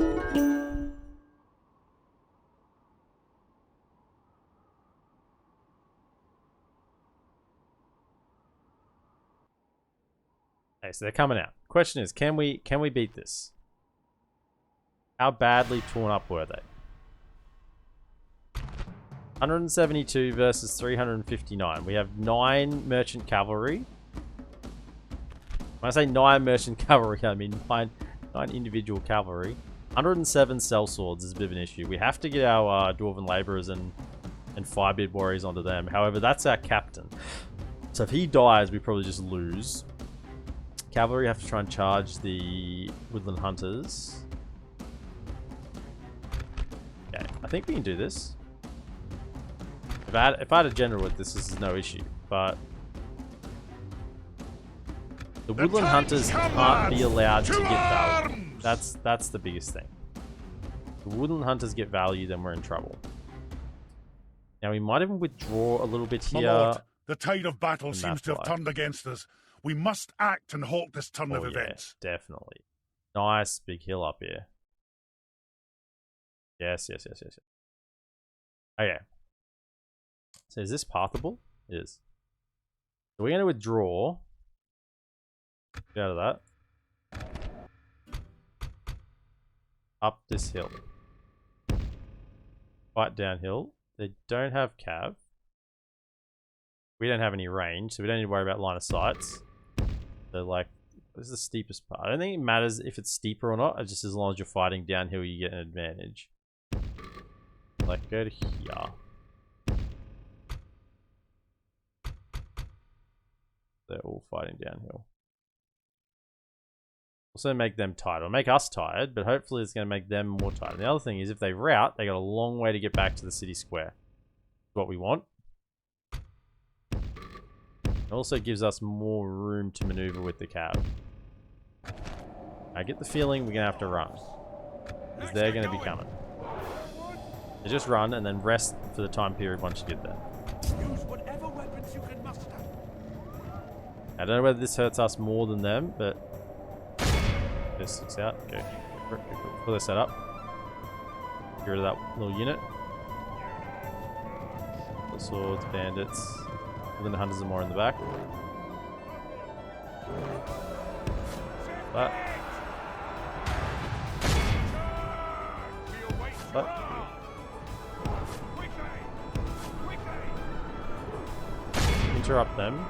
Okay, so they're coming out. Question is, can we beat this? How badly torn up were they? 172 versus 359. We have 9 merchant cavalry. When I say 9 merchant cavalry, I mean 9 individual cavalry. 107 sellswords is a bit of an issue. We have to get our dwarven laborers and firebid warriors onto them. However, that's our captain. So if he dies, we probably just lose. Cavalry have to try and charge the woodland hunters. Okay, I think we can do this. If I had a general with this is no issue, but the woodland hunters can't be allowed to get value. That's the biggest thing. If the woodland hunters get value, then we're in trouble. Now we might even withdraw a little bit My here. lord, the tide of battle And seems to have that's turned against us. We must act and halt this turn of Oh, yeah, events. definitely. Nice big hill up here. Yes. Okay. So is this pathable? It is. So we're going to withdraw. Get out of that. Up this hill. Fight downhill. They don't have cav. We don't have any range, so we don't need to worry about line of sights. So like, this is the steepest part. I don't think it matters if it's steeper or not, just as long as you're fighting downhill you get an advantage. Like, go to here. They're all fighting downhill. Also make them tired. It'll make us tired, but hopefully it's going to make them more tired. And the other thing is, if they rout, they got a long way to get back to the city square. What we want. It also gives us more room to maneuver with the cab. I get the feeling we're going to have to run. Because they're going to be coming. You just run and then rest for the time period once you get there. Use whatever weapons you can muster. I don't know whether this hurts us more than them, but just sticks out. Okay, before they're set up. Get rid of that little unit. The swords, bandits. And then the hunters are more in the back. That. That. Interrupt them.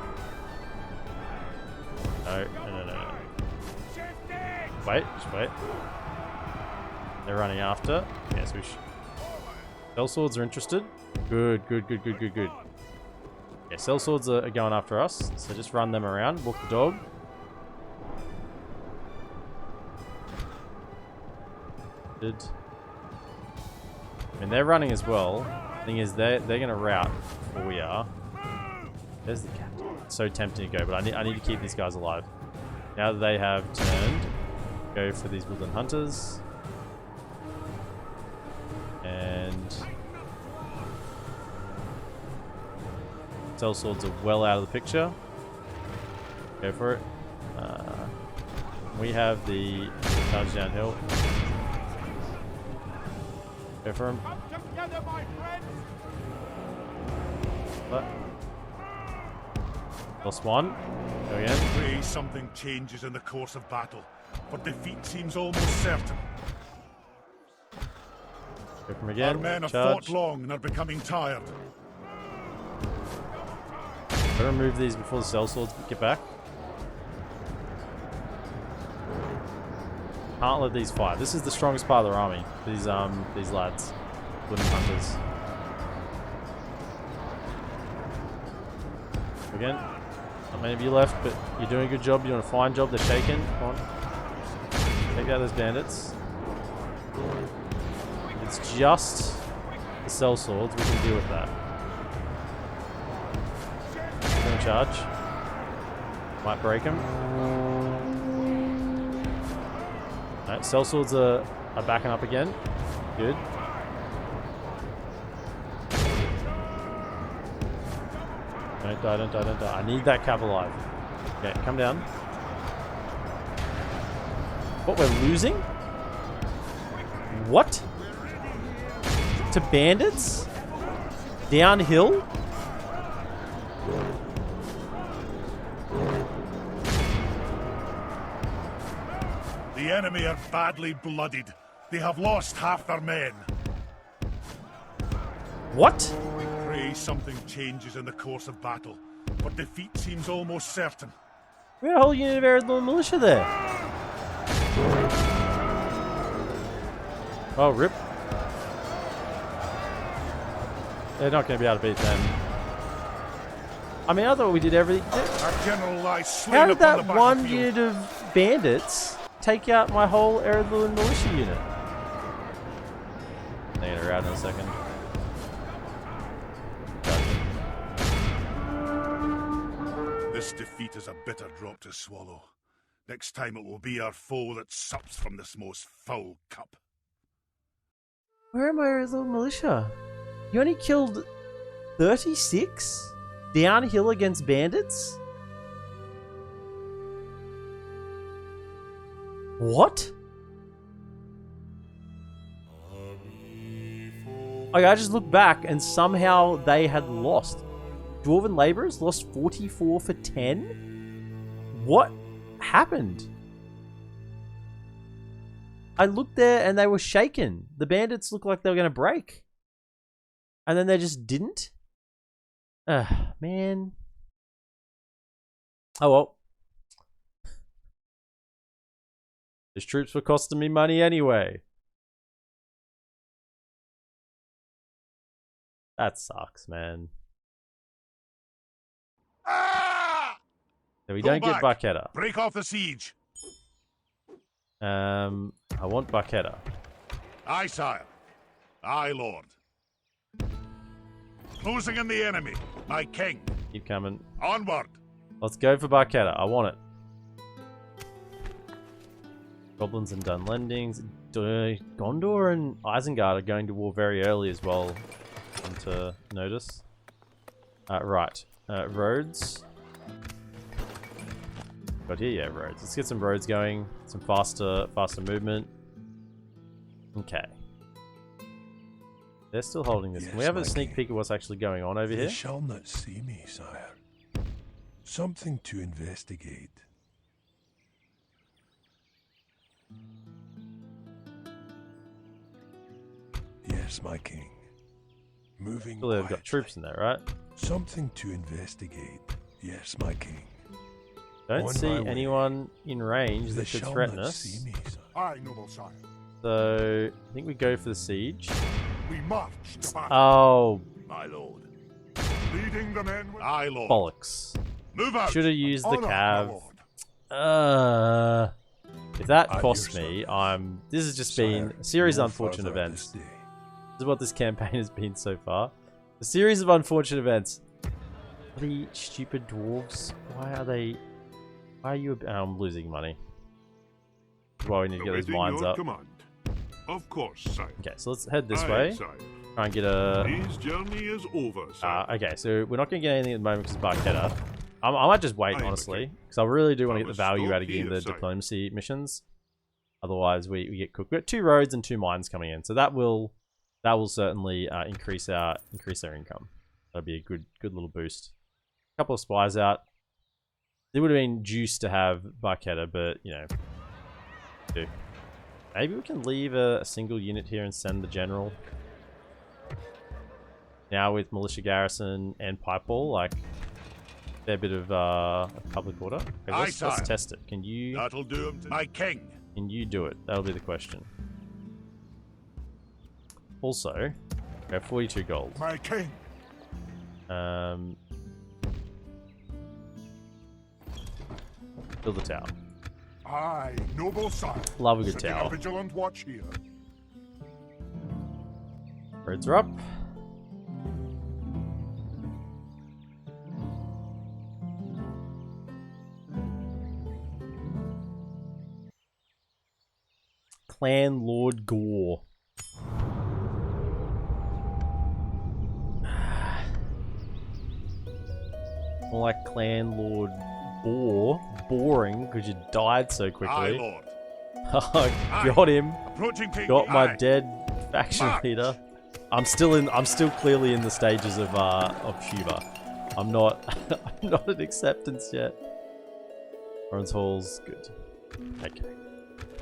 No. Wait, just wait. They're running after. Yes, we should. Cell swords are interested. Good. Yeah, cell swords are going after us, so just run them around. Walk the dog. I mean, they're running as well. Thing is, they're gonna rout before we are. There's the captain. It's so tempting to go, but I need to keep these guys alive. Now that they have turned, go for these woodland hunters. And cell swords are well out of the picture. Go for it. We have the charge downhill. Go for him. What? Lost one. Go again. Pray something changes in the course of battle, for defeat seems almost certain. Go from again. Our men have Charge. fought long and are becoming tired. Gotta remove these before the cell swords get back. Can't let these fight. This is the strongest part of their army. These lads, wooden hunters. Again, not many of you left, but you're doing a good job. You're doing a fine job. They're shaking. Come on, take out those bandits. It's just the cell swords. We can deal with that. Gonna charge. Might break him. Alright, cell swords are backing up again. Good. Don't die. I need that cav alive. Okay, come down. What, we're losing? What? To bandits? Downhill? The enemy are badly bloodied. They have lost half their men. What? Pray something changes in the course of battle, for defeat seems almost certain. We had a whole unit of EredLuin militia there. Oh, rip. They're not going to be able to beat them. I mean, I thought we did everything. Our general lies slain How did upon that the one battlefield. unit of bandits take out my whole EredLuin militia unit? They're gonna rout in a second. This defeat is a bitter drop to swallow. Next time it will be our foe that sups from this most foul cup. Where are my EredLuin militia? You only killed 36 downhill against bandits? What? Like, I just looked back and somehow they had lost. Dwarven laborers lost 44 for 10? What happened? I looked there and they were shaken. The bandits looked like they were going to break. And then they just didn't? Man. Oh well. These troops were costing me money anyway. That sucks, man. Ah! So we Go don't get back. Barchetta. Break off the siege. I want Barchetta. Aye, sire. Aye, lord. Closing in the enemy. My king. Keep coming. Onward. Let's go for Barchetta. I want it. Goblins and Dunlendings. Gondor and Isengard are going to war very early as well. Come to notice. Right. Roads. Got here, yeah, roads. Let's get some roads going. Some faster movement. Okay. They're still holding this. Yes, Can we have a my sneak king. peek of what's actually going on over They here? shall not see me, sire. Something to investigate. Yes, my king. Moving Well, they've got quietly. troops in there, right? Something to investigate. Yes, my king. Don't On see my way. anyone in range They that could shall threaten not us. see me, sire. Aye, noble sire. So, I think we go for the siege. We march to battle. Oh, My lord. Leading the men with... Aye, lord. bollocks. Move out. Should have used the Honor, my cav. lord. If that At costs your me, service. this has just Sire, been a series no of unfortunate further events. this day. This is what this campaign has been so far. A series of unfortunate events. Bloody stupid dwarves. Why are you... I'm losing money. That's why we need to get those Awaiting mines your up. command. Of course, sire. Okay, so let's head this Aye, way. sire. Try and get a... His journey is over, sire. okay, so we're not going to get anything at the moment because Barketta. I might just wait, Aye, honestly. Because I really do want to I get the was value still out of getting here, the sire. diplomacy missions. Otherwise, we get cooked. We've got 2 roads and 2 mines coming in. So that will certainly increase our income. That'll be a good little boost. A couple of spies out. It would have been juice to have Barketta, but, you know. Do. Maybe we can leave a single unit here and send the general. Now with militia garrison and pipe ball, like, they're a bit of a public order. Okay, Aye, let's sire. test it. Can you That'll do him. My king. do it? That'll be the question. Also, we have 42 gold. My king. Build a tower. Aye, noble sire. Love a good Setting tower. a vigilant watch here. Roads are up. Clan Lord Gore. More like Clan Lord Bore. Boring because you died so Aye, quickly. lord. Got him. Approaching king. Got my Aye. dead faction March. leader. I'm still clearly in the stages of Cuba. I'm not I'm not at acceptance yet. Orange Hall's good. Okay.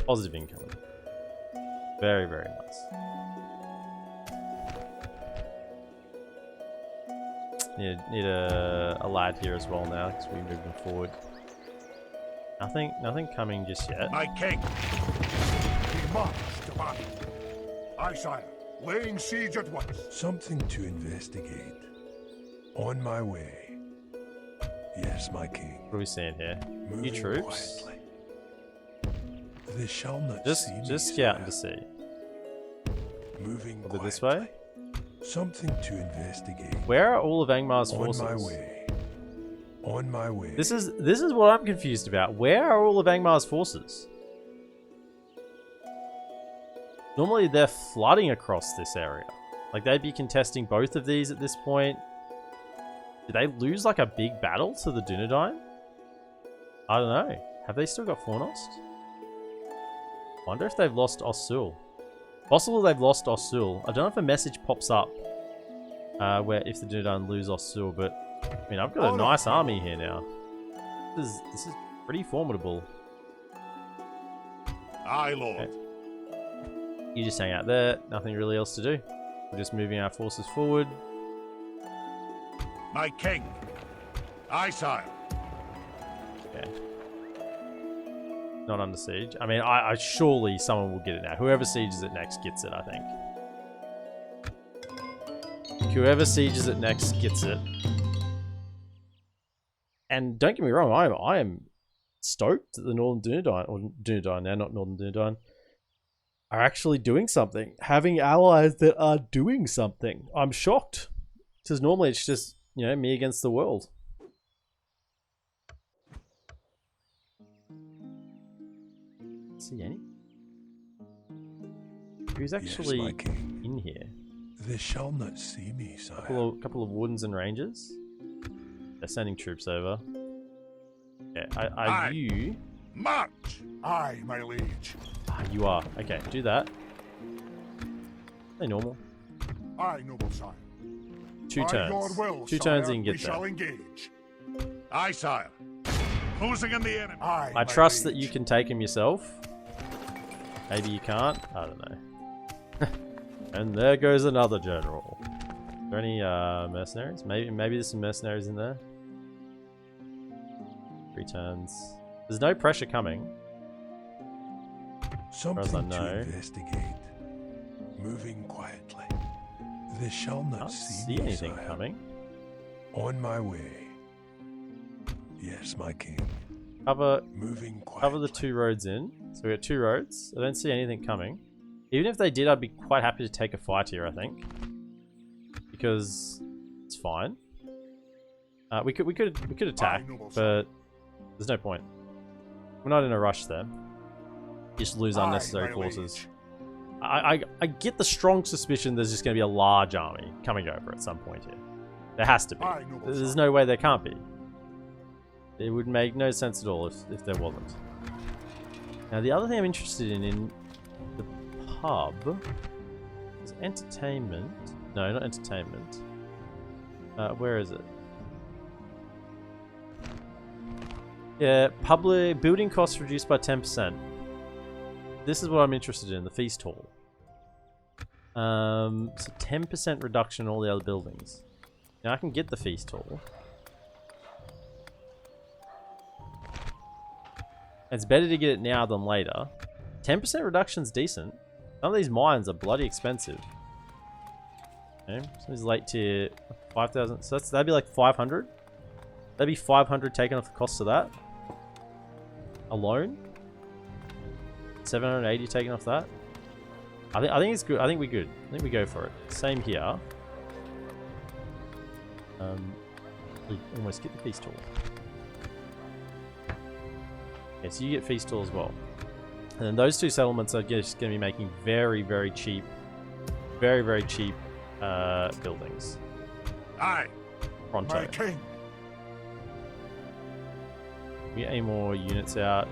Positive income. Very, very nice. Need a lad here as well now because we move them forward. Nothing coming just yet. My king. We march to battle. Aye, sire. Laying siege at once. Something to investigate. On my way. Yes, my king. What are we seeing here? New Moving troops? quietly. They shall not Just see me, scouting to sire. see. Moving A bit this quietly. way. Something to investigate. Where are all of Angmar's On forces? my way. On my way. This is what I'm confused about. Where are all of Angmar's forces? Normally they're flooding across this area. Like they'd be contesting both of these at this point. Did they lose like a big battle to the Dunedain? I don't know. Have they still got Fornost? Wonder if they've lost Ossul. Possible they've lost Ossul. I don't know if a message pops up where if the Dunedain lose Ossul, but I mean I've got a nice army here now. This is pretty formidable. Aye, lord. Okay. You just hang out there, nothing really else to do. We're just moving our forces forward. My king. Aye, sire. Okay. Not under siege. I mean, I surely someone will get it now. Whoever sieges it next gets it, I think. Whoever sieges it next gets it. And don't get me wrong, I am stoked that the Northern Dunedain, or Dunedain now, not Northern Dunedain, are actually doing something. Having allies that are doing something. I'm shocked. Because normally it's just, you know, me against the world. See any? Who's Yes, actually my king. in here? They shall not see me, sire. Couple of wardens and rangers. They're sending troops over. Okay, are Aye. you? March! Aye, my liege. Ah, you are. Okay, do that. Hey, normal. Aye, noble sire. 2 By turns. your will, 2 sire, turns and you we get shall there. engage. Aye, sire. Closing in the enemy. Aye, I my trust that liege. you can take him yourself. Maybe you can't. I don't know. And there goes another general. Are there any mercenaries? Maybe there's some mercenaries in there. 3 turns. There's no pressure coming. Something know. to investigate. Moving quietly. They shall not Can't see see me, anything sire. coming. On my way. Yes, my king. Moving quietly. Cover the 2 roads in. So we got 2 roads. I don't see anything coming. Even if they did, I'd be quite happy to take a fight here, I think. Because it's fine. We could attack, but there's no point. We're not in a rush there. Just lose unnecessary my forces. liege. I get the strong suspicion there's just going to be a large army coming over at some point here. There has to be. Aye, noble There's sire. no way there can't be. It would make no sense at all if there wasn't. Now the other thing I'm interested in the pub is entertainment. No, not entertainment. Where is it? Yeah, public building costs reduced by 10%. This is what I'm interested in, the feast hall. So 10% reduction in all the other buildings. Now I can get the feast hall. It's better to get it now than later. 10% reduction's decent. Some of these mines are bloody expensive. Okay, so these late tier 5,000. So that'd be like 500. That'd be 500 taken off the cost of that alone. 780 taken off that. I think it's good. I think we're good. I think we go for it. Same here. We almost get the feast hall. Okay, so you get feast hall as well. And then those 2 settlements are just going to be making very, very cheap buildings. Aye, Pronto. my king. We get any more units out?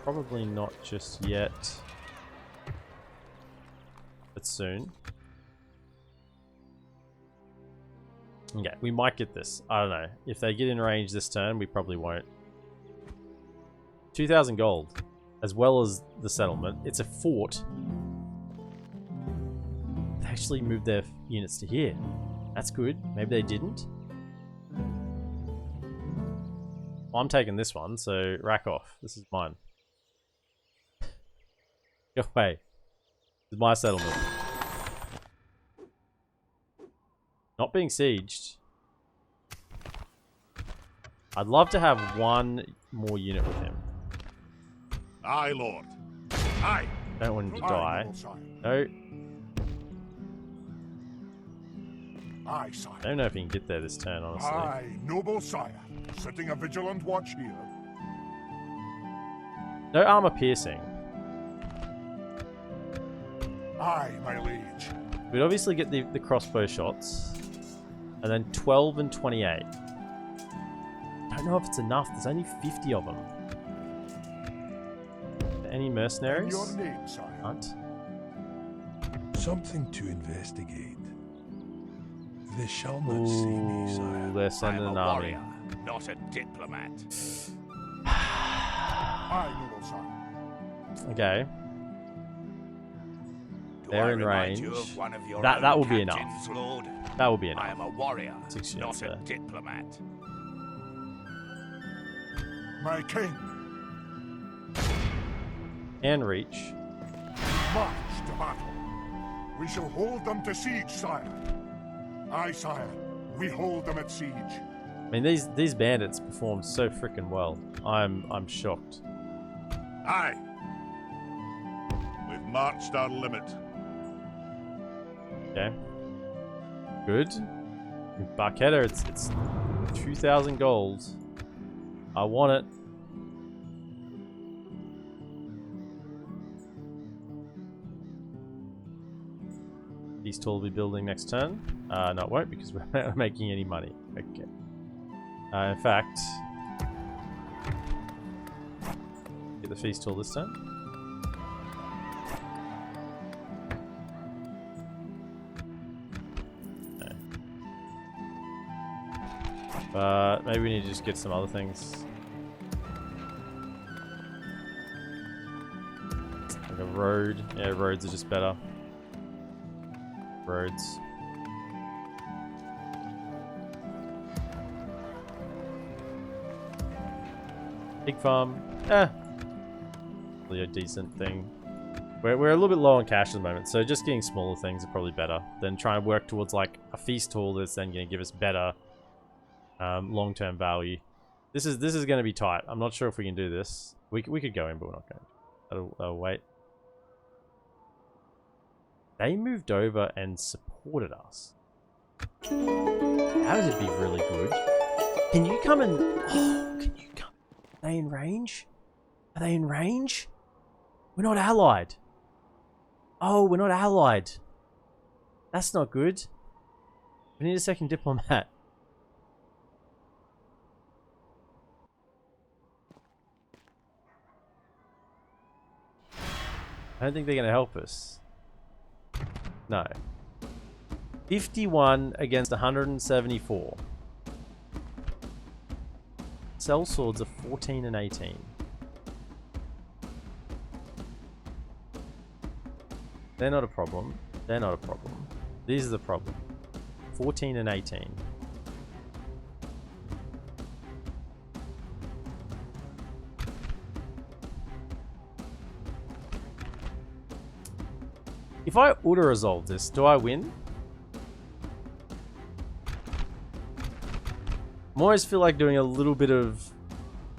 Probably not just yet. But soon. Okay, we might get this. I don't know. If they get in range this turn, we probably won't. 2,000 gold. As well as the settlement. It's a fort. They actually moved their units to here. That's good. Maybe they didn't. Well, I'm taking this one, so rack off. This is mine. Go away. This is my settlement. Not being sieged. I'd love to have 1 more unit with him. Aye, lord. Aye. Don't want him to Aye, die. noble sire. No. Aye, sire. I don't know if he can get there this turn, honestly. Aye, noble sire. Setting a vigilant watch here. No armor piercing. Aye, my liege. We'd obviously get the crossbow shots. And then 12 and 28. I don't know if it's enough. There's only 50 of them. Any mercenaries? Your name, sire. Aren't. Something to investigate. They shall not see me, Ooh, sire. they're sending an army. not a diplomat. Aye, noble sire. Okay. Do They're I in remind range. you of one of your That own will be enough. captains, Lord? That will be I enough. am a warrior, 6 not units a there. diplomat. My king, And reach. march to battle. We shall hold them to siege, sire. Aye, sire. We hold them at siege. I mean, these bandits performed so freaking well. I'm shocked. Aye. We've marched our limit. Okay. Good. Barketta, it's 2,000 gold. I want it. Feast Hall will be building next turn. No, it won't because we're not making any money. Okay. In fact, get the Feast Hall this turn. Okay. But maybe we need to just get some other things. Like a road. Yeah, roads are just better. Roads. Pig farm. Really a decent thing. We're a little bit low on cash at the moment, so just getting smaller things are probably better than trying to work towards like a feast hall that's then going to give us better long-term value. This is going to be tight. I'm not sure if we can do this. We could go in, but we're not going. That'll wait. They moved over and supported us. That would be really good. Can you come and... Oh, can you come... Are they in range? Are they in range? We're not allied. Oh, we're not allied. That's not good. We need a second diplomat. I don't think they're going to help us. No. 51 against 174. Cell swords are 14 and 18. They're not a problem. They're not a problem. These are the problem. 14 and 18. If I auto-resolve this, do I win? I always feel like doing a little bit of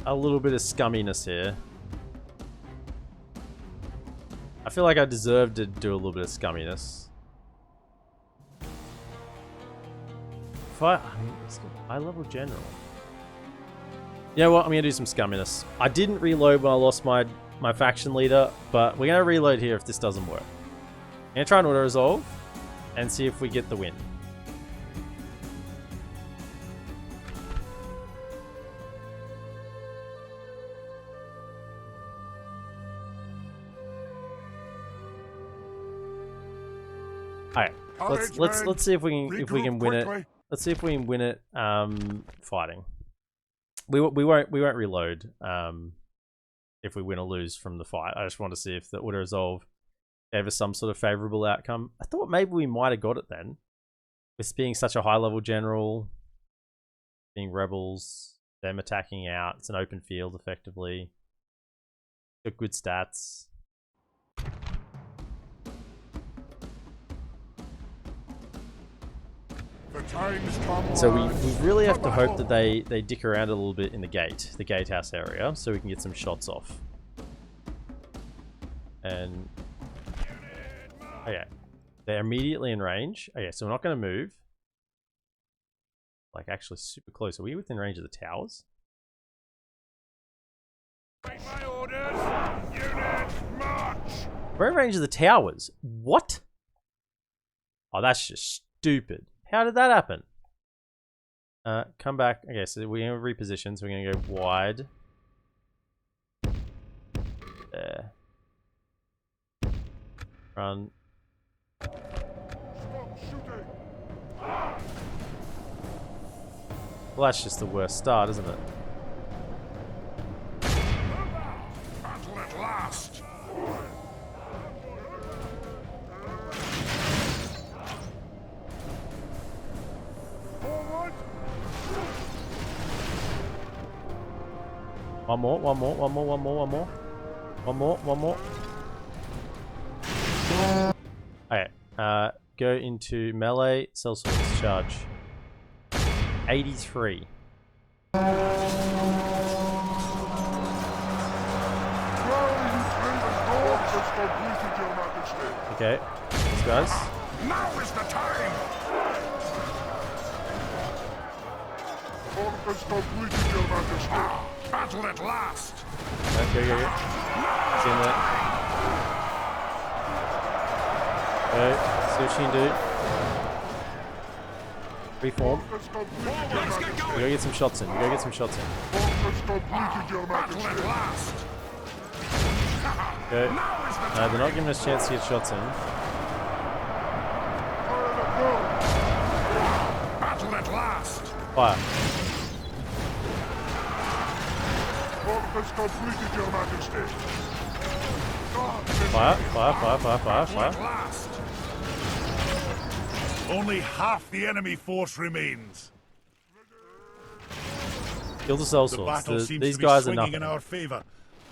scumminess here. I feel like I deserve to do a little bit of scumminess. If I mean, it's high level general. You know what? I'm gonna do some scumminess. I didn't reload when I lost my faction leader, but we're gonna reload here if this doesn't work. I'm gonna try and auto-resolve and see if we get the win. Alright, let's see if we can win it. Let's see if we can win it fighting. We won't reload if we win or lose from the fight. I just want to see if the auto-resolve gave us some sort of favorable outcome. I thought maybe we might have got it then. With being such a high level general, being rebels, them attacking out, it's an open field effectively. Got good stats. So we really have to hope that they dick around a little bit in the gatehouse area, so we can get some shots off. And okay, they're immediately in range. Okay, so we're not going to move. Like actually super close. Are we within range of the towers? Take my orders. Unit march. We're in range of the towers. What? Oh, that's just stupid. How did that happen? Come back. Okay, so we're going to reposition. So we're going to go wide. There. Run. Well, that's just the worst start, isn't it? Battle at last. Forward. One more. Okay, go into melee, cell swords, charge. 83. Okay, these guys. Now is the time. Battle at last. Go. It's in there. Okay, See what she can do. Reform. We gotta get some shots in. We gotta get some shots in. Okay. No, they're not giving us a chance to get shots in. Battle at last. Fire. Has completed, Your Majesty. Fire, fire, fire, fire, fire, fire. Only half the enemy force remains. Kill the The sellswords. battle seems These to be guys are swinging nothing. in our favor.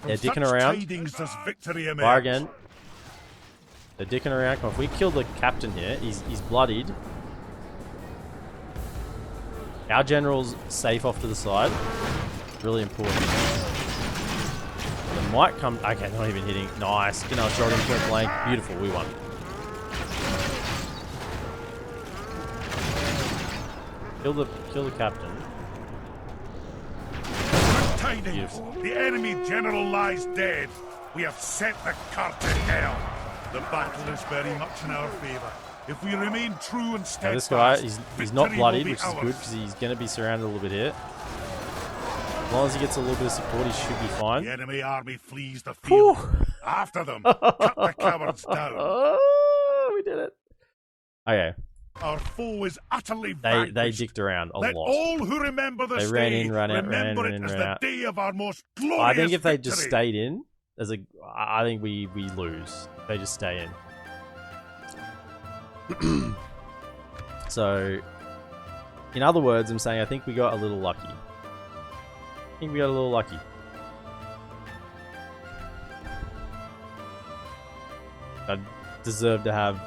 They're From dicking such around. tidings does victory emerge. Fire again. They're dicking around. Come on, if we kill the captain here, he's bloodied. Our general's safe off to the side. Really important. They might come. Okay, not even hitting. Nice. Get another shot in point blank. Beautiful. We won. Kill the captain. Tidings. Beautiful. The enemy general lies dead. We have sent the cart to hell. The battle is very much in our favor. If we remain true and Now steadfast, this guy, he's not victory bloodied, will be which is ours. good because he's going to be surrounded a little bit here. As long as he gets a little bit of support, he should be The fine. enemy army flees the field. After them, cut the cowards down. Oh, we did it. Okay, Our foe is utterly they vanquished. dicked around a Let lot. all who remember this They ran day in, ran out, ran in, remember ran it in, as ran the out. day of our most glorious I think if they just victory. stayed in, I think we lose. They just stay in. So, in other words, I'm saying I think we got a little lucky. I think we got a little lucky. I deserve to have.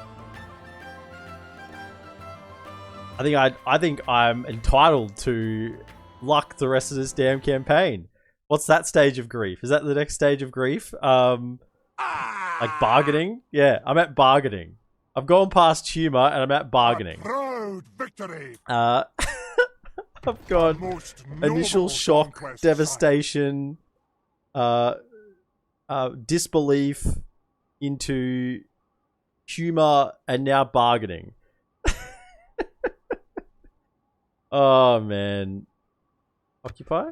I think I'm entitled to luck the rest of this damn campaign. What's that stage of grief? Is that the next stage of grief? Like bargaining? Yeah, I'm at bargaining. I've gone past humor and I'm at bargaining. Proud victory. I've gone Most initial noble shock, conquest, devastation, disbelief into humor, and now bargaining. Oh man. Occupy?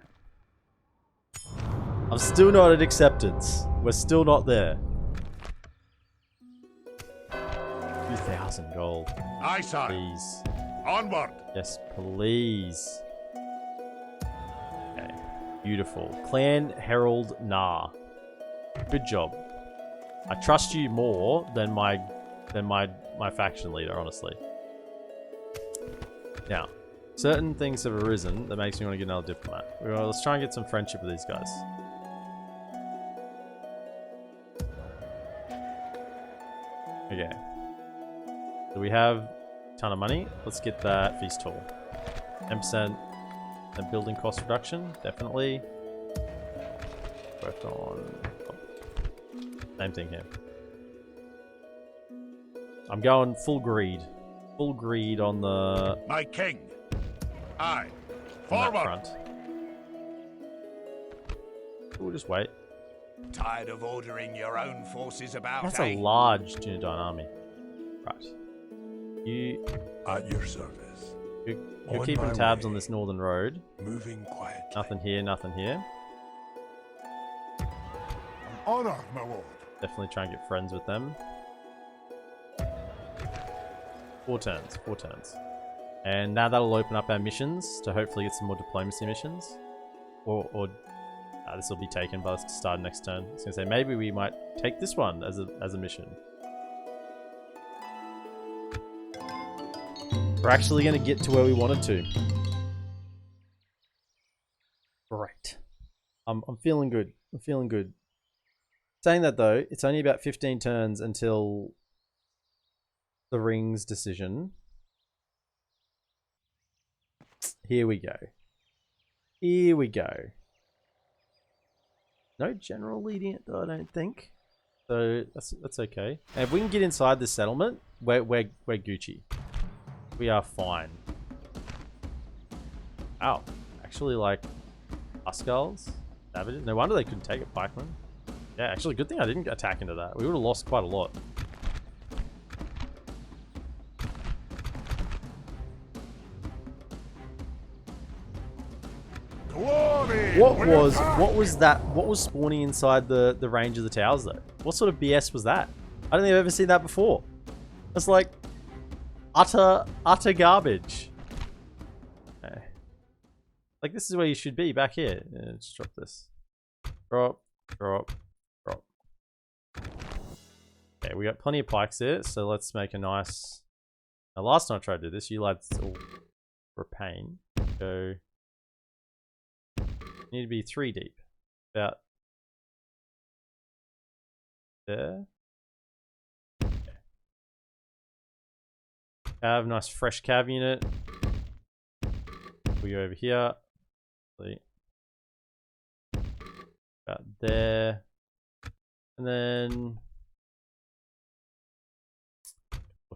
I'm still not at acceptance. We're still not there. 2,000 gold. Aye, sir. Please. Onward. Yes, please. Okay. Beautiful. Clan Herald Nah. Good job. I trust you more than my faction leader, honestly. Now, certain things have arisen that makes me want to get another diplomat. Well, let's try and get some friendship with these guys. Okay. So we have a ton of money. Let's get that feast hall. 10% and building cost reduction, definitely. Worked on. Same thing here. I'm going full greed. Full greed on the My king. Aye. on that Forward. front. We'll just wait. Tired of ordering your own forces about, That's a large Dunedain army. Right. At your service. You're On keeping my tabs way. on this northern road. Moving quietly. Nothing here, nothing here. Honor, my lord. Definitely try and get friends with them. 4 turns, 4 turns. And now that'll open up our missions to hopefully get some more diplomacy missions. Or this will be taken by us to start next turn. I was going to say, maybe we might take this one as a mission. We're actually going to get to where we wanted to. Great. I'm feeling good. I'm feeling good. Saying that though, it's only about 15 turns until the rings decision. Here we go. Here we go. No general leading it though, I don't think. So that's okay. And if we can get inside this settlement, we're Gucci. We are fine. Ow. Actually, like Huskarls, savages. No wonder they couldn't take it, pikemen. Yeah, actually, good thing I didn't attack into that. We would have lost quite a lot. What was that? What was spawning inside the range of the towers though? What sort of BS was that? I don't think I've ever seen that before. It's like utter garbage. Okay. Like this is where you should be, back here. Yeah, let's drop this. Drop. Okay, we got plenty of pikes there, so let's make a nice. Now, last time I tried to do this, you lads all were a pain. So need to be 3 deep. About there. Okay. Cav, nice fresh cav unit. We go over here. About there. And then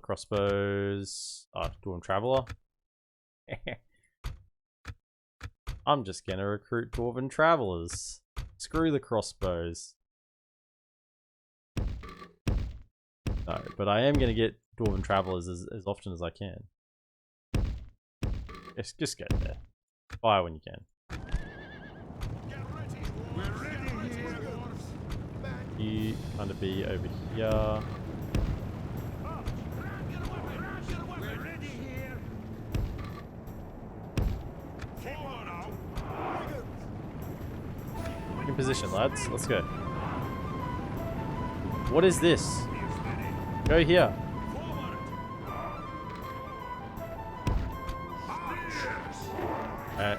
crossbows. Dwarven Traveler. I'm just gonna recruit Dwarven Travelers. Screw the crossbows. No, but I am gonna get Dwarven Travelers as often as I can. Just get there. Fire when you can. You kind of be over here. In position, lads. Let's go. What is this? Go here. Alright.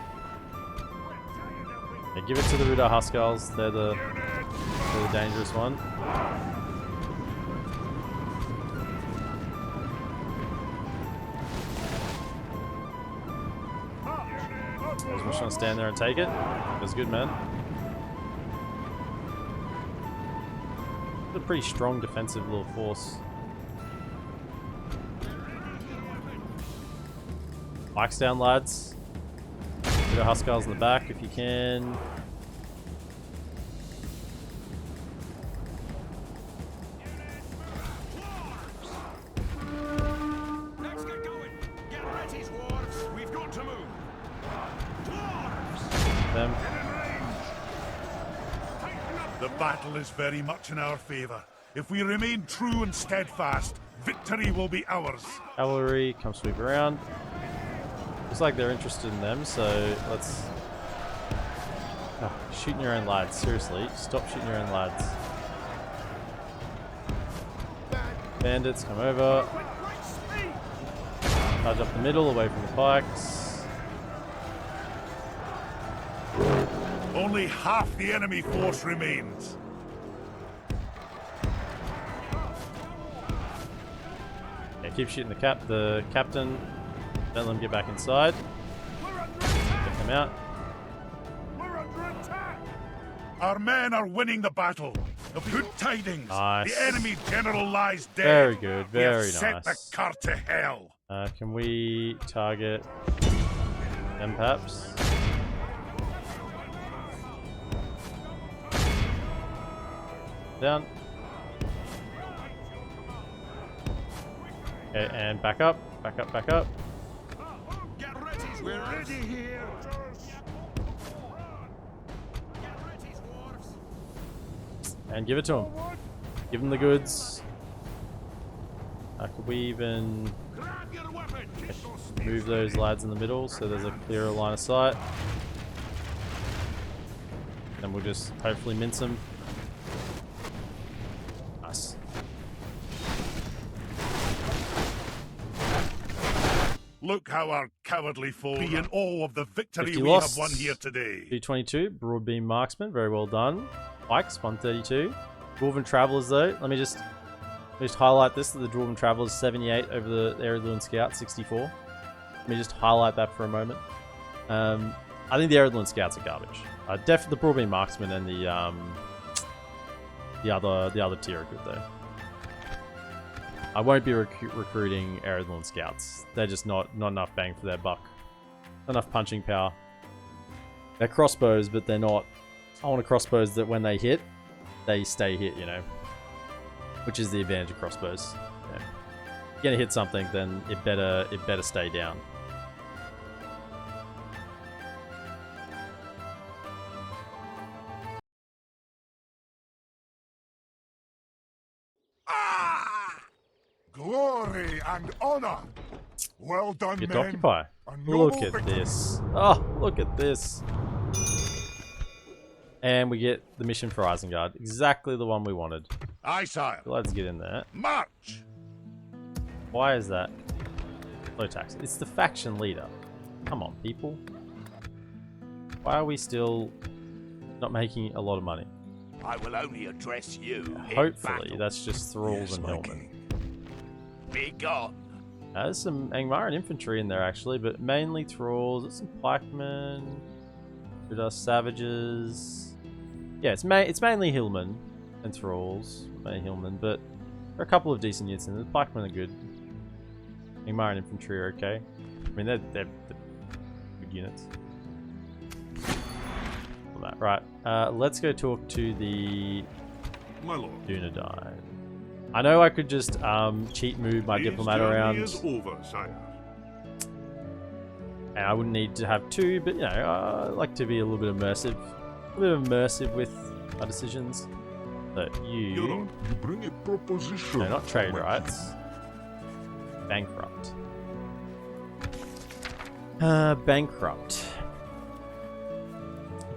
Yeah, give it to the Rudar Huskars. They're the dangerous one. I was just trying to stand there and take it. That's good, man. It's a pretty strong defensive little force. Pikes down, lads. Get the Huskars in the back if you can. Let's get going. Get ready, Dwarves. We've got to move. Them. The battle is very much in our favour. If we remain true and steadfast, victory will be ours. Cavalry, come sweep around. Looks like they're interested in them, so let's... shooting your own lads, seriously. Stop shooting your own lads. Bandits, come over. Charge up the middle, away from the pikes. Only half the enemy force remains. Yeah, keep shooting the captain. Don't let them get back inside. Get them out. Our men are winning the battle. Of good tidings. Nice. The enemy general lies dead. Very good, We have very set the nice. cart to hell. Can we target them perhaps? Down. Okay, and back up, back up, back up. Get ready, we're ready here. And give it to them. Give them the goods. Could we even move those lads in the middle so there's a clearer line of sight? And we'll just hopefully mince them. Nice. Look how our cowardly foe be in awe of the victory 50 we lost. have won here today. 222, Broadbeam Marksman, very well done. Pikes, 132. Dwarven Travelers though, let me just highlight this, that the Dwarven Travelers 78 over the EredLuin Scout 64. Let me just highlight that for a moment. I think the EredLuin Scouts are garbage. Definitely the Broadbeam Marksman and the other tier are good though. I won't be recruiting EredLuin Scouts. They're just not enough bang for their buck. Not enough punching power. They're crossbows, but they're not... I want a crossbows that when they hit, they stay hit, you know. Which is the advantage of crossbows. Yeah. If you're gonna hit something, then it better stay down. Glory and honor. Well done, Get to men. occupy. A Look noble at victory. this. Oh, look at this. And we get the mission for Isengard. Exactly the one we wanted. Aye, sire. Let's get in there. March. Why is that? Low tax. It's the faction leader. Come on, people. Why are we still not making a lot of money? I will only address you. Hopefully, that's just thralls Yes, and my hillmen. king. Be gone. There's some Angmaran infantry in there actually, but mainly thralls. There's some pikemen. There's savages. Yeah, it's mainly hillmen and thralls, mainly hillmen, but there are a couple of decent units in there. The pikemen are good. Angmaran infantry are okay. I mean, they're good units. All that. Right, let's go talk to the My lord. Dunedain. I know I could just cheat move my His diplomat journey around, is over, sire. and I wouldn't need to have two, but you know, I like to be a little bit immersive. A bit immersive with my decisions. So Your you... lord. You bring a proposition. No, not trade my rights. Bankrupt. Bankrupt.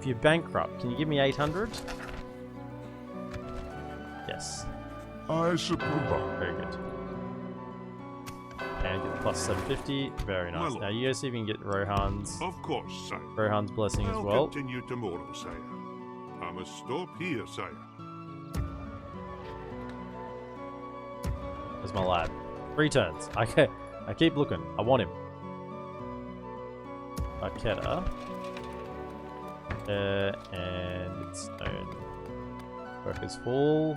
If you're bankrupt, can you give me 800? Yes. king. I suppose. Very good. And get the plus 750. Very nice. lord. Now you guys see if you can get Rohan's Of course, sire. Rohan's blessing as I'll well. continue tomorrow, sire. I must stop here, sire. There's my lad. 3 turns. I keep looking. I want him. Arquetta. And it's stone. Workers Hall.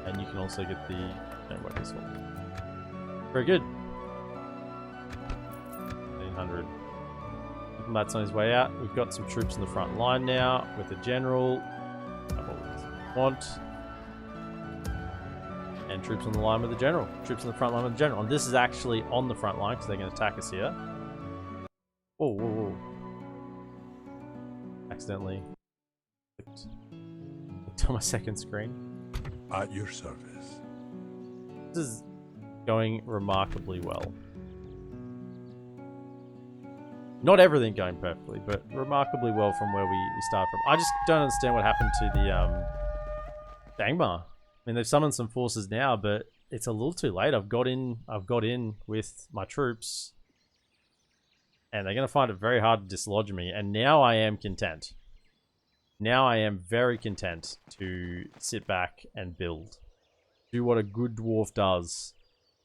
And you can also get the Workers Hall. Very good. 1800. Diplomat's on his way out. We've got some troops in the front line now with the general. That's what we want. And troops on the line with the general. Troops on the front line with the general. And this is actually on the front line because they're going to attack us here. Whoa, whoa, whoa. Accidentally clicked on my second screen. At your service. This is going remarkably well. Not everything going perfectly, but remarkably well from where we started from. I just don't understand what happened to the Angmar. I mean, they've summoned some forces now, but it's a little too late. I've got in with my troops, and they're going to find it very hard to dislodge me. And now I am content. Now I am very content to sit back and build. Do what a good dwarf does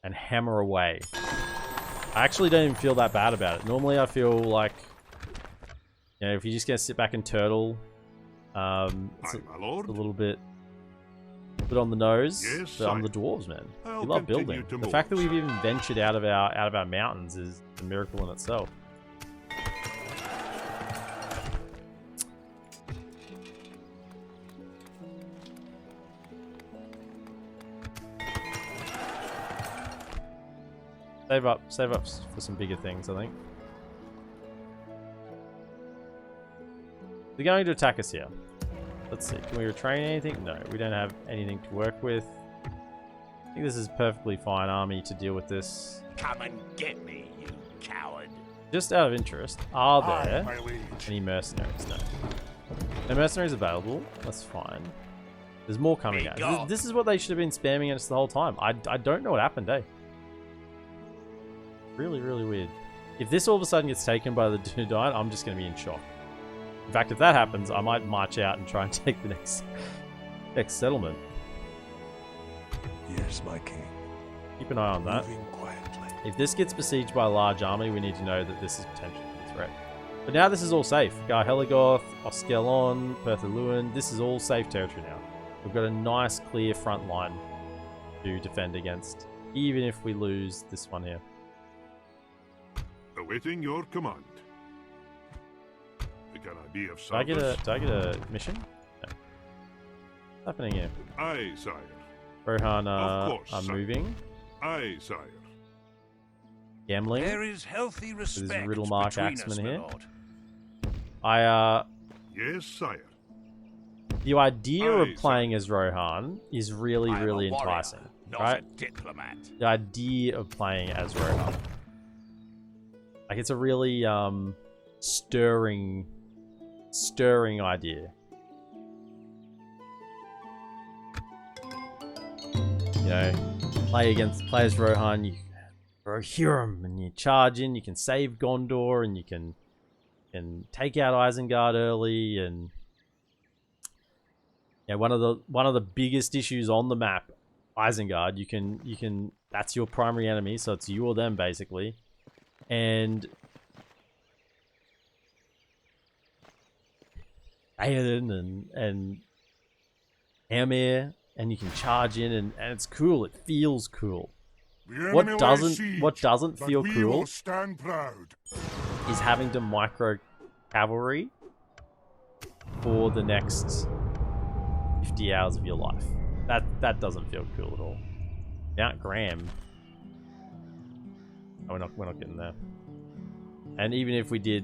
and hammer away. I actually don't even feel that bad about it. Normally I feel like, you know, if you're just going to sit back and turtle, it's Aye, my lord. a little bit on the nose. Yes, but I'm sire. the dwarves, man. I'll We love continue building. to The move, fact that we've sire. even ventured out of our mountains is a miracle in itself. Save up for some bigger things, I think. They're going to attack us here. Let's see. Can we retrain anything? No, we don't have anything to work with. I think this is perfectly fine army to deal with this. Come and get me, you coward. Just out of interest, are Aye, there my liege. any mercenaries? No. No mercenaries available. That's fine. There's more coming Be out. gone. This is what they should have been spamming at us the whole time. I don't know what happened, eh? Really, really weird. If this all of a sudden gets taken by the Dunedain, I'm just going to be in shock. In fact, if that happens, I might march out and try and take the next settlement. Yes, my king. Keep an eye on that. Moving quietly. If this gets besieged by a large army, we need to know that this is potentially a threat. But now this is all safe. Gar Heligoth, Oskelon, EredLuin, this is all safe territory now. We've got a nice clear front line to defend against, even if we lose this one here. Awaiting your command. Can I be of Do I get service? a mission? No. What's happening here? Aye, sire. Rohan Of course, are sire. moving. Aye, sire. Gambling. There is healthy respect Riddlemark between Axeman us, my here. lord. Yes, sire. The idea Aye, of playing as Rohan is really, I am really a warrior. enticing. not right? a diplomat. The idea of playing as Rohan. Like, it's a really stirring idea. You know, play as Rohan, you throw Hurim and you charge in, you can save Gondor, and you can take out Isengard early, and yeah, one of the biggest issues on the map, Isengard, you can that's your primary enemy, so it's you or them basically. And Aedan and Emir, and you can charge in, and it's cool. It feels cool. What doesn't feel cool stand proud. is having to micro cavalry for the next 50 hours of your life. That doesn't feel cool at all. Mount Graham. Oh, we're not getting there. And even if we did,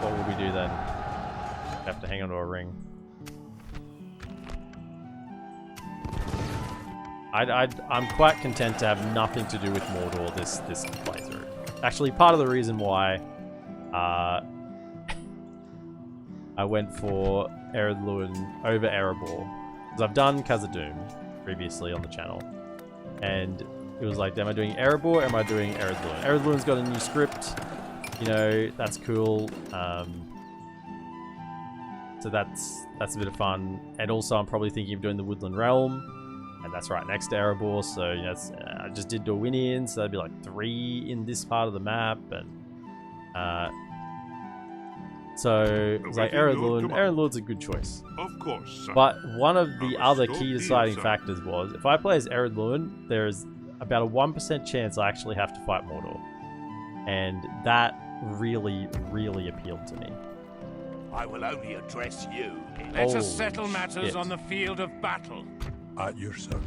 what would we do then? Have to hang on to a ring. I'm quite content to have nothing to do with Mordor this playthrough. Actually, part of the reason why I went for EredLuin over Erebor, because I've done Khazad-dûm previously on the channel, and it was like, am I doing Erebor or am I doing EredLuin? EredLuin's got a new script, you know, that's cool. So that's a bit of fun. And also, I'm probably thinking of doing the Woodland Realm, and that's right next to Erebor. So you know, I just did Dorwinian, so that'd be like 3 in this part of the map, and so it's like EredLuin's a good choice. Of course, son. But one of the other key deciding factors was, if I play as EredLuin, there's about a 1% chance I actually have to fight Mordor. And that really, really appealed to me. I will only address you. Let us settle Holy matters shit. on the field of battle. At your service.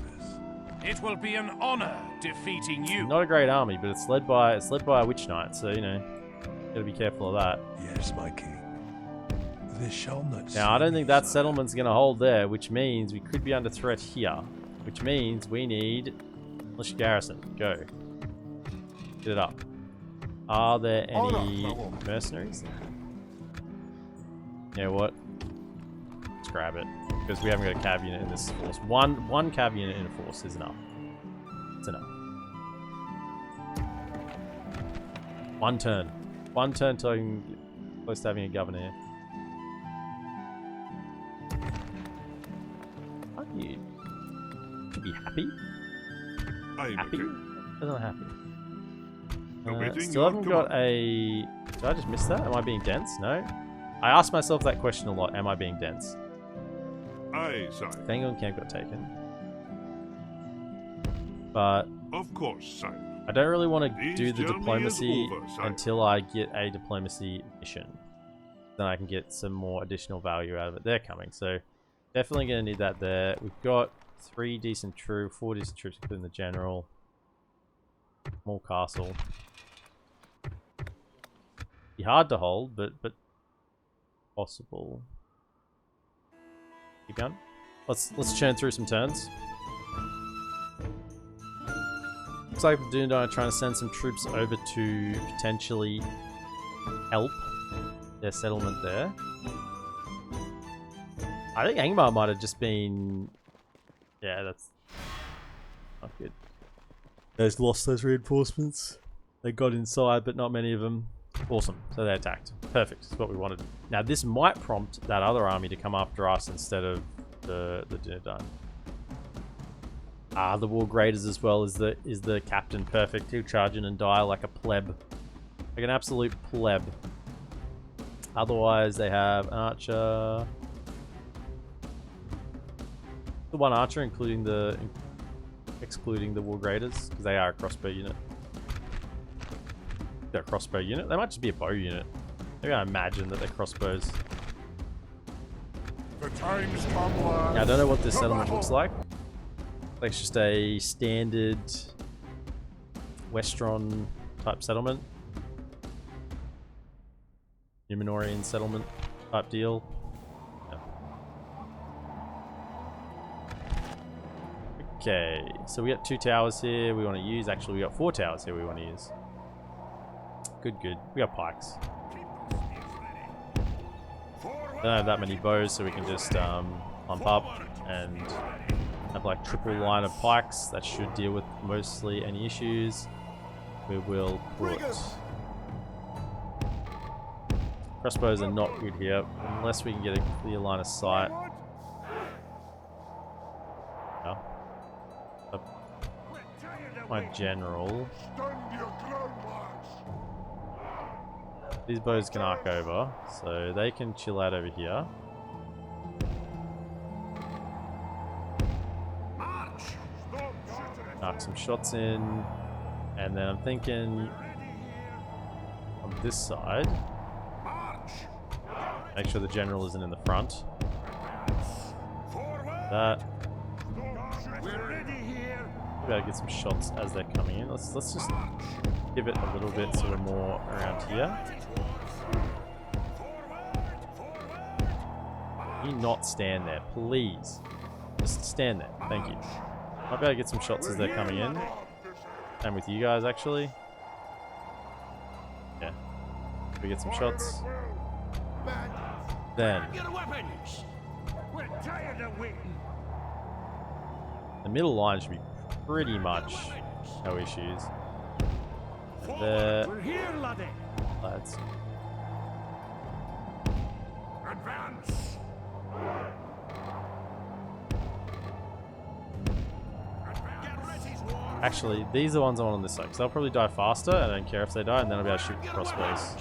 It will be an honor defeating you. Not a great army, but it's led by a witch knight, so you know, gotta be careful of that. Yes, my king. They shall not Now, I don't see think me, that sire. settlement's gonna hold there, which means we could be under threat here. Which means we need militia garrison. Go. Get it up. Are there any mercenaries? You know what? Let's grab it. Because we haven't got a cav unit in this force. One cav unit in a force is enough. It's enough. One turn. One turn till I can get close to having a governor here. Aren't you? Should be happy? I'm Happy? okay. I'm not happy. Awaiting Still your haven't got a... Did I just miss that? Am I being dense? No. I ask myself that question a lot. Am I being dense? Aye, sire. Thangon camp got taken. But Of course, sire. I don't really want to This do the journey is diplomacy over, sire. until I get a diplomacy mission. Then I can get some more additional value out of it. They're coming, so definitely going to need that there. We've got 4 decent troops, including the general. Small castle. Be hard to hold, but possible. Keep going. Let's churn through some turns. Looks like the Dune are trying to send some troops over to potentially help their settlement there. I think Angmar might have just been... Yeah, that's not good. They've lost those reinforcements. They got inside, but not many of them. Awesome. So they attacked. Perfect. That's what we wanted. Now this might prompt that other army to come after us instead of the Dunedain. The War Graders as well is the captain. Perfect. He'll charge in and die like a pleb. Like an absolute pleb. Otherwise they have an archer. The one archer excluding the War Graders, because they are a crossbow unit. They're a crossbow unit. They might just be a bow unit. Maybe I imagine that they're crossbows. The time's come, lads. Yeah, I don't know what this To settlement battle. looks like. It's just a standard Westron type settlement. Numenorian settlement type deal. Yeah. Okay, so we got 2 towers here we want to use. Actually, we got 4 towers here we want to use. Good, good. We got pikes. Don't have that many bows, so we can just pump up and have like triple line of pikes. That should deal with mostly any issues. We will put... Crossbows are not good here, unless we can get a clear line of sight. Yeah. My general. These bows can arc over, so they can chill out over here. Arc some shots in, and then I'm thinking on this side, make sure the general isn't in the front. That. Better get some shots as they're coming in. Let's just give it a little bit so we're more around here. Can you not stand there, please? Just stand there. Thank you. Might be able to get some shots as they're coming in. And with you guys, actually. Yeah. We get some shots. Then. The middle line should be pretty much no issues. And there. Lads. Advance. Actually, these are the ones I want on this side, because they'll probably die faster. I don't care if they die, and then I'll be able to shoot crossbows.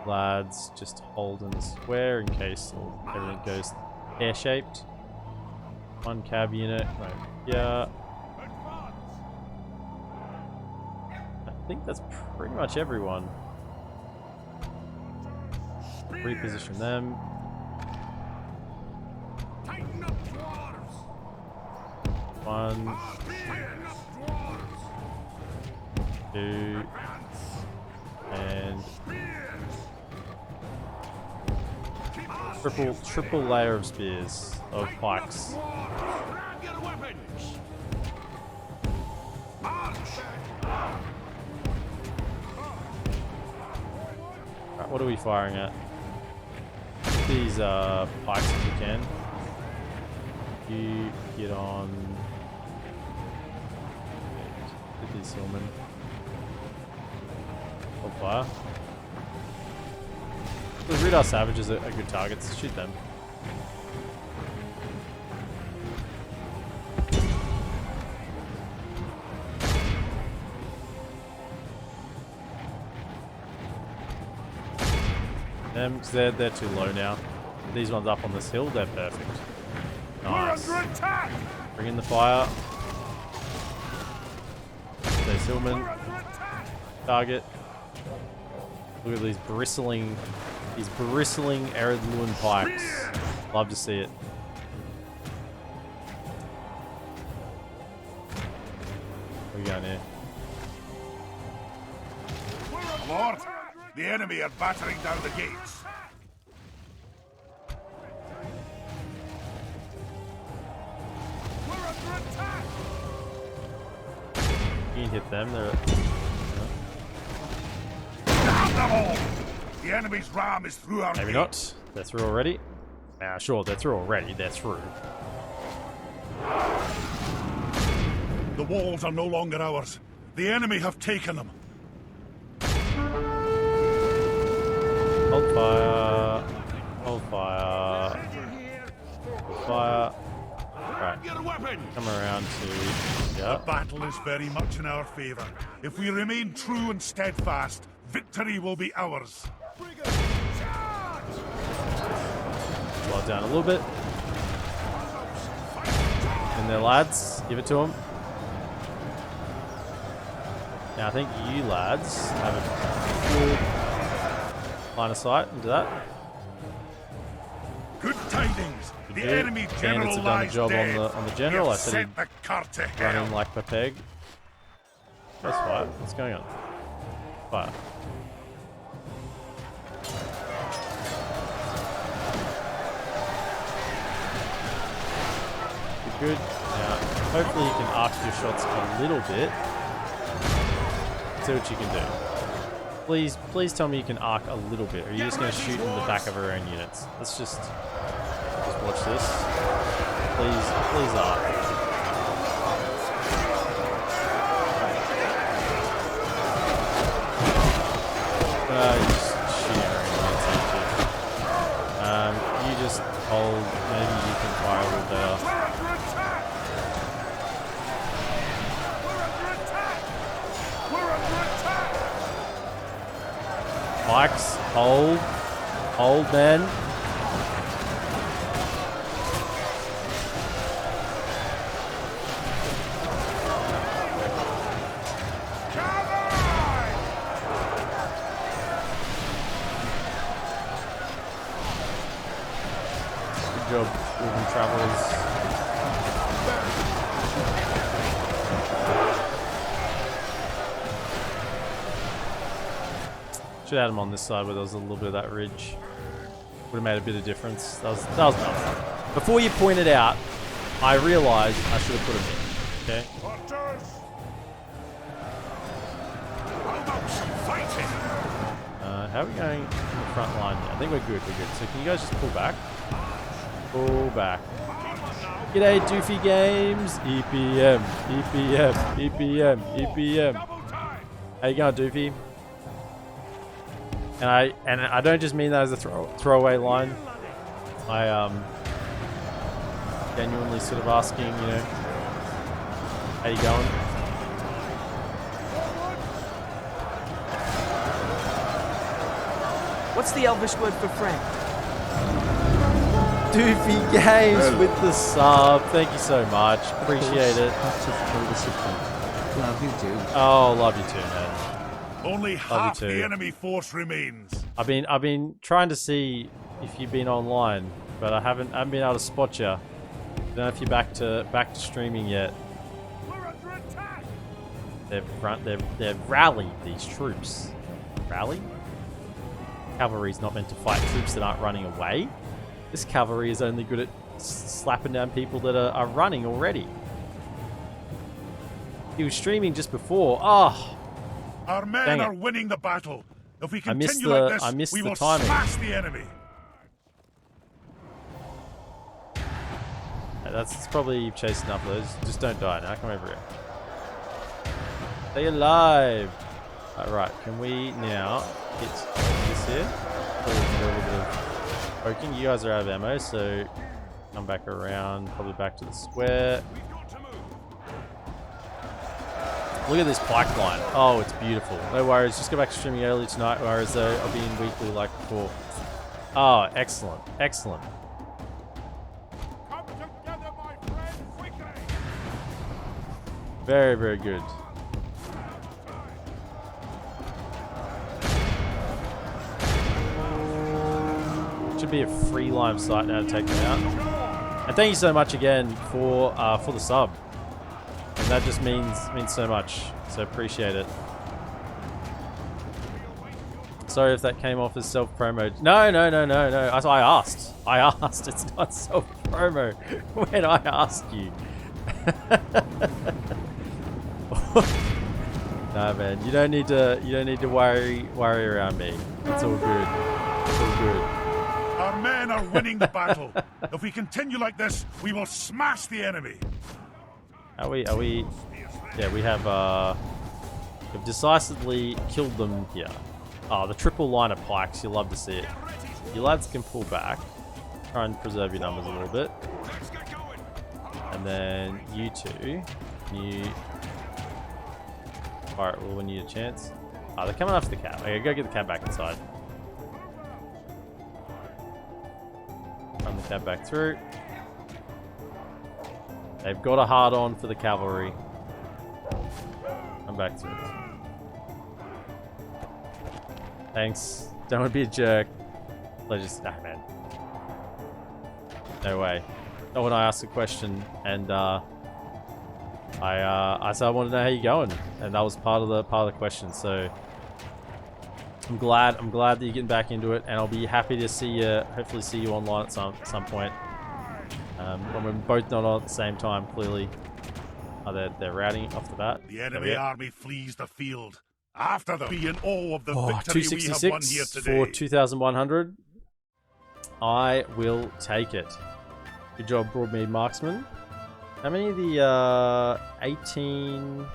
Lads, just hold in the square in case everything goes pear-shaped. 1 cab unit right here. I think that's pretty much everyone. Reposition them. Tighten up, Dwarves. 1, 2, and triple layer of spears, of pikes. Right, what are we firing at? These pikes if we can. You get on. Get these hillmen. On fire. The Radar Savages are good targets. Shoot them. Them, because they're too low now. These ones up on this hill, they're perfect. Nice. We're under attack. Bring in the fire. There's hillmen. Target. Look at these bristling EredLuin pikes. Love to see it. Where are we going here? Lord, the enemy are battering down the gates. We're under attack. You can hit them. They're. Damn them all! The enemy's ram is through our Maybe gate. not. They're through already. Sure, they're through already. They're through. The walls are no longer ours. The enemy have taken them. Hold fire. Hold fire. Hold fire. Right. Come around to. Yeah. The battle is very much in our favour. If we remain true and steadfast, victory will be ours. Slow it down a little bit. And there, lads. Give it to them. Now, I think you lads have a good line of sight into that. Good tidings. The Good. enemy Bandits general have done a lies job dead. on the general. We I have said sent he'd the cart to run hell. in like a peg. That's fire. What's going on? Fire. good. Now, hopefully you can arc your shots a little bit. See what you can do. Please tell me you can arc a little bit, or are you just going to shoot in the back of our own units? Let's just watch this. Please arc. You just shoot our own units, don't you? You just hold. Maybe you can fire a little better. Pikes, hold, men. Good job, moving travelers. Should have had him on this side where there was a little bit of that ridge. Would have made a bit of difference. That was dumb. Before you pointed out, I realized I should have put him in. Okay. How are we going in the front line here? I think we're good. So can you guys just pull back? Pull back. G'day, Doofy Games. EPM. How you going, Doofy? And I don't just mean that as a throwaway line. I genuinely sort of asking, you know, how you going? What's the Elvish word for friend? Doofy Games with the sub. Thank you so much. Appreciate it. Love you too. Oh, love you too, man. Only half the enemy force remains. I've been trying to see if you've been online, but I haven't been able to spot you. Don't know if you're back to streaming yet. We're under attack. They've rallied these troops. Rally? Cavalry's not meant to fight troops that aren't running away. This cavalry is only good at slapping down people that are running already. He was streaming just before. Oh. Our men are winning the battle. If we continue like this, we will smash the enemy. That's probably chasing up those. Just don't die now. Come over here. Stay alive. Right, can we now hit this here? So we can do a little bit of poking. You guys are out of ammo, so come back around, probably back to the square. Look at this pike line. Oh, it's beautiful. No worries. Just go back to streaming early tonight, whereas though I'll be in weekly like before. Oh, excellent. Excellent. Come together, my friend, quickly. Very, very good. Should be a free line of sight now to take them out. And thank you so much again for the sub. And that just means so much. So appreciate it. Sorry if that came off as self-promo. No. I asked. It's not self-promo. When I asked you. Nah, man. You don't need to worry around me. It's all good. It's all good. Our men are winning the battle. If we continue like this, we will smash the enemy. Are we? Yeah, we have we've decisively killed them here. Oh, the triple line of pikes. You'll love to see it. You lads can pull back. Try and preserve your numbers a little bit. And then you two, alright, well, we need a chance. Oh, they're coming after the cab. Okay, go get the cab back inside. Run the cab back through. They've got a hard on for the cavalry. I'm back through. Thanks. Don't want to be a jerk. Just, nah, man. No way. Not when I asked a question, and I said I wanted to know how you're going, and that was part of the question. So I'm glad that you're getting back into it, and I'll be happy to see you. Hopefully, see you online at some point. When we're both not on at the same time, clearly. Oh, they're routing off the bat. The enemy army flees the field. After them, be in awe of the Oh, victory we have won here 266 today. for 2,100. I will take it. Good job, Broadmead Marksman. How many of the 18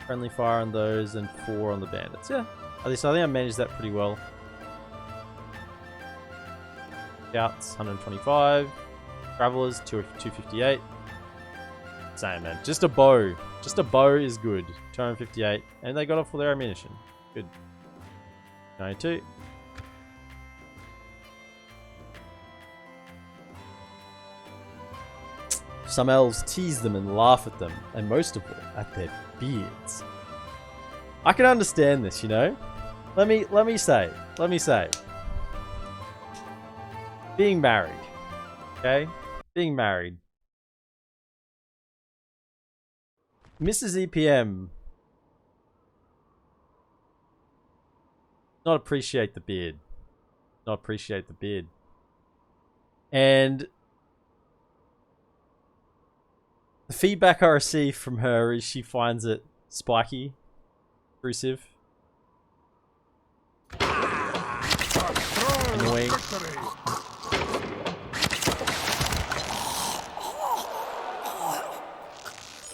friendly fire on those and 4 on the bandits? Yeah, at least I think I managed that pretty well. Scouts, 125. Travelers, 258. Same, man. Just a bow. Just a bow is good. 258. And they got off with their ammunition. Good. 92. Some elves tease them and laugh at them, and most of all, at their beards. I can understand this, you know? Let me say. Being married. Okay? Being married. Mrs. EPM not appreciate the beard. Not appreciate the beard. And the feedback I receive from her is she finds it spiky, intrusive, annoying.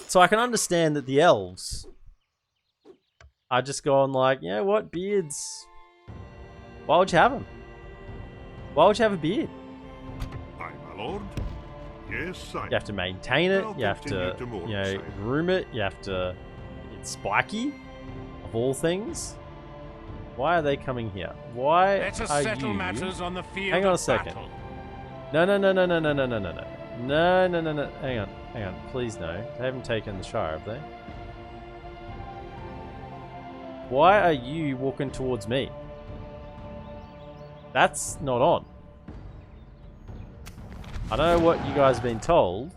So I can understand that the elves are just going like, you know what, beards. Why would you have them? Why would you have a beard? Aye, my lord. Yes, sire. You have to maintain it. I'll You have to, continue tomorrow, you know, sire. groom it. You have to. It's spiky, of all things. Why are they coming here? Why Let us are settle you? matters on the field Hang on a of second. battle. No. Hang on. Please no. They haven't taken the Shire, have they? Why are you walking towards me? That's not on. I don't know what you guys have been told,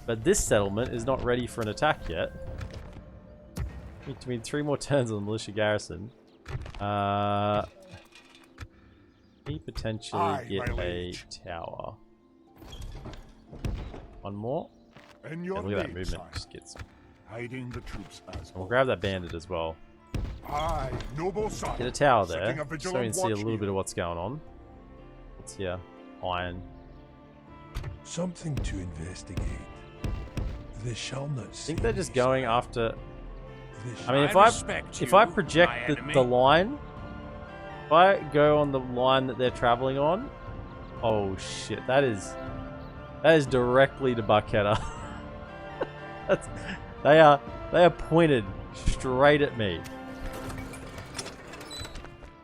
but this settlement is not ready for an attack yet. We need 3 more turns on the militia garrison. We potentially Aye, get my a liege. tower. One more. In Yeah, your look at that name, movement. sire. Just gets. Hiding the troops as We'll grab that bandit as well. Aye, noble sire. Get a tower Setting there, a so we can vigilant see a watch little here. bit of what's going on. What's here? Iron. Something to investigate. They shall not I see think they're just me, going sire. after. They I mean, I if I respect if you, I project my the enemy. line, if I go on the line that they're traveling on, oh shit, that is directly to Buckheader. They are pointed straight at me.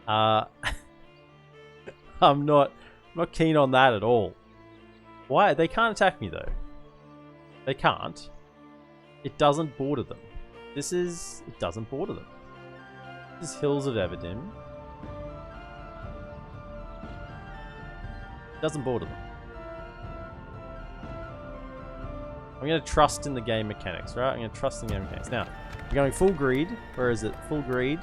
I'm not keen on that at all. Why? They can't attack me though. They can't. It doesn't border them. It doesn't border them. This is Hills of Everdim. It doesn't border them. I'm going to trust in the game mechanics, right? I'm going to trust in the game mechanics. Now, we're going full greed. Where is it? Full greed.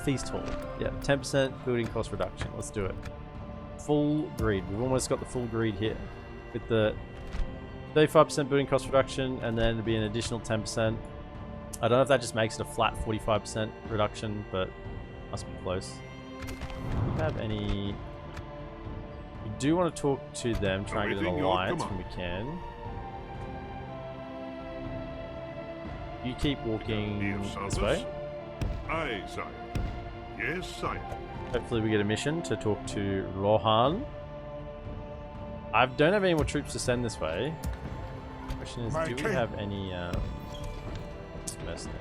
Feast Hall. Yeah, 10% building cost reduction. Let's do it. Full greed. We've almost got the full greed here. With the 35% building cost reduction, and then it'll be an additional 10%. I don't know if that just makes it a flat 45% reduction, but must be close. Do we have any... We do want to talk to them, try and get an Awaiting your alliance when command. we can. You keep walking Dear this service. way. Aye, sire. Yes, sire. Hopefully we get a mission to talk to Rohan. I don't have any more troops to send this way. Question is, My do we king. have any mercenaries?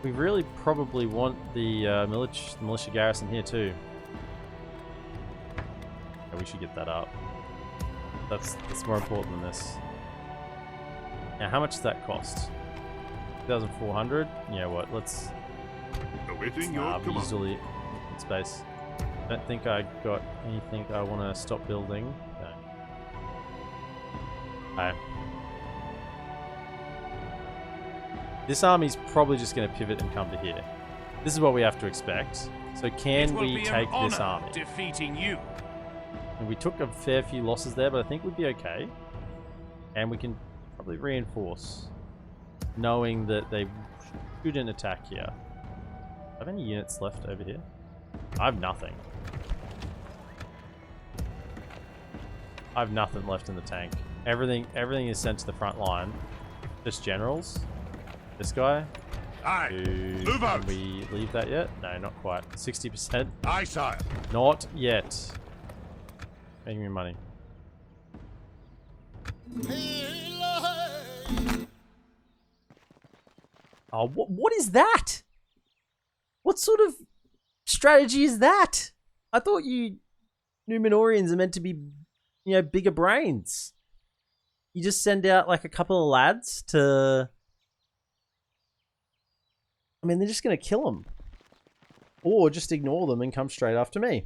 We really probably want the militia garrison here too. Yeah, we should get that up. That's more important than this. Now, how much does that cost? 2,400. Yeah, what? Let's. Awaiting your We command. usually space. Don't think I got anything I want to stop building. No. Okay. This army's probably just going to pivot and come to here. This is what we have to expect. So It can will we be take an this honor army? defeating you. And we took a fair few losses there, but I think we'd be okay. And we can probably reinforce, knowing that they shouldn't attack here. Have any units left over here? I have nothing. I have nothing left in the tank. Everything is sent to the front line. Just generals. This guy. Aye. Move Can out. we leave that yet? No, not quite. 60%. Aye, sire. Not yet. Making me money. Oh, what is that? What sort of strategy is that? I thought you Numenorians are meant to be, you know, bigger brains. You just send out like a couple of lads to... I mean, they're just going to kill them. Or just ignore them and come straight after me.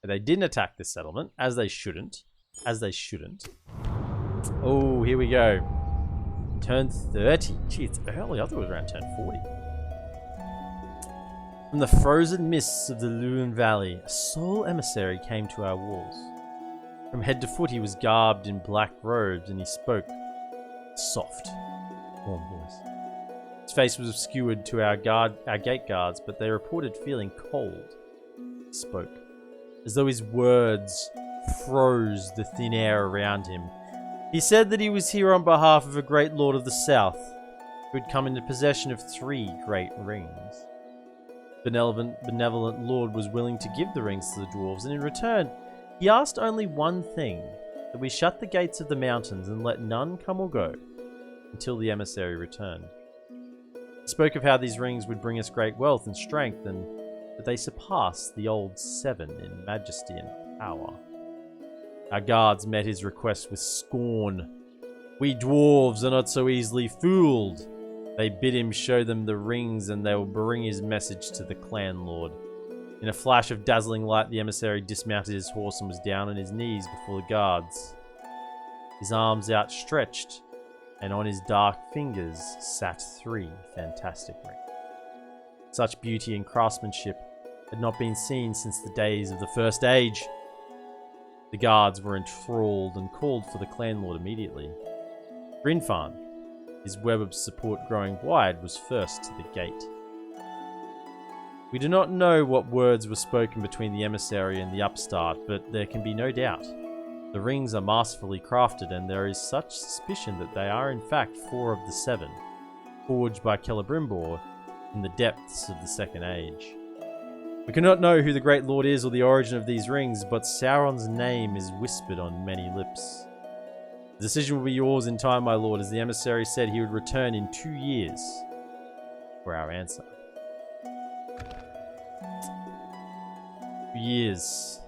They didn't attack this settlement, as they shouldn't. As they shouldn't. Oh, here we go. Turn 30. Gee, it's early. I thought it was around turn 40. From the frozen mists of the Luin Valley, a sole emissary came to our walls. From head to foot he was garbed in black robes, and he spoke soft, warm voice. His face was obscured to our gate guards, but they reported feeling cold. He spoke, as though his words froze the thin air around him. He said that he was here on behalf of a great lord of the south, who had come into possession of 3 great rings. Benevolent lord was willing to give the rings to the dwarves, and in return, he asked only one thing, that we shut the gates of the mountains and let none come or go, until the emissary returned. He spoke of how these rings would bring us great wealth and strength, and that they surpassed the old 7 in majesty and power. Our guards met his request with scorn. We dwarves are not so easily fooled. They bid him show them the rings, and they will bring his message to the clan lord. In a flash of dazzling light, the emissary dismounted his horse and was down on his knees before the guards. His arms outstretched, and on his dark fingers sat 3 fantastic rings. Such beauty and craftsmanship had not been seen since the days of the First Age. The guards were enthralled and called for the clan lord immediately. Grinfan, his web of support growing wide, was first to the gate. We do not know what words were spoken between the emissary and the upstart, but there can be no doubt. The rings are masterfully crafted, and there is such suspicion that they are in fact 4 of the 7, forged by Celebrimbor in the depths of the Second Age. We cannot know who the Great Lord is or the origin of these rings, but Sauron's name is whispered on many lips. The decision will be yours in time, my lord, as the emissary said he would return in 2 years for our answer. 2 years.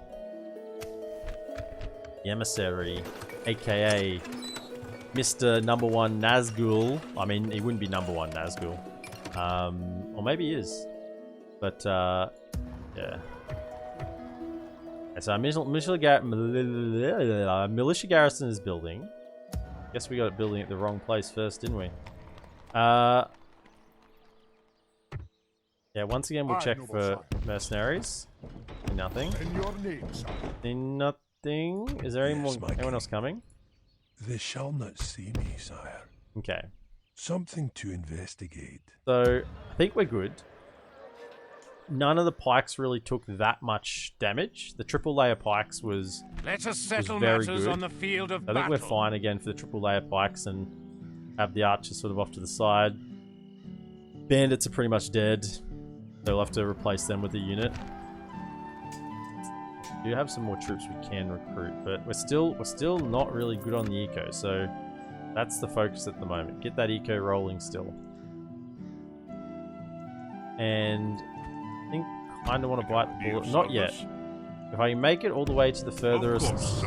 The emissary, aka Mr. Number 1 Nazgul. I mean, he wouldn't be Number 1 Nazgul. Or maybe he is. But, yeah. So our militia garrison is building. Guess we got it building at the wrong place first, didn't we? Yeah, once again we'll check for mercenaries. Nothing. In your name, sire. Nothing. Is there anyone else coming? They shall not see me, sire. Okay. Something to investigate. So, I think we're good. None of the pikes really took that much damage. The triple layer pikes was Let us settle very matters good. on the field of I think battle. we're fine again for the triple layer pikes, and have the archers sort of off to the side. Bandits are pretty much dead. They'll have to replace them with a unit. We do have some more troops we can recruit, but we're still not really good on the eco, so that's the focus at the moment. Get that eco rolling still. And I think kind of want to bite the bullet. Not yet. If I can make it all the way to the furthest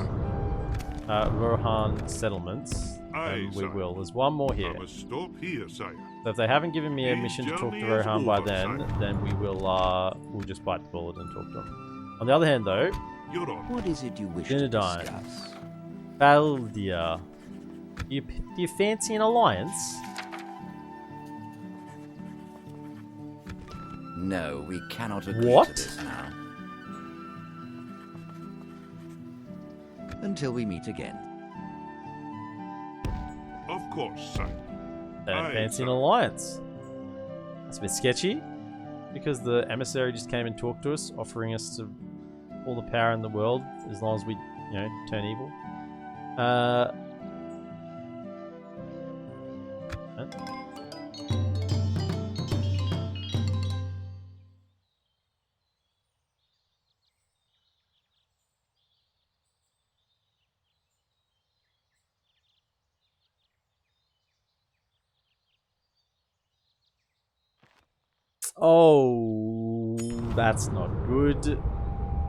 Rohan settlements, then we will. There's one more here. I must stop here, sire. So if they haven't given me a mission to talk to Rohan by then we will we'll just bite the bullet and talk to him. On the other hand, though, You're on. What is it you wish to Dinadyne. discuss? Baldia, do you fancy an alliance? No, we cannot agree What? to this now. until we meet again. Of course, sire. Aye, Fancy an sir. alliance. That's a bit sketcy. Because the emissary just came and talked to us, offering us all the power in the world as long as we, turn evil. Huh? Oh, that's not good.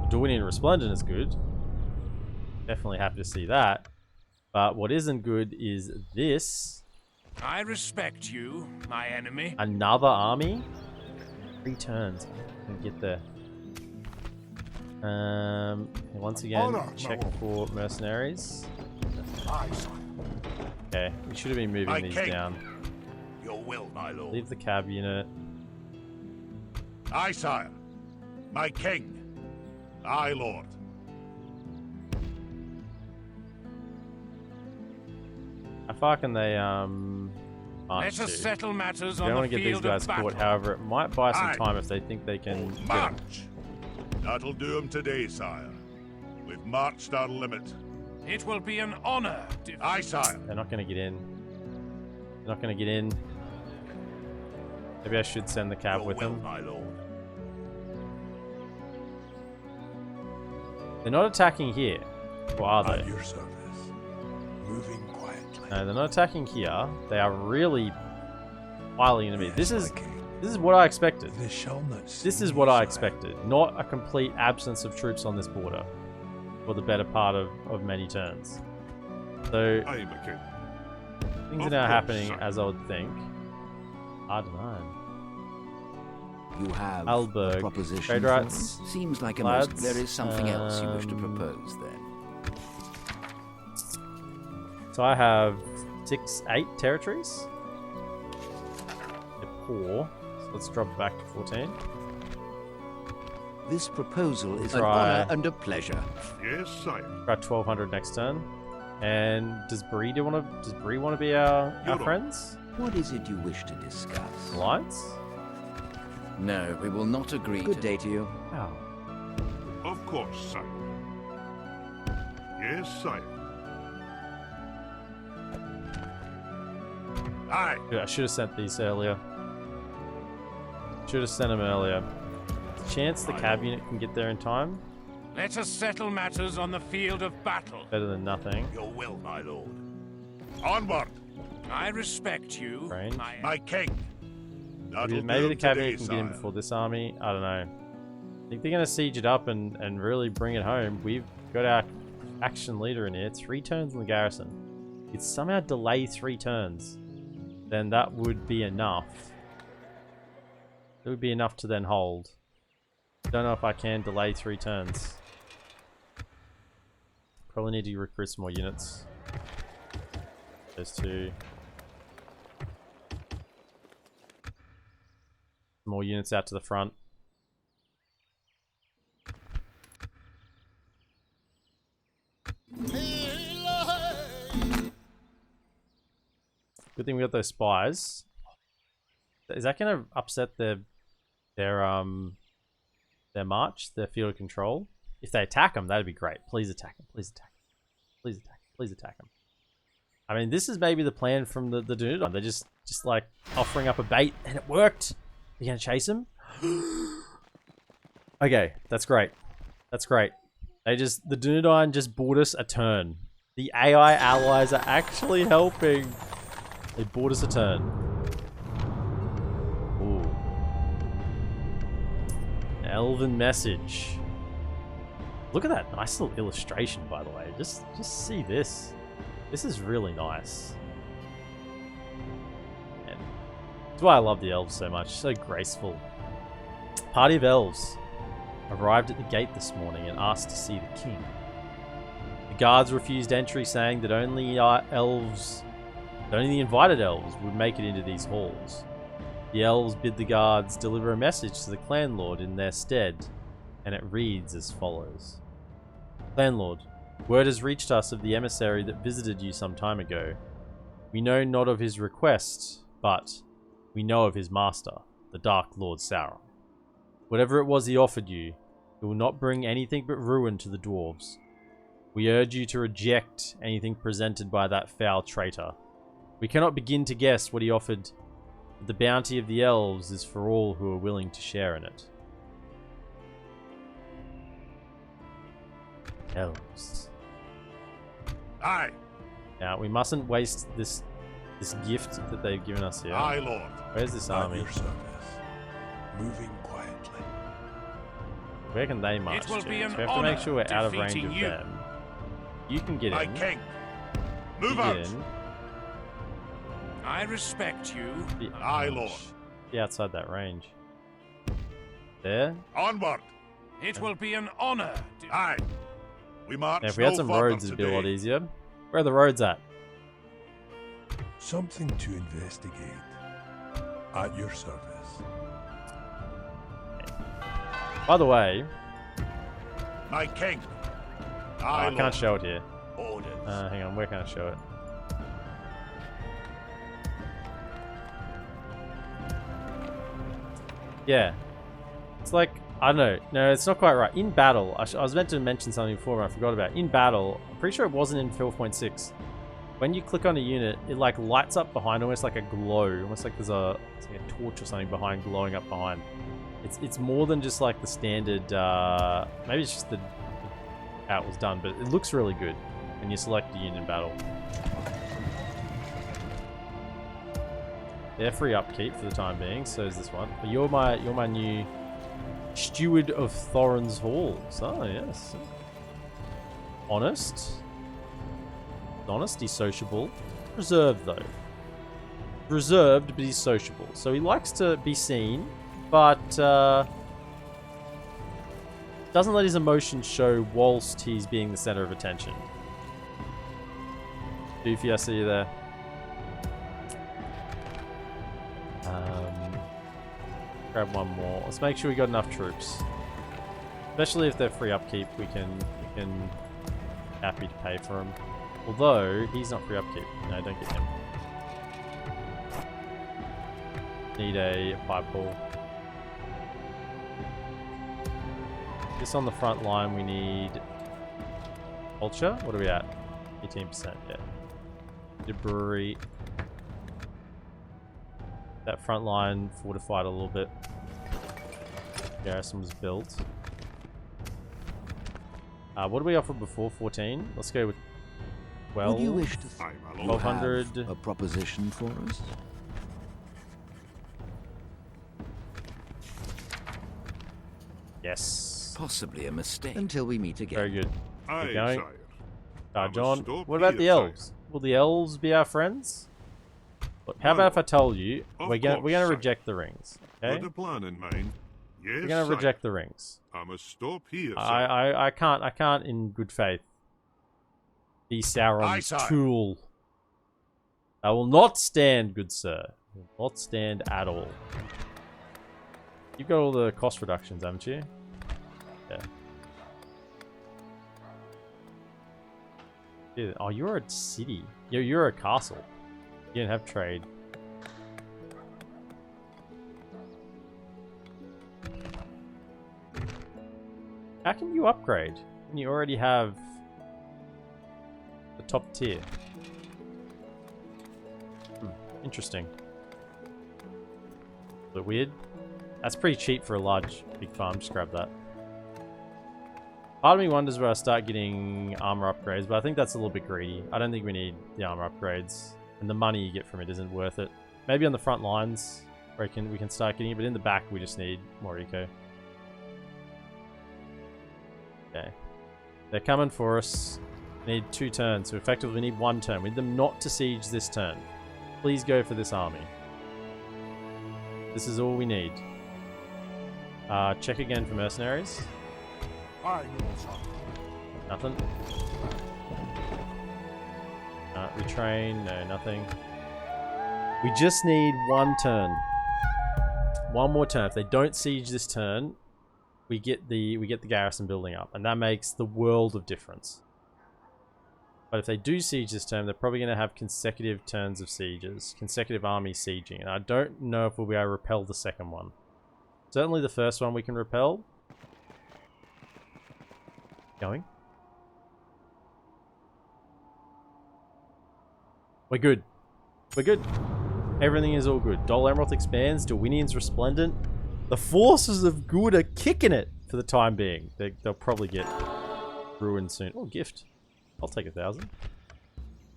Dornian Resplendent is good. Definitely happy to see that. But what isn't good is this. I respect you, my enemy. Another army? 3 turns. I can get there. Once again, Honor, check my for mercenaries. Aye, sire. Okay, we should have been moving My these king. down. Your will, my lord. Leave the cab unit. Aye, sire. My king. Aye, lord. How far can they march Let us to? settle matters We on don't the want to get these field guys of battle. caught. However, it might buy some Aye. time if they think they can get 'em. March! That'll do him today, sire. We've marched our limit. It will be an honor. Aye, sire. They're not going to get in. They're not going to get in. Maybe I should send the cab Your with will, them. my lord. They're not attacking here. Or are At they? your service. Moving quietly. No, they're not attacking here. They are really piling into me. Yes, This my is king. what I expected. They shall not see This is me, what I sire. expected. Not a complete absence of troops on this border for the better part of many turns. So Aye, my king. things are Of now course, happening sir. as I would think. Hard to know. You have Alberg. a proposition Trade for rights. me? Seems like a Lads, most... There is something else you wish to um, propose, then. So I have 8 territories. They're poor. So let's drop it back to 14. This proposal is an Try. honor and a pleasure. Yes, sire. Got 1200 next turn. And does Bree want to be our You're on. friends? What is it you wish to discuss? Alliance? No, we will not agree. Good day to you. Wow. Of course, sire. Yes, sire. Aye. Dude, I should have sent these earlier. Should have sent them earlier. Chance the cab unit can get there in time. Let us settle matters on the field of battle. Better than nothing. Your will, my lord. Onward, I respect you, Range. my king. That'll Maybe do the him cab today, unit can get in sire. before this army. I don't know. I think they're going to siege it up and really bring it home. We've got our action leader in here. 3 turns in the garrison. It's somehow delay 3 turns. Then that would be enough. It would be enough to then hold. Don't know if I can delay 3 turns. Probably need to recruit some more units. Those 2. More units out to the front. Good thing we got those spies. Is that going to upset their march, their field of control? If they attack them, that'd be great. Please attack them. Please attack them. Please attack them. Please attack them. I mean, this is maybe the plan from the dude. They're just like offering up a bait, and it worked. You gonna chase him? Okay, that's great. That's great. The Dunedain just bought us a turn. The AI allies are actually helping. They bought us a turn. Ooh. Elven message. Look at that nice little illustration, by the way. Just see this. This is really nice. And that's why I love the elves so much. So graceful. Party of elves arrived at the gate this morning and asked to see the king. The guards refused entry, saying that only the invited elves would make it into these halls. The elves bid the guards deliver a message to the clan lord in their stead, and it reads as follows. Clan lord, Word has reached us of the emissary that visited you some time ago. We know not of his request, but we know of his master, the Dark Lord Sauron. Whatever it was he offered you, it will not bring anything but ruin to the dwarves. We urge you to reject anything presented by that foul traitor. We cannot begin to guess what he offered, but the bounty of the elves is for all who are willing to share in it. Elves. Aye. Now, we mustn't waste this gift that they've given us here. Aye, Lord. Where's this At army? your service. Moving quietly. Where can they march It will to? be an So we have to make honor sure we're out of range defeating of you. them. You can get My in. king. You Move get out. in. I respect you. Be, Aye, Lord. Be outside that range. There. Onward. It will be an honor. Aye. We march Now, if we had no some further roads, it'd be a lot today. easier. Where are the roads at? Something to investigate. At your service. By the way, My king. I Aye, can't Lord. show it here. Orders. Hang on, where can I show it? Yeah. It's like, I don't know. No, it's not quite right. In battle, I was meant to mention something before, but I forgot about it. In battle, I'm pretty sure it wasn't in 12.6. When you click on a unit, it like lights up behind, almost like a glow. Almost like there's it's like a torch or something behind, glowing up behind. It's more than just like the standard, maybe it's just how it was done, but it looks really good when you select a unit in battle. They're free upkeep for the time being, so is this one. But you're my new steward of Thorin's halls. Oh yes. Honest. He's sociable. Reserved though. Reserved, but he's sociable. So he likes to be seen, but doesn't let his emotions show whilst he's being the center of attention. Doofy, I see you there. Grab one more. Let's make sure we got enough troops. Especially if they're free upkeep, we can happy to pay for them. Although he's not free upkeep. No, don't get him. Need a pipe ball. This on the front line we need culture. What are we at? 18%, yeah. Debris. That front line fortified a little bit. Garrison was built. What did we offer before? 14? Let's go with 12. Would you wish to Aye, my lord. 1200. have a proposition for us? Yes. Possibly a mistake. Until we meet again. Very good. Aye, going. sire. John, stop what about here, the sire. elves? Will the elves be our friends? Look, how about if I told you Of we're gonna course, sire. reject the rings? Okay? With a plan in mind. Yes, We're gonna sire. reject the rings. I must stop here, sire. I can't in good faith be Aye, Sauron's sire. tool. I will not stand, good sir. I will not stand at all. You've got all the cost reductions, haven't you? Yeah. Yeah. Oh, you're a city. You're a castle. You don't have trade. How can you upgrade when you already have the top tier? Interesting. A bit weird. That's pretty cheap for a large, big farm. Just grab that. Part of me wonders where I start getting armor upgrades, but I think that's a little bit greedy. I don't think we need the armor upgrades, and the money you get from it isn't worth it. Maybe on the front lines, where we can start getting it, but in the back we just need more eco. Okay. They're coming for us. We need 2 turns, so effectively we need 1 turn. We need them not to siege this turn. Please go for this army. This is all we need. Check again for mercenaries. Aye, no, sir. Nothing. Retrain, no, nothing. We just need 1 turn. 1 more turn. If they don't siege this turn, we get the garrison building up, and that makes the world of difference. But if they do siege this turn, they're probably going to have consecutive turns of sieges. Consecutive army sieging. And I don't know if we'll be able to repel the second one. Certainly the first one we can repel. Going. We're good. We're good. Everything is all good. Dol Amroth expands. Dorwinian's resplendent. The forces of good are kicking it for the time being. They'll probably get ruined soon. Oh, gift. I'll take 1,000.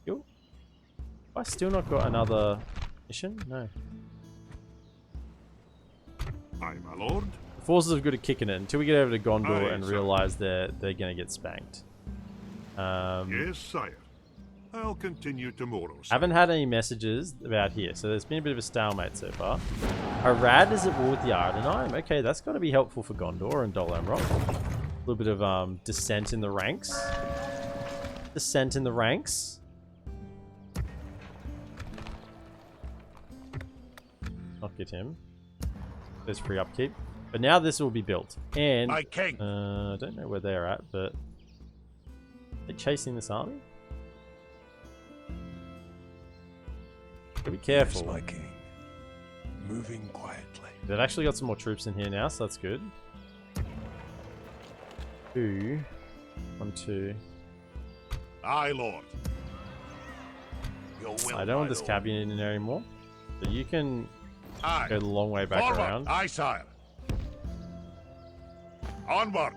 Cool. Have I still not got another mission? No. Aye, my lord. The forces of good are kicking it until we get over to Gondor Aye, and sir. realize they're gonna get spanked. Yes, sire. I'll continue tomorrow, sir. Haven't had any messages about here, so there's been a bit of a stalemate so far. Ered is at war with the Ardenheim. Okay, that's got to be helpful for Gondor and Dol Amroth. A little bit of dissent in the ranks. Dissent in the ranks. Not get him. There's free upkeep. But now this will be built. And My king. I don't know where they're at, but they're chasing this army. Gotta be careful. Yes, my king. Moving quietly. They've actually got some more troops in here now, so that's good. 2, 1, 2. Aye, lord. Your will, I don't want my this lord. cabinet in there anymore. So you can Aye. go the long way back Forward. around. Aye, sire. Onward.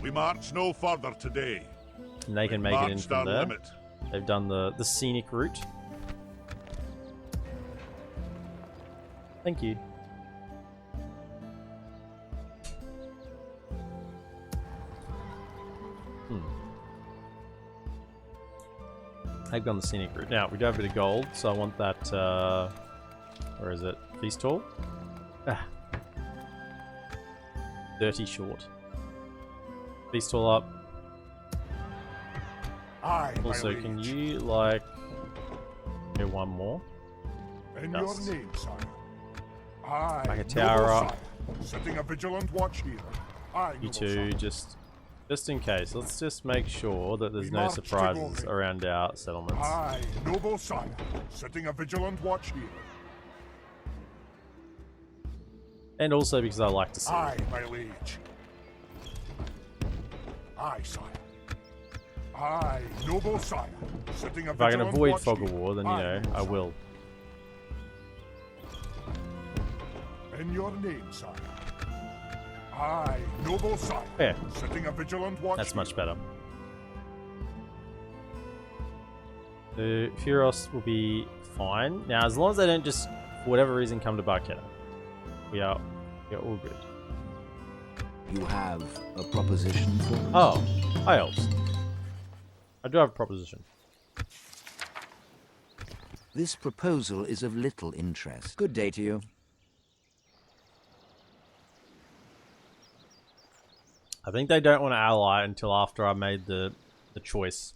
We march no further today. And they can We've make it in marched from our there. limit. They've done the scenic route. Thank you. They've gone the scenic route. Now, we do have a bit of gold, so I want that, where is it? Feast Hall? Ah. 30 short. Feast Hall up. Aye, my Also, liege. can you, like, do one more? In Dust. your name, sire. Aye, Like a noble tower up. sire. Setting a vigilant watch here. Aye, You noble two, sire. just in case. Let's just make sure that there's We no march to surprises glory. around our settlements. Aye, noble sire. Setting a vigilant watch here. And also because I like to see. Aye, my liege. Aye, sire. Aye, noble sire. Setting a If I can vigilant avoid watch fog here. of war, then, Aye, noble I sire. will. In your name, sire. Aye, noble sire. Yeah. Setting a vigilant watch That's here. much better. The Furos will be fine. Now, as long as they don't just, for whatever reason, come to Barketta, we are all good. You have a proposition for us? Oh, hi, Elves. I do have a proposition. This proposal is of little interest. Good day to you. I think they don't want to ally until after I made the choice.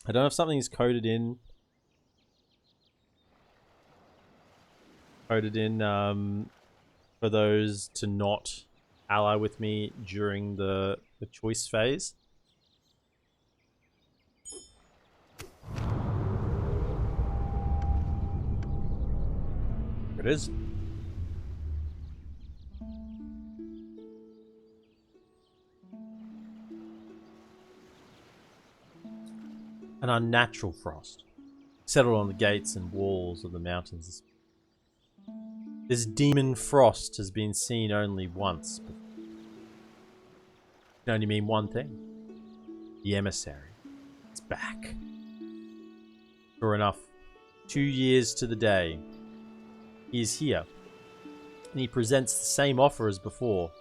I don't know if something is coded in for those to not ally with me during the choice phase. It is. An unnatural frost settled on the gates and walls of the mountains. This demon frost has been seen only once, but it can only mean one thing. The emissary is back. Sure enough, 2 years to the day, he is here, and he presents the same offer as before.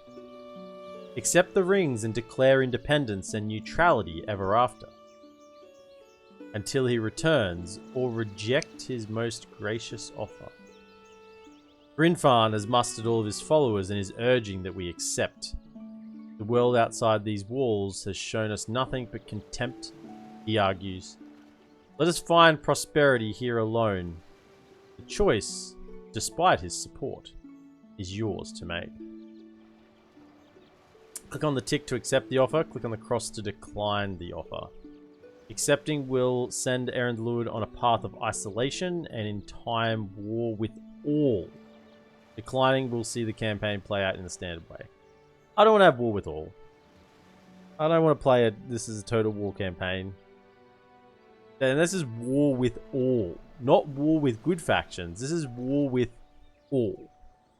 Accept the rings and declare independence and neutrality ever after, until he returns, or reject his most gracious offer. Grinfarn has mustered all of his followers and is urging that we accept. The world outside these walls has shown us nothing but contempt, he argues. Let us find prosperity here alone. The choice, despite his support, is yours to make. Click on the tick to accept the offer. Click on the cross to decline the offer. Accepting will send EredLuin on a path of isolation and in time war with all. Declining will see the campaign play out in the standard way. I don't want to have war with all. I don't want to play it. This is a total war campaign. And this is war with all. Not war with good factions. This is war with all.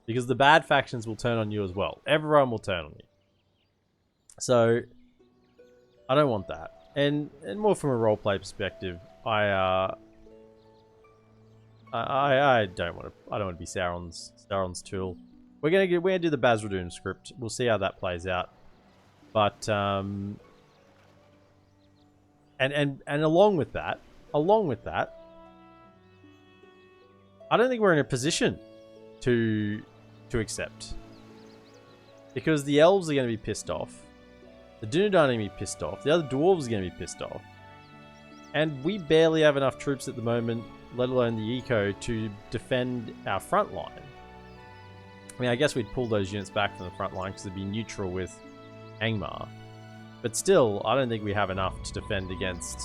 Because the bad factions will turn on you as well. Everyone will turn on you. So, I don't want that. And more from a roleplay perspective, I don't want to be Sauron's tool. We're gonna do the Basradoom script. We'll see how that plays out. But and along with that, I don't think we're in a position to accept, because the elves are going to be pissed off, the Dunedain are going to be pissed off, the other dwarves are going to be pissed off, and we barely have enough troops at the moment, let alone the eco, to defend our front line. I mean, I guess we'd pull those units back from the front line because it'd be neutral with Angmar. But still, I don't think we have enough to defend against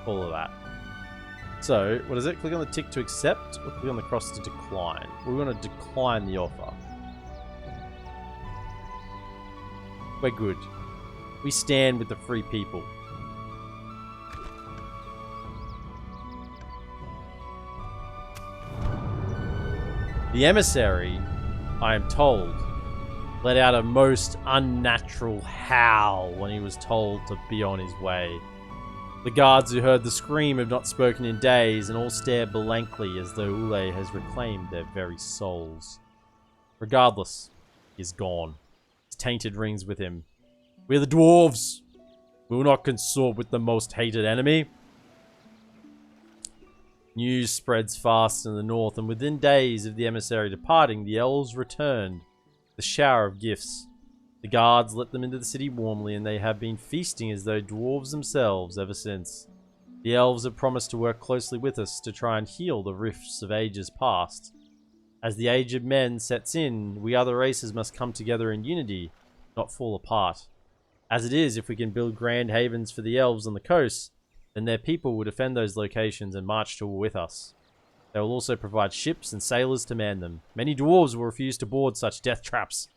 all of that. So, what is it? Click on the tick to accept, or click on the cross to decline? We want to decline the offer. We're good. We stand with the free people. The emissary, I am told, let out a most unnatural howl when he was told to be on his way. The guards who heard the scream have not spoken in days, and all stare blankly as though Ule has reclaimed their very souls. Regardless, he is gone. His tainted rings with him. We are the Dwarves! We will not consort with the most hated enemy. News spreads fast in the north, and within days of the emissary departing, the elves returned. The shower of gifts. The guards let them into the city warmly, and they have been feasting as though dwarves themselves ever since. The elves have promised to work closely with us to try and heal the rifts of ages past. As the age of men sets in, we other races must come together in unity, not fall apart. As it is, if we can build grand havens for the elves on the coast, then their people will defend those locations and march to war with us. They will also provide ships and sailors to man them. Many dwarves will refuse to board such death traps.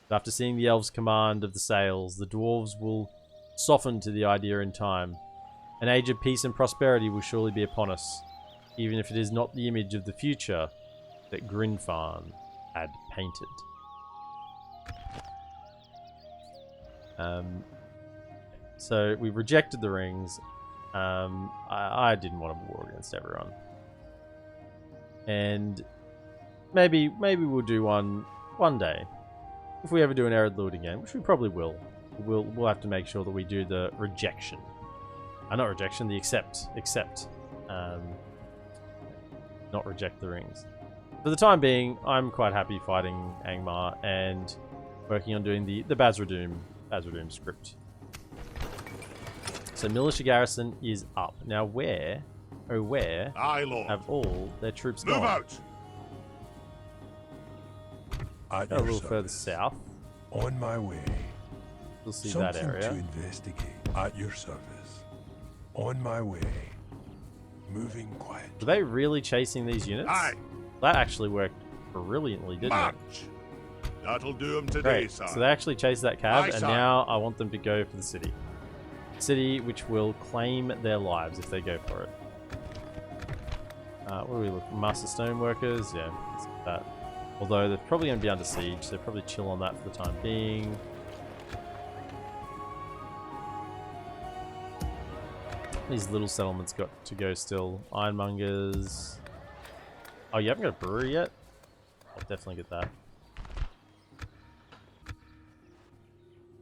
But after seeing the elves' command of the sails, the dwarves will soften to the idea in time. An age of peace and prosperity will surely be upon us, even if it is not the image of the future that Grinfarn had painted. So we rejected the rings. I didn't want to war against everyone. And maybe we'll do one day. If we ever do an EredLuin again, which we probably will. We'll have to make sure that we do the rejection. Not rejection, the accept. Not reject the rings. For the time being, I'm quite happy fighting Angmar and working on doing the Basradoom script. So militia garrison is up. Now where Aye, Lord. have all their troops Move gone? out! At Go a your little further service. south. On my way. We'll see Something that area. to investigate. At your service. On my way. Moving quietly. Were they really chasing these units? Aye! That actually worked brilliantly, didn't March! it? That'll do 'em today, Great. sir. So they actually chased that cab, Aye, and sir. now I want them to go for the city. City which will claim their lives if they go for it. What do we look? Master Stoneworkers? Yeah, let's get that. Although they're probably going to be under siege, so probably chill on that for the time being. These little settlements got to go still. Ironmongers. Oh, you haven't got a brewery yet? I'll definitely get that.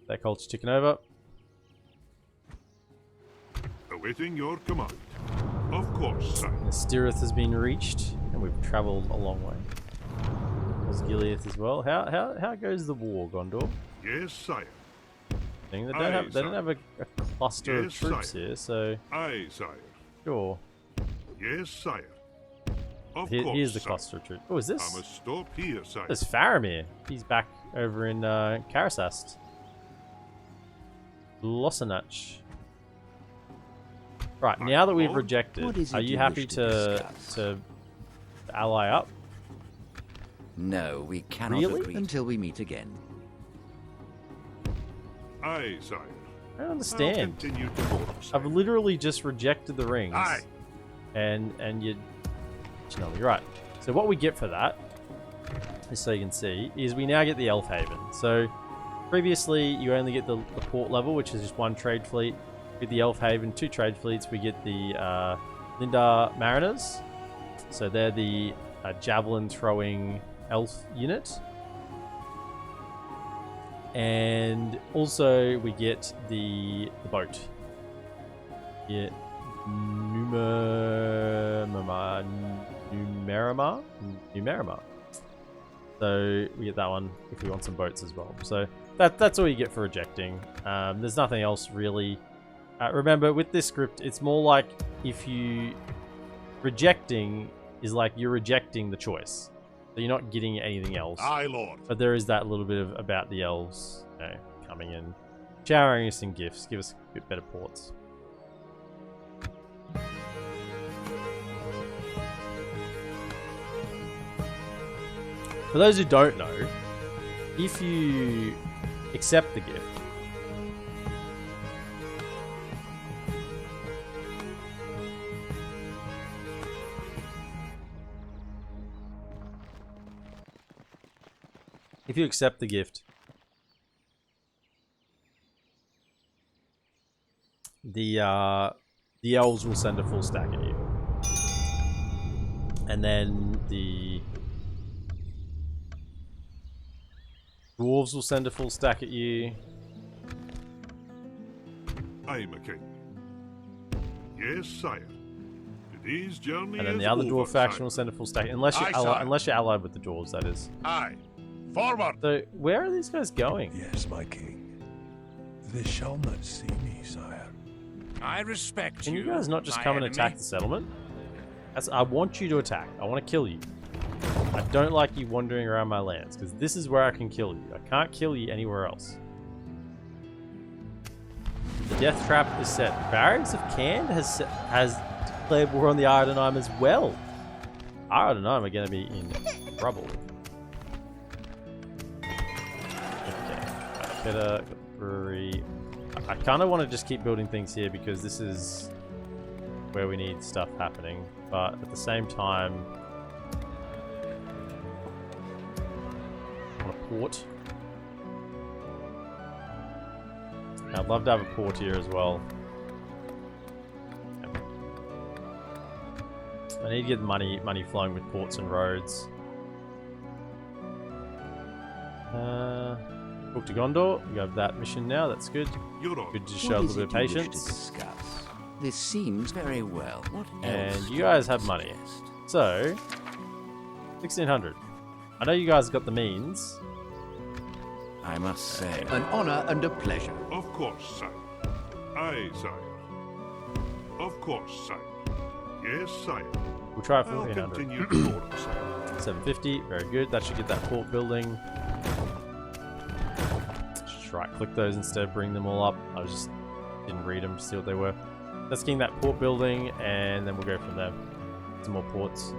That culture ticking over. Awaiting your command. Of course, sir. Stirith has been reached, and we've travelled a long way. Osgiliath as well. How goes the war, Gondor? Yes, sire. They don't Aye, have a cluster of Yes, troops sire. here, so Aye, sire. sure. Yes, sire. Of Here's course, the sir. cluster of troops. Oh, is I this? must stop here, sire. There's Faramir. He's back over in Karasast. Losanach. Right, now that we've What rejected, is it are you you happy wish to to discuss? ally up? No, we cannot Really? agree until we meet again. Aye, sire. I don't I'll understand. continue to board, sire. I've literally just rejected the rings. Aye. And you know, you're right. So what we get for that, just so you can see, is we now get the Elf Haven. So previously you only get the port level, which is just one trade fleet. With the Elf Haven, 2 trade fleets, we get the Linda Mariners. So they're the javelin throwing elf unit. And also we get the boat. Yeah, Numerama. So we get that one if we want some boats as well. So that's all you get for rejecting. There's nothing else really. Remember, with this script, it's more like if you rejecting is like you're rejecting the choice, so you're not getting anything else. Aye, Lord. But there is that little bit of about the elves, you know, coming in, showering us in gifts, give us a bit better ports. For those who don't know, if you accept the gift, the elves will send a full stack at you, and then the dwarves will send a full stack at you. Aye, my king. Yes, sire. Today's journey And then is the other over, dwarf faction sire. will send a full stack, unless you're Aye, sire. unless you're allied with the dwarves, that is. Aye. Forward. So where are these guys going? Yes, my king. They shall not see me, sire. I respect Can you guys not just come and attack the settlement? I want you to attack. I want to kill you. I don't like you wandering around my lands, because this is where I can kill you. I can't kill you anywhere else. The death trap is set. Barracks of Cand has declared war on the Iredenheim as well. Iredenheim are going to be in trouble. Okay. Better brewery. I kind of want to just keep building things here because this is where we need stuff happening. But at the same time, I want a port. I'd love to have a port here as well. Okay. I need to get money flowing with ports and roads. Book to Gondor. You have that mission now. That's good. You're on. Good to show What a is little bit of it you wish to patience. discuss? This seems very well. What And else you do guys have money. suggest? So, 1600. I know you guys got the means. I must say, an honor and a pleasure. Of course, sire. Aye, sire. Of course, sire. Yes, sire. We'll try I'll 1400. continue to board, sire. 750. Very good. That should get that port building. Just right click those instead, bring them all up. I just didn't read them to see what they were. That's getting that port building, and then we'll go from there. Some more ports.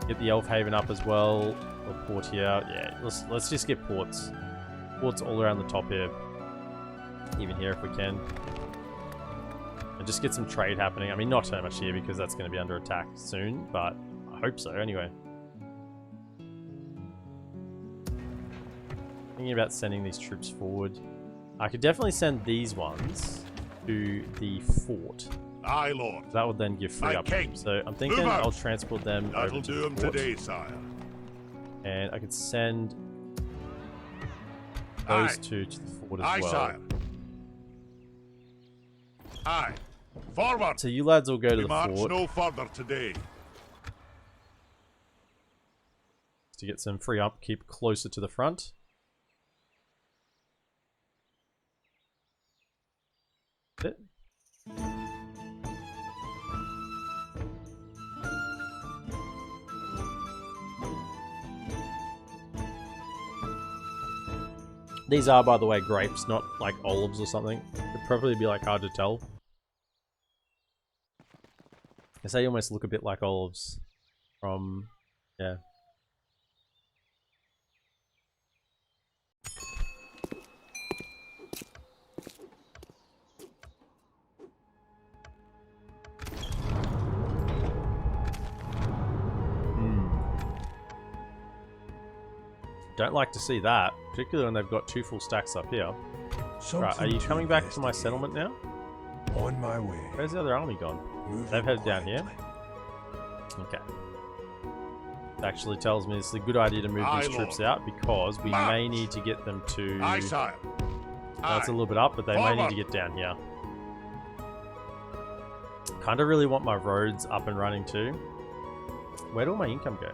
Get the Elf Haven up as well. Or port here. Yeah, let's just get ports. Ports all around the top here. Even here if we can. And just get some trade happening. I mean, not so much here because that's going to be under attack soon, but I hope so anyway. Thinking about sending these troops forward. I could definitely send these ones to the fort. Aye, Lord. That would then give free Aye, up. King. So I'm thinking Move out. I'll transport them That'll over to do the him fort. today, sire. And I could send those Aye. two to the fort as Aye, well. sire. Aye. Forward. So you lads will go to We the march fort no further today. to get some free upkeep closer to the front. That's it. These are, by the way, grapes, not like olives or something. It'd probably be like hard to tell. guess they almost look a bit like olives from, yeah. Don't like to see that, particularly when they've got 2 full stacks up here. Right, are you coming back to my settlement now? On my way. Where's the other army gone? Moving They've headed down quietly. here? Okay. It actually tells me it's a good idea to move Aye, these troops Lord. out because we March. may need to get them to... Aye, sire. That's a Aye. little bit up, but they may need Forward. to get down here. Kind of really want my roads up and running too. Where did all my income go?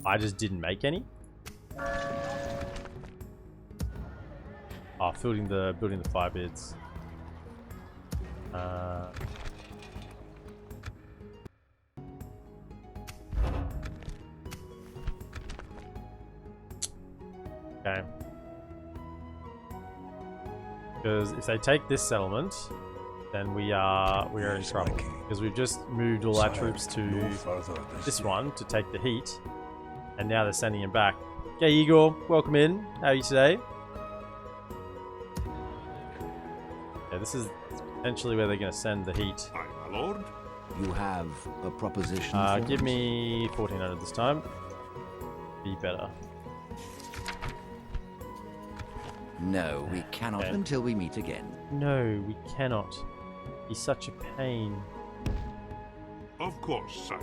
I just didn't make any. Oh, building the fire beds. Okay. Because if they take this settlement, then we are in Yes, trouble. my king. Because we've just moved all our Sire, troops to no further this year. one to take the heat, and now they're sending him back. Okay, Igor, welcome in. How are you today? Yeah, this is potentially where they're going to send the heat. Aye, my lord. You have a proposition for Give us? me 1400 this time. Be better. No, we cannot Okay. until we meet again. No, we cannot. He's such a pain. Of course, sire.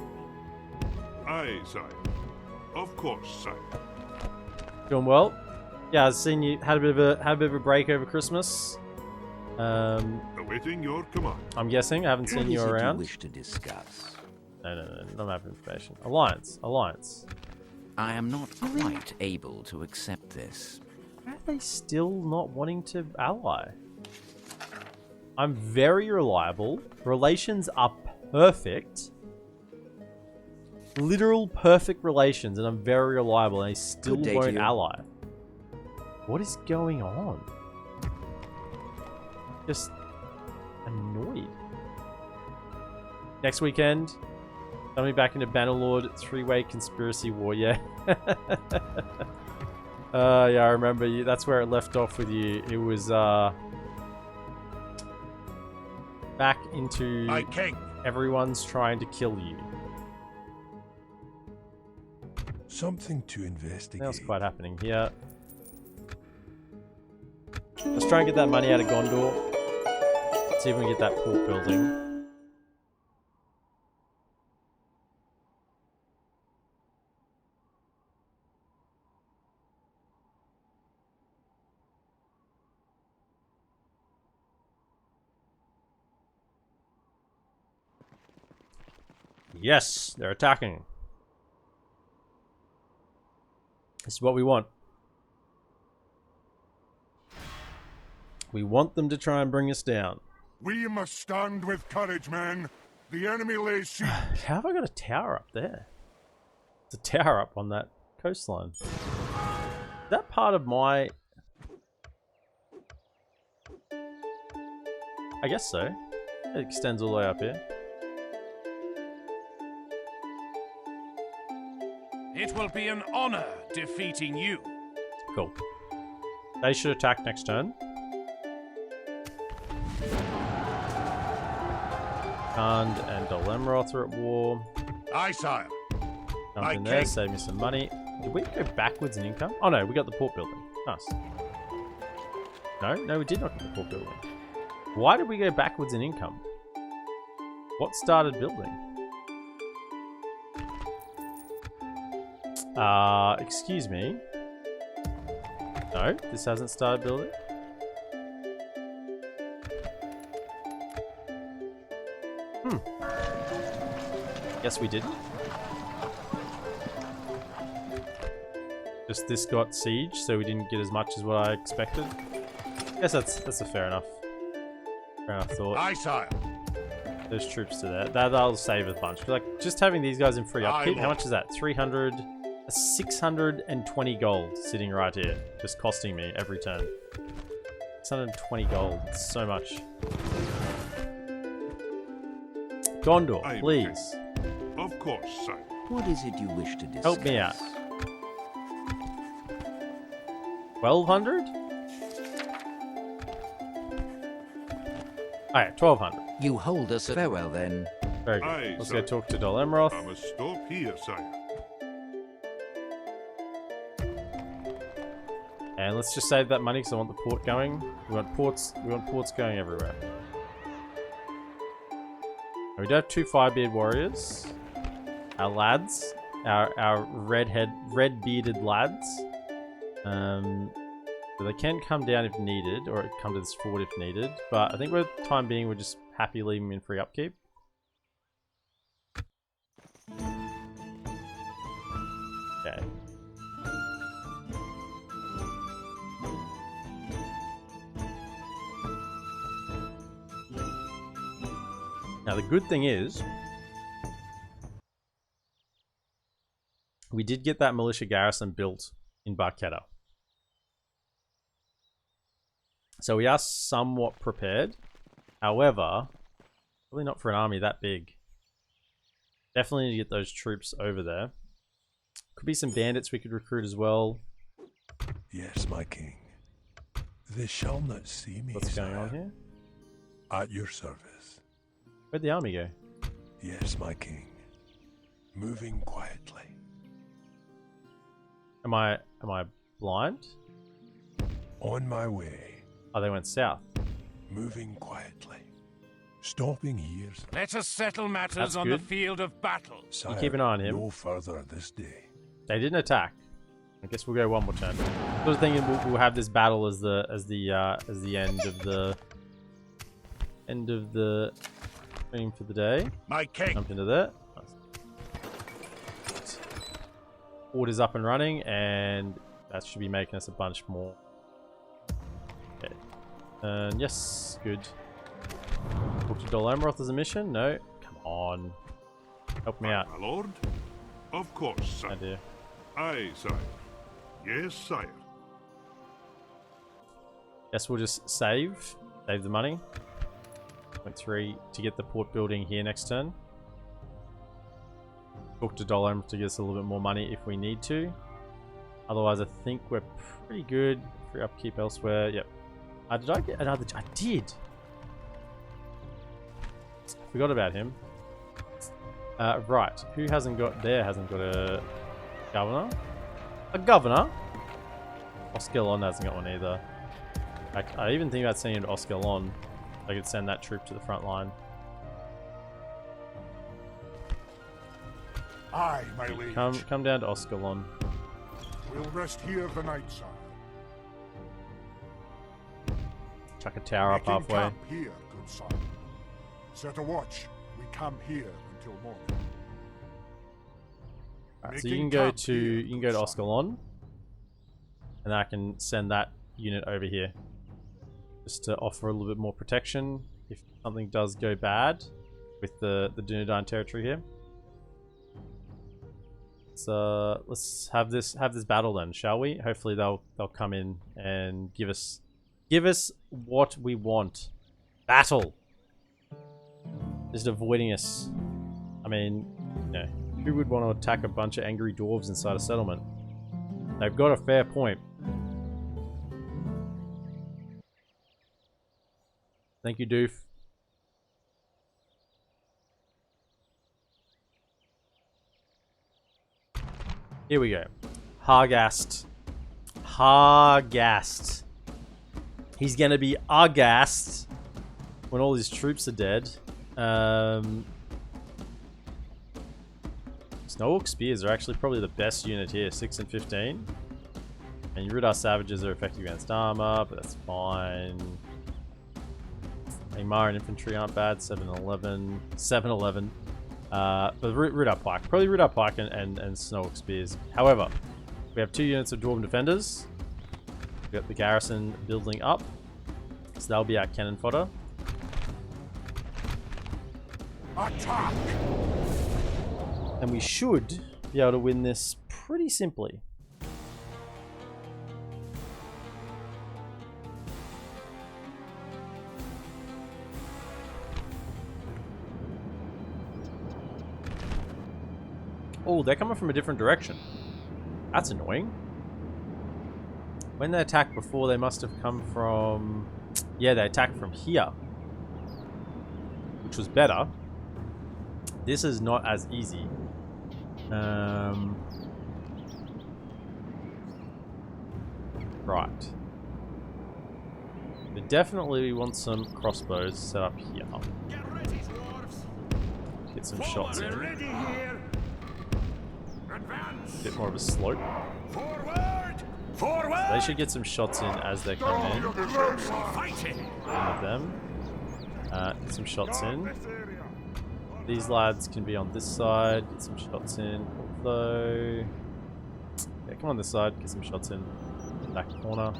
Aye, sire. Of course, sire. Doing well. Yeah, I've seen you had a bit of a break over Christmas. Awaiting your command. I'm guessing. I haven't What seen you is it around. wish to discuss? No, not map information. Alliance. I am not quite able to accept this. Why are they still not wanting to ally? I'm very reliable. Relations are perfect. Literal perfect relations, and I'm very reliable, and they still Good day to won't you. ally. What is going on? Just annoyed. Next weekend, coming back into Bannerlord, 3-way conspiracy war, yeah. Yeah, I remember you. That's where it left off with you. It was back into Aye, king. everyone's trying to kill you. Something to What investigate. else quite happening here? Let's try and get that money out of Gondor. See if we can get that port building. Yes, they're attacking. This is what we want. We want them to try and bring us down. We must stand with courage, men. The enemy lays siege. How have I got a tower up there? It's a tower up on that coastline. Is that part of my... I guess so. It extends all the way up here. It will be an honor defeating you. Cool. They should attack next turn. Kand and Dolemroth are at war. Aye, sire. Jump Aye, in there, king. save me some money. Did we go backwards in income? Oh no, we got the port building. Nice. No, we did not get the port building. Why did we go backwards in income? What started building? Excuse me. No, this hasn't started building. Guess we didn't. Just this got siege, so we didn't get as much as what I expected. Guess that's a fair enough thought. Aye, sire. Those troops to that. That'll save a bunch. But like, just having these guys in free upkeep, Aye, how Lord. much is that? 300... 620 gold sitting right here. Just costing me every turn. 620 gold. It's so much. Gondor, I am please. Of course, sire. What is it you wish to discuss? Help me out. 1,200? Alright, 1,200. You hold us very well then. Very good. Aye, Let's sir. go talk to Dol Amroth. I must stop here, sire. And let's just save that money because I want the port going. We want ports going everywhere. And we do have 2 Firebeard warriors. Our lads. Our red-bearded lads. So they can come down if needed, or come to this fort if needed. But I think for the time being, we're just happy leaving them in free upkeep. Okay. Now the good thing is, we did get that militia garrison built in Barketta. So we are somewhat prepared. However, probably not for an army that big. Definitely need to get those troops over there. Could be some bandits we could recruit as well. Yes, my king. They shall not see me. What's going on sire. here? At your service. Where'd the army go? Yes, my king. Moving quietly. Am I blind? On my way. Oh, they went south. Moving quietly. Stopping here. Let us settle matters That's on good. the field of battle. Sire, keep an eye on him. No further this day. They didn't attack. I guess we'll go one more turn. I was thinking we'll have this battle as the end of the stream for the day. My king. Jump into that. Fort is up and running, and that should be making us a bunch more. Okay. And yes, good. Talk to Dol Amroth as a mission? No. Come on. Help me out. My lord? Of course, sire. Oh dear. Aye, sire. Yes, sire. Guess we'll just save the money. 0.3 to get the port building here next turn. Talk to Dol Amroth to get us a little bit more money if we need to. Otherwise, I think we're pretty good. Free upkeep elsewhere. Yep. Did I get another? I did. Forgot about him. Right. Who hasn't got a governor? A governor? Oskelon hasn't got one either. I even think about sending him to Oskelon. I could send that troop to the front line. Aye, my liege. Come down to Oskelon. We'll rest here the night, sire. Chuck a tower up Making halfway. camp here, good sire. Set a watch. We camp here until morning. Alright, so Making you can go camp to here, good sire. Oskelon, and then I can send that unit over here, just to offer a little bit more protection if something does go bad with the Dunedain territory here. So let's have this battle then, shall we? Hopefully they'll come in and give us what we want. Battle. Just avoiding us. I mean, you know, who would want to attack a bunch of angry dwarves inside a settlement? They've got a fair point. Thank you, Doof. Here we go. Hargast. Hargast. He's gonna be aghast when all his troops are dead. Snowhawk Spears are actually probably the best unit here, 6 and 15. And your Rudar Savages are effective against armor, but that's fine. Angmar and Infantry aren't bad, 7 and 11. 7 11. But Rudar Pike. Probably Rudar Pike and Snowhawk Spears. However, we have 2 units of Dwarven Defenders. We've got the garrison building up. So that'll be our cannon fodder. Attack! And we should be able to win this pretty simply. Oh, they're coming from a different direction. That's annoying. When they attacked before, they must have come from... Yeah, they attacked from here. Which was better. This is not as easy. Right. We definitely want some crossbows set up here. Get some shots in. A bit more of a slope. So they should get some shots in as they're coming in. One of them. Get some shots in. These lads can be on this side. Get some shots in. Although... Yeah, come on this side. Get some shots in. Back corner.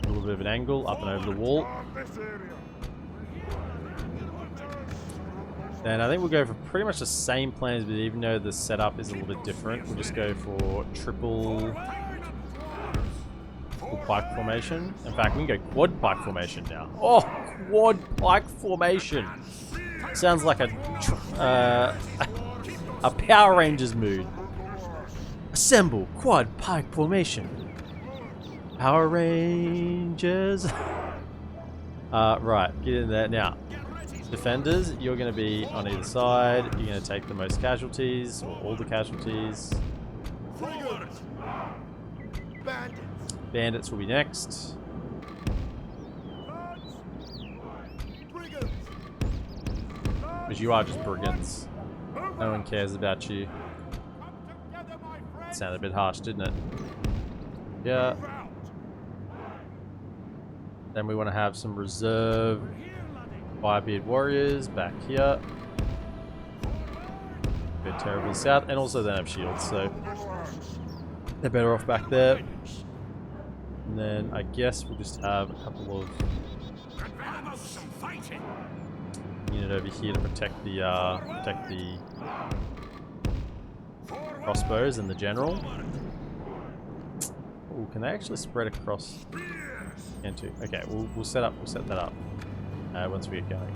A little bit of an angle. Up and over the wall. And I think we'll go for pretty much the same plans, but even though the setup is a little bit different, we'll just go for triple pike formation. In fact, we can go quad pike formation now. Oh, quad pike formation. Sounds like a Power Rangers mood. Assemble quad pike formation. Power Rangers. Right, get in there now. Defenders, you're going to be on either side. You're going to take the most casualties, or all the casualties. Bandits will be next. Because you are just brigands. No one cares about you. It sounded a bit harsh, didn't it? Yeah. Then we want to have some reserve Firebeard warriors back here. A bit terribly south, and also they have shields, so they're better off back there. And then I guess we'll just have a couple of unit over here to protect the crossbows and the general. Oh, can they actually spread across? Into okay, we'll set that up once we get going.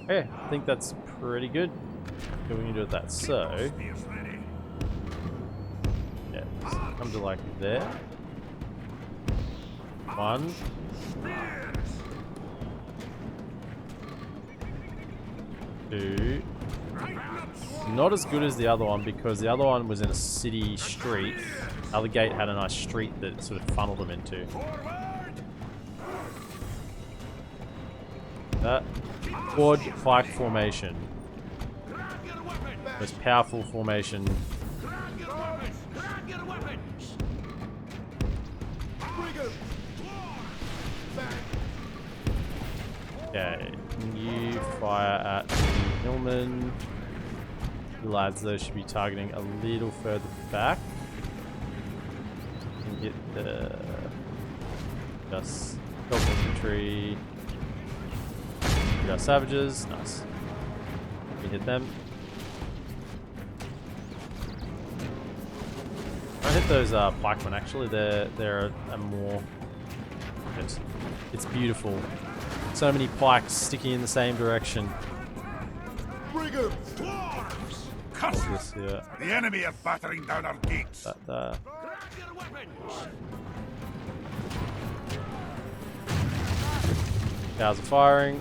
Okay, I think that's pretty good. Okay, we can do with that. So yeah, come to like there. 1. 2. Not as good as the other one because the other one was in a city street. The other gate had a nice street that sort of funneled them into. That quad pike formation. Most powerful formation. Okay, you fire at the hillman. The lads though should be targeting a little further back. And get the just infantry. Get our savages. Nice. We hit them. I hit those pikemen actually. They're a more. It's beautiful. So many pikes sticking in the same direction. This, yeah. The enemy are battering down our gates. That there. Cows are firing.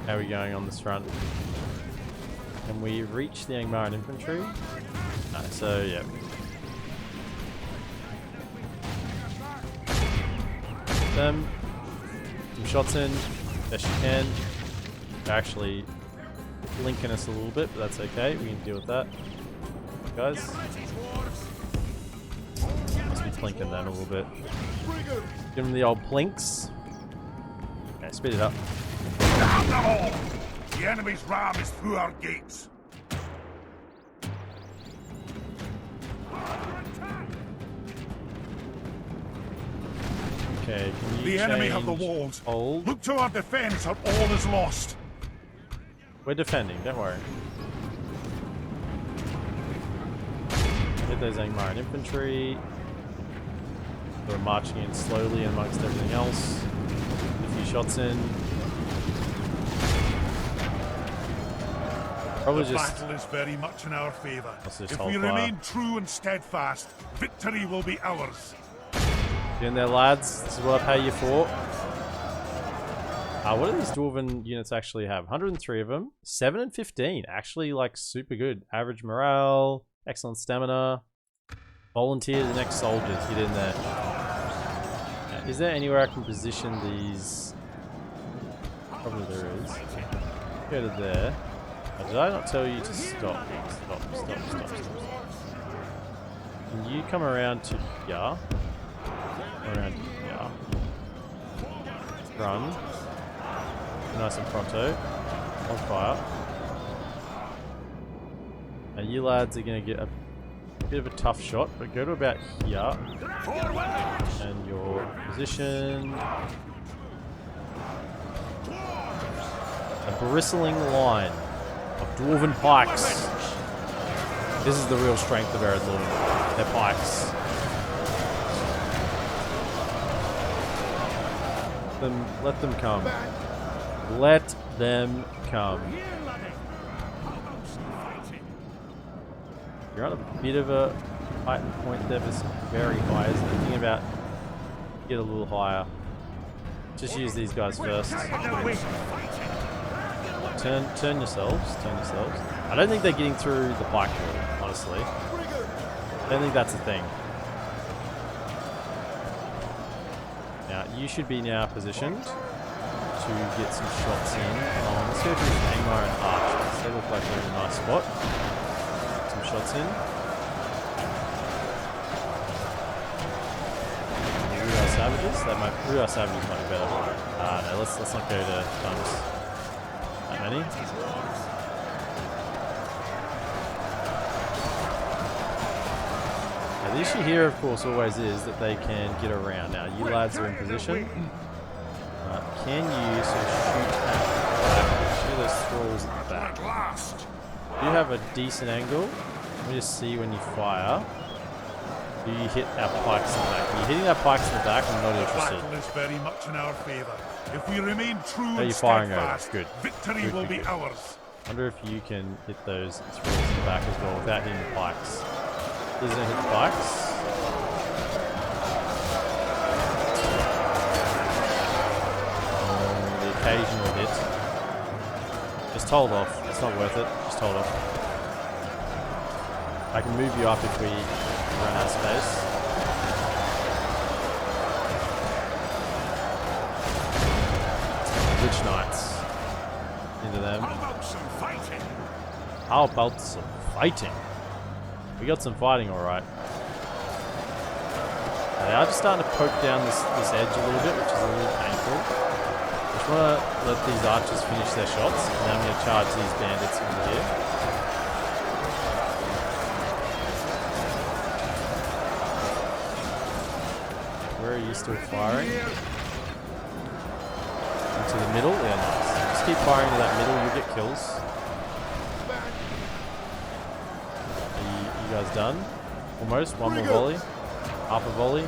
How are we going on this front? Can we reach the Angmaran infantry? No, so yeah. Them. Some shots in. Best you can. They're actually linking us a little bit, but that's okay. We can deal with that. Guys. Must be plinking them a little bit. Give them the old plinks. Okay, speed it up. The enemy's ram is through our gates. Okay, can you The enemy have the change walls. Hold. Look to our defense or all is lost. We're defending, don't worry. Hit those Angmaran infantry. We're marching in slowly amongst everything else. A few shots in. Probably The just... battle is very much in our favour. Let's just If hold we fire. remain true and steadfast, victory will be ours. Get in there, lads. This is what I pay you for. What do these dwarven units actually have? 103 of them. 7 and 15. Actually, like, super good. Average morale. Excellent stamina. Volunteer the next soldiers. Get in there. Now, is there anywhere I can position these? Probably there is. Go to there. Oh, did I not tell you to stop? Stop. Can you come around to here? Around here. Run. Nice and pronto. On fire. Now you lads are going to get a bit of a tough shot, but go to about here. And your position. A bristling line of dwarven pikes. This is the real strength of EredLuin. Their pikes. Let them come. Let them come. You're on a bit of a height point there, but it's very high, isn't it? Thinking about get a little higher. Just use these guys first. Turn yourselves. I don't think they're getting through the pike wall, honestly. I don't think that's a thing. Now, you should be now positioned to get some shots in. Let's go through Angmar and Archers. They look like they're in a nice spot. Some shots in. Ruar Savages? Ruar Savages might be better. No, let's not go to times that many. Now, the issue here, of course, always is that they can get around. Now, you lads are in position. Can you sort of shoot at the back? Shoot those thralls at the back. Do you have a decent angle? Let me just see when you fire. Do you hit our pikes in the back? Are you hitting our pikes in the back? I'm not interested. The battle is very much in our favour. If we remain true and firing over. steadfast, Good. victory will be ours. I wonder if you can hit those thralls in the back as well without hitting the pikes. Doesn't hit the pikes. Occasional hit. Just hold off. It's not worth it. Just hold off. I can move you up if we run out of space. Witch Knights. Into them. How about some fighting? How about some fighting? We got some fighting, alright. They are just starting to poke down this edge a little bit, which is a little painful. I just want to let these archers finish their shots, and then I'm going to charge these bandits into here. Where are you still firing? Into the middle? Yeah, nice. Just keep firing to that middle, you'll get kills. Are you guys done? Almost. One more volley. Half a volley.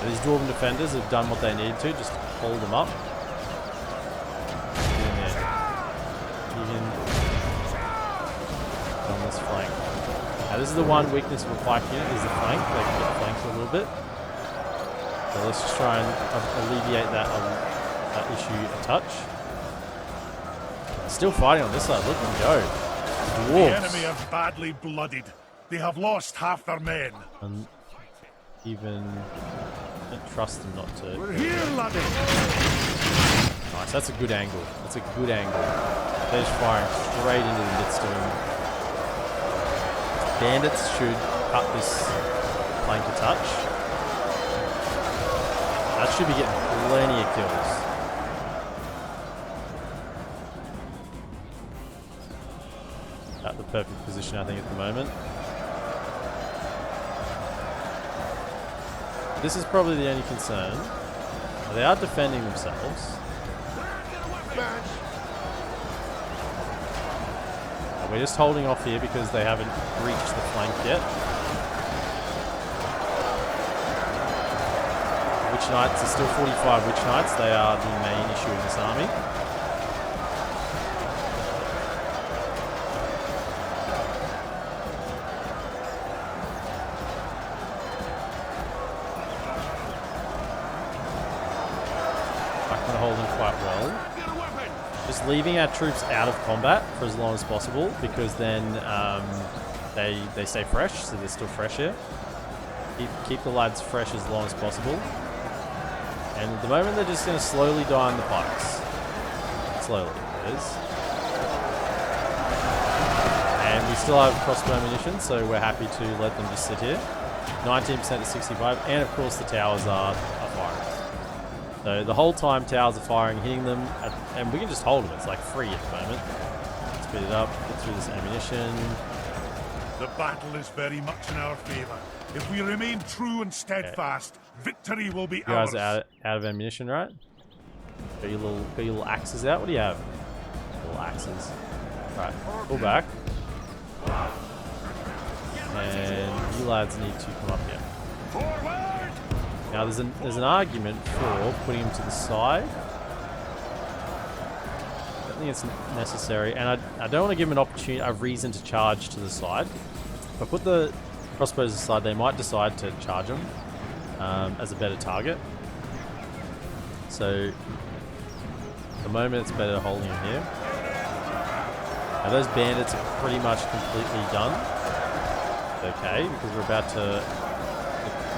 These dwarven defenders have done what they need to, just hold them up. Get in there. You can on this flank. Now this is the one weakness of a pike unit, is the flank. They can get flanked a little bit. So let's just try and alleviate that issue a touch. Still fighting on this side, look at them go. Dwarves. The enemy are badly blooded. They have lost half their men. And even don't trust them not to. We're here, laddie. Nice, that's a good angle. That's a good angle. They're just firing straight into the midst of them. Bandits should cut this flank a touch. That should be getting plenty of kills. At the perfect position, I think, at the moment. This is probably the only concern. They are defending themselves. We're just holding off here because they haven't reached the flank yet. Witch Knights, there's still 45 Witch Knights. They are the main issue in this army. just leaving our troops out of combat for as long as possible, because then they stay fresh, so they're still fresh here. Keep the lads fresh as long as possible. And at the moment, they're just going to slowly die on the pikes. Slowly, it is. And we still have crossbow ammunition, so we're happy to let them just sit here. 19% to 65, and of course the towers are firing. So the whole time towers are firing, hitting them, and we can just hold them. It's like free at the moment. Speed it up, get through this ammunition. The battle is very much in our favour. If we remain true and steadfast, victory will be ours. You guys are out of ammunition, right? Got your little axes out. What do you have? Little axes. Right, pull back. And you lads need to come up here. Forward! Now there's an argument for putting him to the side. I don't think it's necessary, and I don't want to give him an opportunity, a reason to charge to the side. If I put the crossbows aside, they might decide to charge him as a better target. So at the moment it's better holding him here. Now those bandits are pretty much completely done. Okay, because we're about to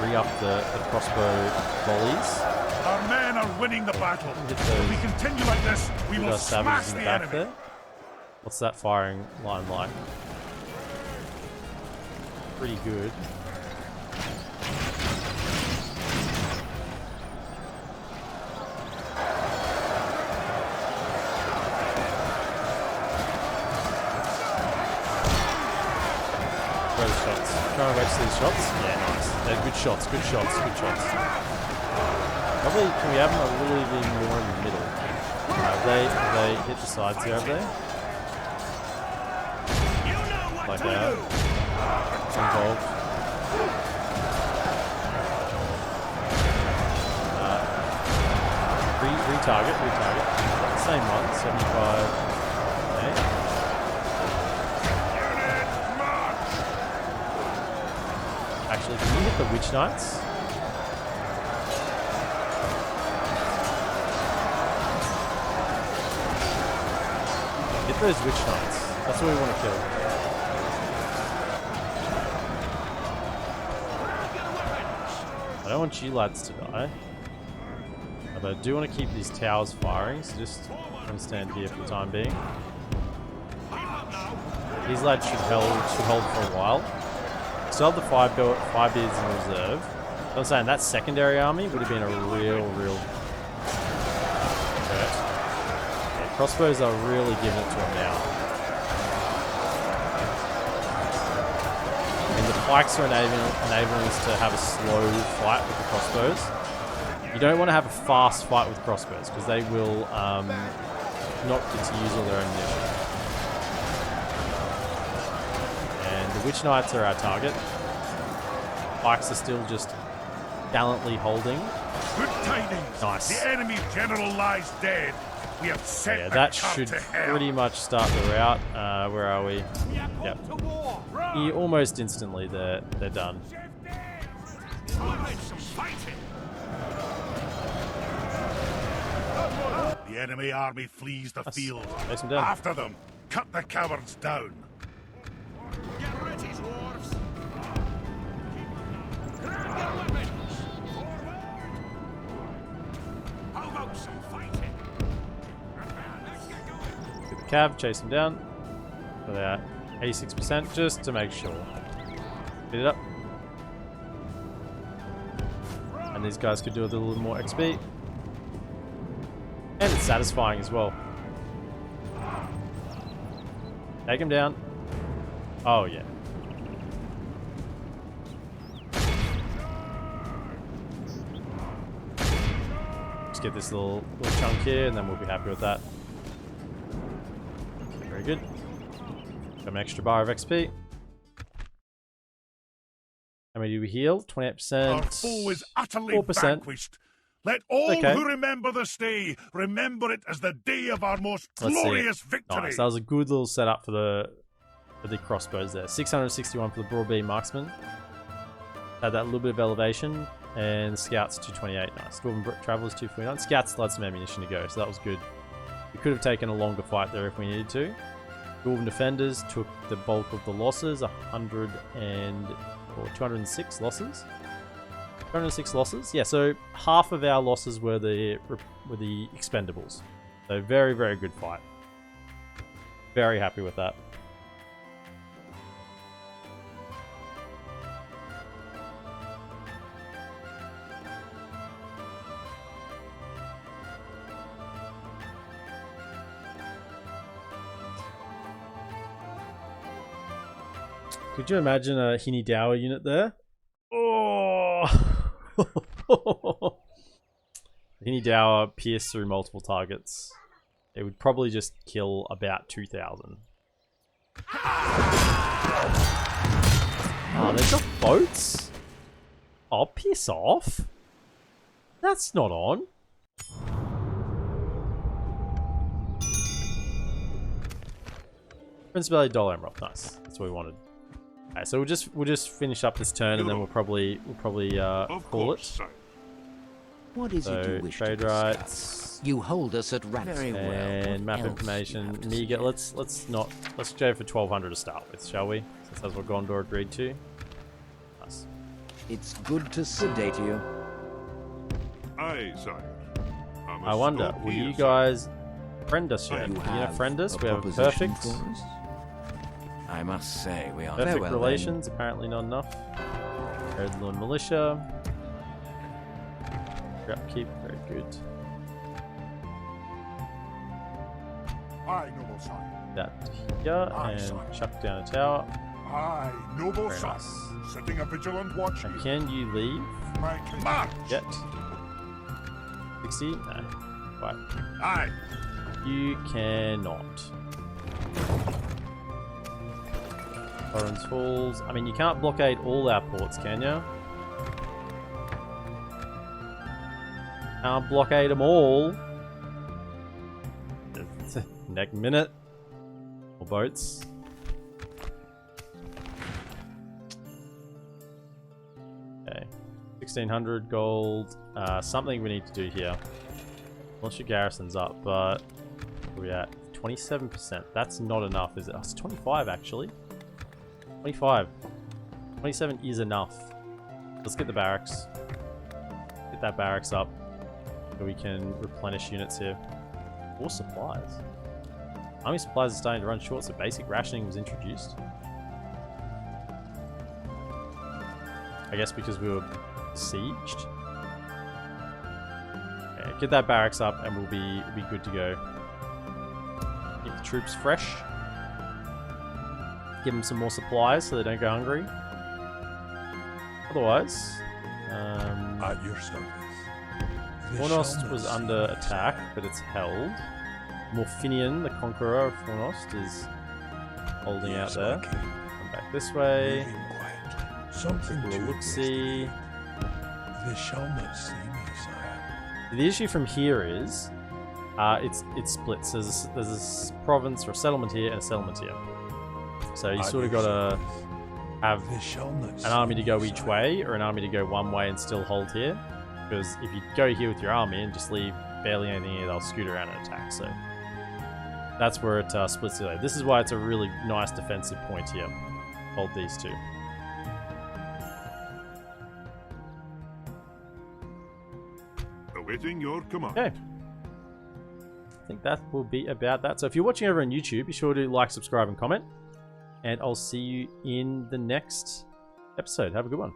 re-up the crossbow volleys. Our men are winning the battle. If we continue like this, we will smash the enemy. There. What's that firing line like? Pretty good. Trying to wedge these shots. Yeah, nice. They're good shots, good shots, good shots. Probably, can we have them a little bit more in the middle? Have they hit the sides here, have they? Like that. Involved. Retarget. Same one, 75. Okay. Actually, can you hit the Witch Knights? Hit those Witch Knights. That's what we want to kill. I don't want you lads to die. But I do want to keep these towers firing, so just stand here for the time being. These lads should hold for a while. Still have the firebeards in reserve. So I'm saying that secondary army would have been a real hurt. Yeah, crossbows are really giving it to them now. And the pikes are enabling us to have a slow fight with the crossbows. You don't want to have a fast fight with crossbows because they will not get to use all their ammunition. The Witch Knights are our target. Pikes are still just gallantly holding. Good tidings. Nice. The enemy's general lies dead. We have set the that cup should to hell. pretty much start the rout. Where are we? Yep. Almost instantly they're done. The enemy army flees the field. Chase them down. After them. Cut the cowards down. Get ready, dwarves! Grab your weapons! Forward! How about some fighting? Let's get going! Get the cav, chase them down. For that 86%, just to make sure. Speed it up. And these guys could do with a little more XP. And it's satisfying as well. Take him down. Oh, yeah. Just get this little chunk here, and then we'll be happy with that. Very good. Got an extra bar of XP. How many do we heal? 28%. Our foe is utterly 4%. vanquished. Let all Okay. who remember this day remember it as the day of our most Let's see. glorious victory. Nice. That was a good little setup for the crossbows there. 661 for the broad beam marksman. Had that little bit of elevation. And scouts 228. Nice. Dwarven travelers 249. Scouts still had some ammunition to go, so that was good. We could have taken a longer fight there if we needed to. Dwarven defenders took the bulk of the losses, 206 losses. 206 losses. Yeah, so half of our losses were the expendables. So very, very good fight. Very happy with that. Could you imagine a Hinidawa unit there? Oh! Hinidawa pierce through multiple targets. It would probably just kill about 2,000. Oh, they've got boats? Oh, piss off. That's not on. Principality Dollar Emerald, nice. That's what we wanted. Okay, so we'll just finish up this turn and then we'll probably call it. What is it you wish trade to rights. You hold us at ransom. Very well. And map information. Meager. Let's go for 1,200 to start with, shall we? Since that's what Gondor agreed to. Nice. It's good to sedate you. Aye, sire. I wonder, will you guys friend us yet? You gonna friend us? We have a perfect. I must say, we are perfect relations. Then. Apparently not enough. EredLuin militia. Upkeep, very good. Aye, noble sire. That here and chuck down a tower. Aye, noble very sire. Nice. Setting a vigilant watch. And can you leave? My march. Yet. 60? No. Right. Aye. You cannot. Torrens Falls. I mean, you can't blockade all our ports, can you? Can't blockade them all. Next minute. More boats. Okay. 1,600 gold. Something we need to do here. Once your garrison's up, but where are we at? 27%. That's not enough, is it? Oh, it's 25 actually. 25. 27 is enough. Let's get the barracks. Get that barracks up. So we can replenish units here. More supplies. Army supplies are starting to run short, so basic rationing was introduced. I guess because we were besieged. Okay, get that barracks up and we'll be good to go. Keep the troops fresh. Give them some more supplies so they don't go hungry. Otherwise, at your service. Fornost was under attack, but it's held. Morfinian, the conqueror of Fornost, is holding out there. Come back this way. Something to look-see. They shall not see me, sire. The issue from here is, it splits. There's a province or a settlement here and a settlement here. So you sort of got to have an army to go each way, or an army to go one way and still hold here. Because if you go here with your army and just leave barely anything here, they'll scoot around and attack. So that's where it splits today. This is why it's a really nice defensive point here. Hold these two. Awaiting your command. Okay. I think that will be about that. So if you're watching over on YouTube, be sure to like, subscribe, and comment. And I'll see you in the next episode. Have a good one.